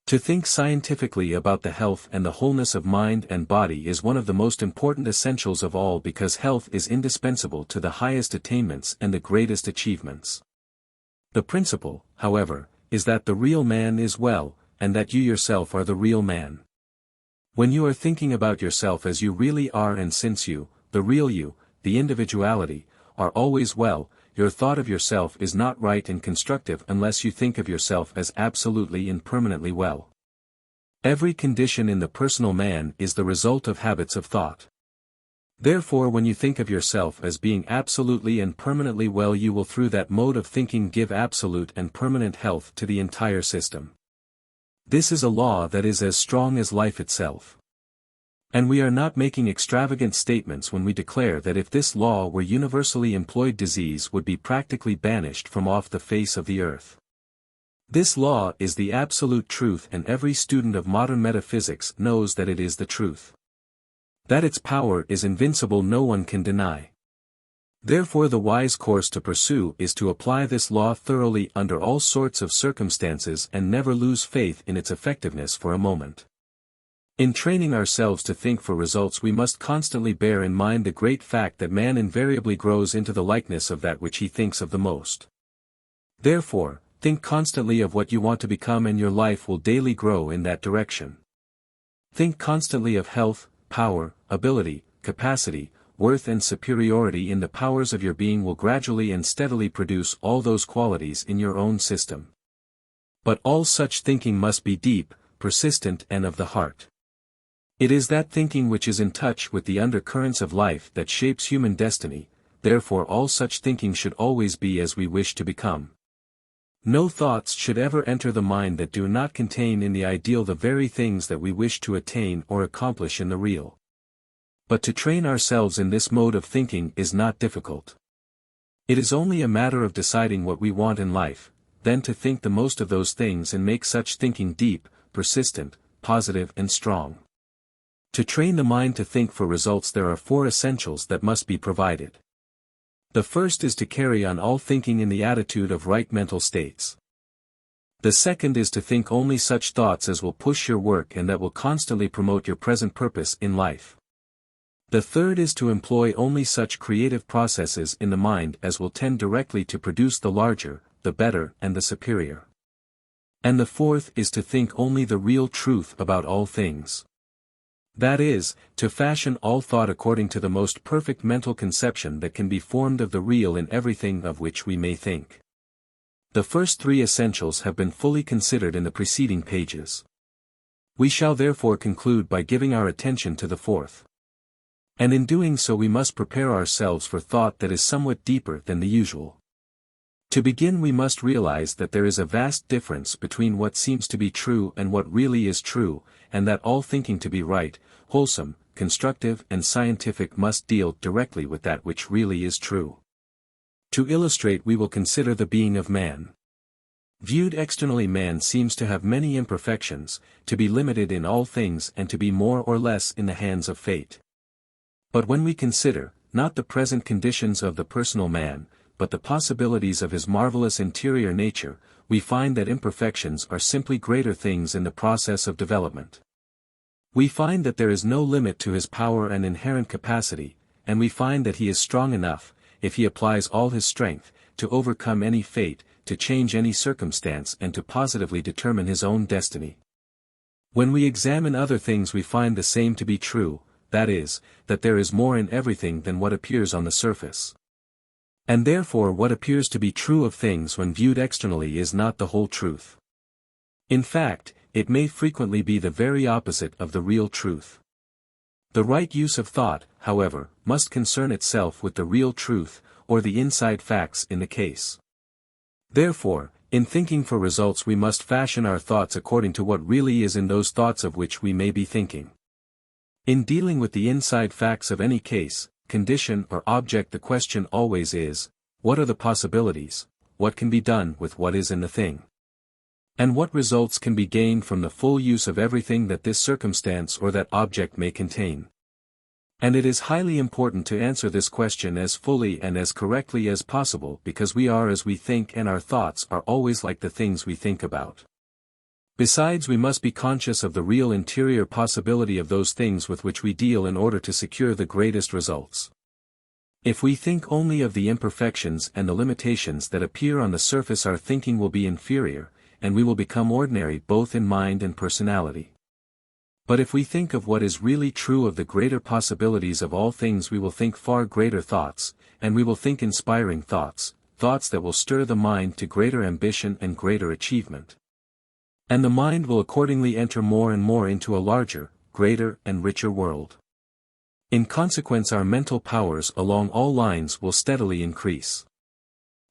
To think scientifically about the health and the wholeness of mind and body is one of the most important essentials of all, because health is indispensable to the highest attainments and the greatest achievements. The principle, however, is that the real man is well, and that you yourself are the real man. When you are thinking about yourself as you really are, and since you, the real you, the individuality, are always well, your thought of yourself is not right and constructive unless you think of yourself as absolutely and permanently well. Every condition in the personal man is the result of habits of thought. Therefore, when you think of yourself as being absolutely and permanently well, you will through that mode of thinking give absolute and permanent health to the entire system. This is a law that is as strong as life itself. And we are not making extravagant statements when we declare that if this law were universally employed, disease would be practically banished from off the face of the earth. This law is the absolute truth, and every student of modern metaphysics knows that it is the truth. That its power is invincible no one can deny. Therefore the wise course to pursue is to apply this law thoroughly under all sorts of circumstances and never lose faith in its effectiveness for a moment. In training ourselves to think for results we must constantly bear in mind the great fact that man invariably grows into the likeness of that which he thinks of the most. Therefore, think constantly of what you want to become and your life will daily grow in that direction. Think constantly of health, power, ability, capacity, worth and superiority in the powers of your being will gradually and steadily produce all those qualities in your own system. But all such thinking must be deep, persistent and of the heart. It is that thinking which is in touch with the undercurrents of life that shapes human destiny, therefore all such thinking should always be as we wish to become. No thoughts should ever enter the mind that do not contain in the ideal the very things that we wish to attain or accomplish in the real. But to train ourselves in this mode of thinking is not difficult. It is only a matter of deciding what we want in life, then to think the most of those things and make such thinking deep, persistent, positive and strong. To train the mind to think for results there are 4 essentials that must be provided. The first is to carry on all thinking in the attitude of right mental states. The second is to think only such thoughts as will push your work and that will constantly promote your present purpose in life. The third is to employ only such creative processes in the mind as will tend directly to produce the larger, the better and the superior. And the fourth is to think only the real truth about all things. That is, to fashion all thought according to the most perfect mental conception that can be formed of the real in everything of which we may think. The first 3 essentials have been fully considered in the preceding pages. We shall therefore conclude by giving our attention to the 4th. And in doing so we must prepare ourselves for thought that is somewhat deeper than the usual. To begin we must realize that there is a vast difference between what seems to be true and what really is true, and that all thinking to be right, wholesome, constructive and scientific must deal directly with that which really is true. To illustrate we will consider the being of man. Viewed externally man seems to have many imperfections, to be limited in all things and to be more or less in the hands of fate. But when we consider, not the present conditions of the personal man, but the possibilities of his marvelous interior nature, we find that imperfections are simply greater things in the process of development. We find that there is no limit to his power and inherent capacity, and we find that he is strong enough, if he applies all his strength, to overcome any fate, to change any circumstance and to positively determine his own destiny. When we examine other things we find the same to be true, that is, that there is more in everything than what appears on the surface. And therefore what appears to be true of things when viewed externally is not the whole truth. In fact, it may frequently be the very opposite of the real truth. The right use of thought, however, must concern itself with the real truth, or the inside facts in the case. Therefore, in thinking for results we must fashion our thoughts according to what really is in those thoughts of which we may be thinking. In dealing with the inside facts of any case, condition or object the question always is, what are the possibilities, what can be done with what is in the thing? And what results can be gained from the full use of everything that this circumstance or that object may contain? And it is highly important to answer this question as fully and as correctly as possible because we are as we think and our thoughts are always like the things we think about. Besides we must be conscious of the real interior possibility of those things with which we deal in order to secure the greatest results. If we think only of the imperfections and the limitations that appear on the surface our thinking will be inferior, and we will become ordinary both in mind and personality. But if we think of what is really true of the greater possibilities of all things we will think far greater thoughts, and we will think inspiring thoughts, thoughts that will stir the mind to greater ambition and greater achievement. And the mind will accordingly enter more and more into a larger, greater and richer world. In consequence our mental powers along all lines will steadily increase.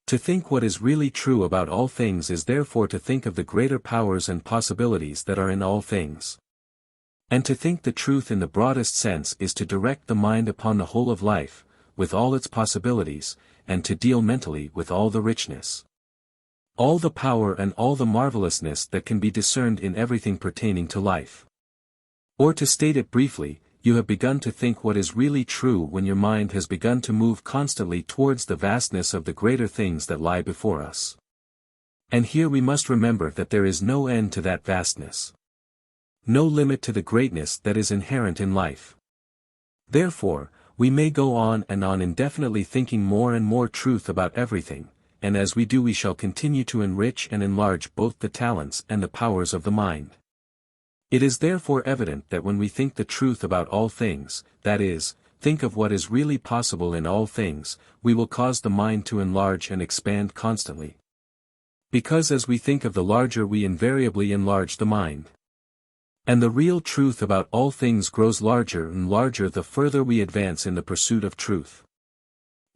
To think what is really true about all things is therefore to think of the greater powers and possibilities that are in all things. And to think the truth in the broadest sense is to direct the mind upon the whole of life, with all its possibilities, and to deal mentally with all the richness, all the power and all the marvelousness that can be discerned in everything pertaining to life. Or to state it briefly, you have begun to think what is really true when your mind has begun to move constantly towards the vastness of the greater things that lie before us. And here we must remember that there is no end to that vastness. No limit to the greatness that is inherent in life. Therefore, we may go on and on indefinitely thinking more and more truth about everything, and as we do we shall continue to enrich and enlarge both the talents and the powers of the mind. It is therefore evident that when we think the truth about all things, that is, think of what is really possible in all things, we will cause the mind to enlarge and expand constantly. Because as we think of the larger we invariably enlarge the mind. And the real truth about all things grows larger and larger the further we advance in the pursuit of truth.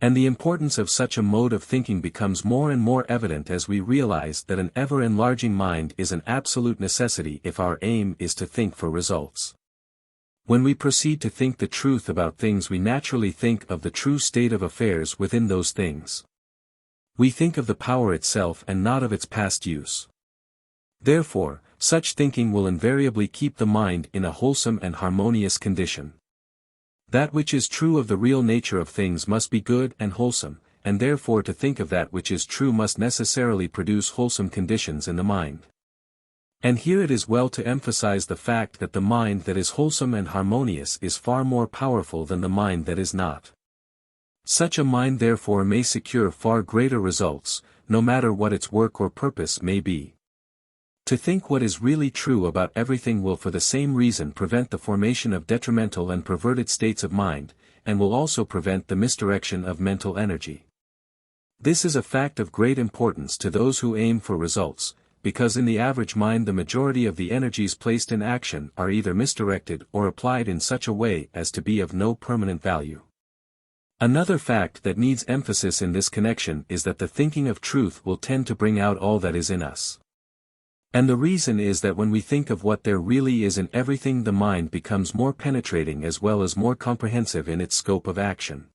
And the importance of such a mode of thinking becomes more and more evident as we realize that an ever-enlarging mind is an absolute necessity if our aim is to think for results. When we proceed to think the truth about things we naturally think of the true state of affairs within those things. We think of the power itself and not of its past use. Therefore, such thinking will invariably keep the mind in a wholesome and harmonious condition. That which is true of the real nature of things must be good and wholesome, and therefore to think of that which is true must necessarily produce wholesome conditions in the mind. And here it is well to emphasize the fact that the mind that is wholesome and harmonious is far more powerful than the mind that is not. Such a mind therefore may secure far greater results, no matter what its work or purpose may be. To think what is really true about everything will for the same reason prevent the formation of detrimental and perverted states of mind, and will also prevent the misdirection of mental energy. This is a fact of great importance to those who aim for results, because in the average mind the majority of the energies placed in action are either misdirected or applied in such a way as to be of no permanent value. Another fact that needs emphasis in this connection is that the thinking of truth will tend to bring out all that is in us. And the reason is that when we think of what there really is in everything the mind becomes more penetrating as well as more comprehensive in its scope of action.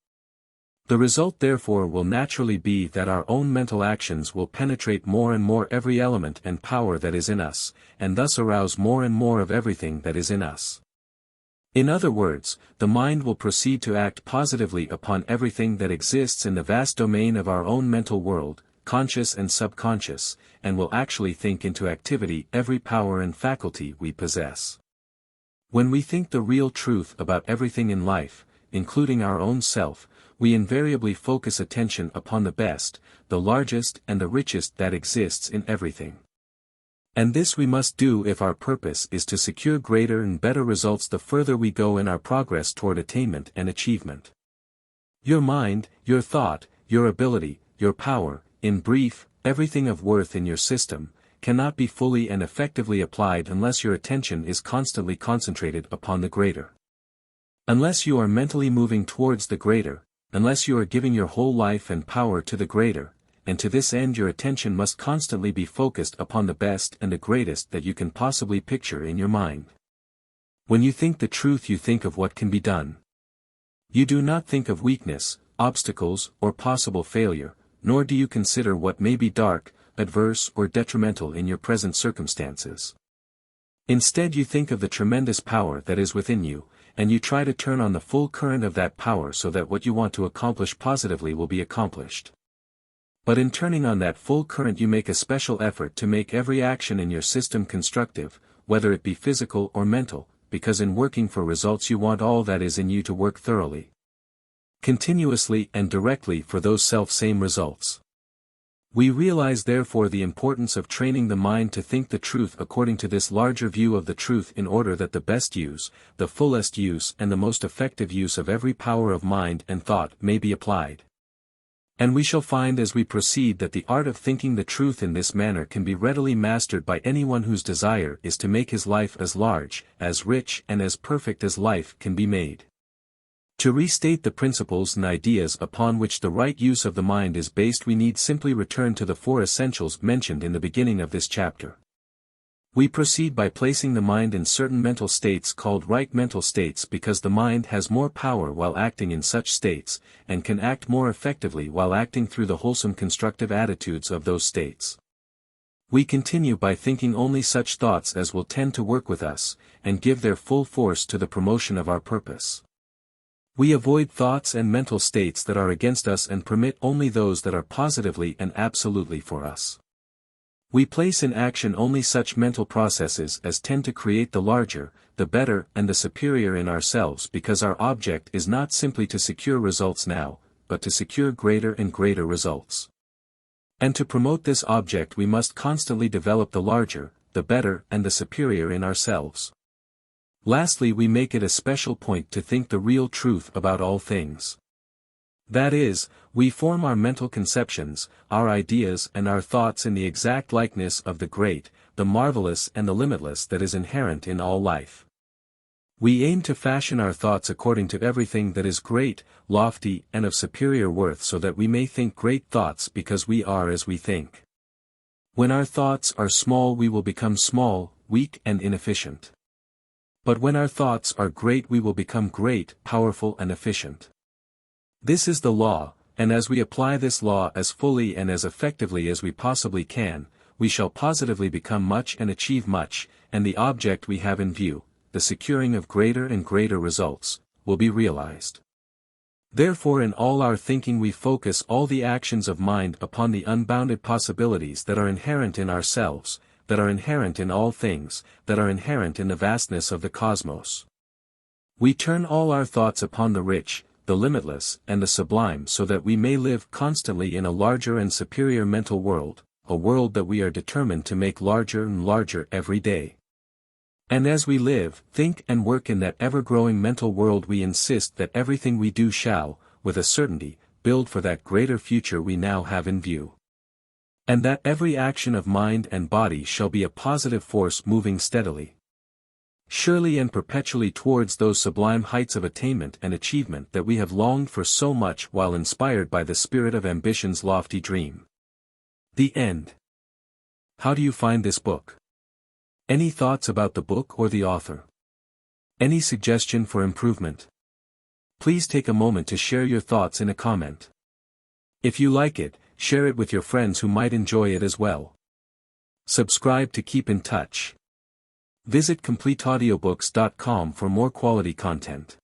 The result therefore will naturally be that our own mental actions will penetrate more and more every element and power that is in us, and thus arouse more and more of everything that is in us. In other words, the mind will proceed to act positively upon everything that exists in the vast domain of our own mental world, conscious and subconscious, and will actually think into activity every power and faculty we possess. When we think the real truth about everything in life, including our own self, we invariably focus attention upon the best, the largest and the richest that exists in everything. And this we must do if our purpose is to secure greater and better results the further we go in our progress toward attainment and achievement. Your mind, your thought, your ability, your power, in brief, everything of worth in your system, cannot be fully and effectively applied unless your attention is constantly concentrated upon the greater. Unless you are mentally moving towards the greater, unless you are giving your whole life and power to the greater, and to this end your attention must constantly be focused upon the best and the greatest that you can possibly picture in your mind. When you think the truth you think of what can be done. You do not think of weakness, obstacles, or possible failure, nor do you consider what may be dark, adverse or detrimental in your present circumstances. Instead you think of the tremendous power that is within you, and you try to turn on the full current of that power so that what you want to accomplish positively will be accomplished. But in turning on that full current you make a special effort to make every action in your system constructive, whether it be physical or mental, because in working for results you want all that is in you to work thoroughly, continuously and directly for those self-same results. We realize therefore the importance of training the mind to think the truth according to this larger view of the truth in order that the best use, the fullest use and the most effective use of every power of mind and thought may be applied. And we shall find as we proceed that the art of thinking the truth in this manner can be readily mastered by anyone whose desire is to make his life as large, as rich and as perfect as life can be made. To restate the principles and ideas upon which the right use of the mind is based, we need simply return to the four essentials mentioned in the beginning of this chapter. We proceed by placing the mind in certain mental states called right mental states because the mind has more power while acting in such states, and can act more effectively while acting through the wholesome constructive attitudes of those states. We continue by thinking only such thoughts as will tend to work with us, and give their full force to the promotion of our purpose. We avoid thoughts and mental states that are against us and permit only those that are positively and absolutely for us. We place in action only such mental processes as tend to create the larger, the better and the superior in ourselves, because our object is not simply to secure results now, but to secure greater and greater results. And to promote this object we must constantly develop the larger, the better and the superior in ourselves. Lastly, we make it a special point to think the real truth about all things. That is, we form our mental conceptions, our ideas and our thoughts in the exact likeness of the great, the marvelous and the limitless that is inherent in all life. We aim to fashion our thoughts according to everything that is great, lofty and of superior worth, so that we may think great thoughts because we are as we think. When our thoughts are small we will become small, weak and inefficient. But when our thoughts are great we will become great, powerful and efficient. This is the law, and as we apply this law as fully and as effectively as we possibly can, we shall positively become much and achieve much, and the object we have in view, the securing of greater and greater results, will be realized. Therefore in all our thinking we focus all the actions of mind upon the unbounded possibilities that are inherent in ourselves, that are inherent in all things, that are inherent in the vastness of the cosmos. We turn all our thoughts upon the rich, the limitless and the sublime, so that we may live constantly in a larger and superior mental world, a world that we are determined to make larger and larger every day. And as we live, think and work in that ever-growing mental world we insist that everything we do shall, with a certainty, build for that greater future we now have in view. And that every action of mind and body shall be a positive force moving steadily, surely and perpetually towards those sublime heights of attainment and achievement that we have longed for so much while inspired by the spirit of ambition's lofty dream. The end. How do you find this book? Any thoughts about the book or the author? Any suggestion for improvement? Please take a moment to share your thoughts in a comment. If you like it, share it with your friends who might enjoy it as well. Subscribe to keep in touch. Visit CompleteAudiobooks.com for more quality content.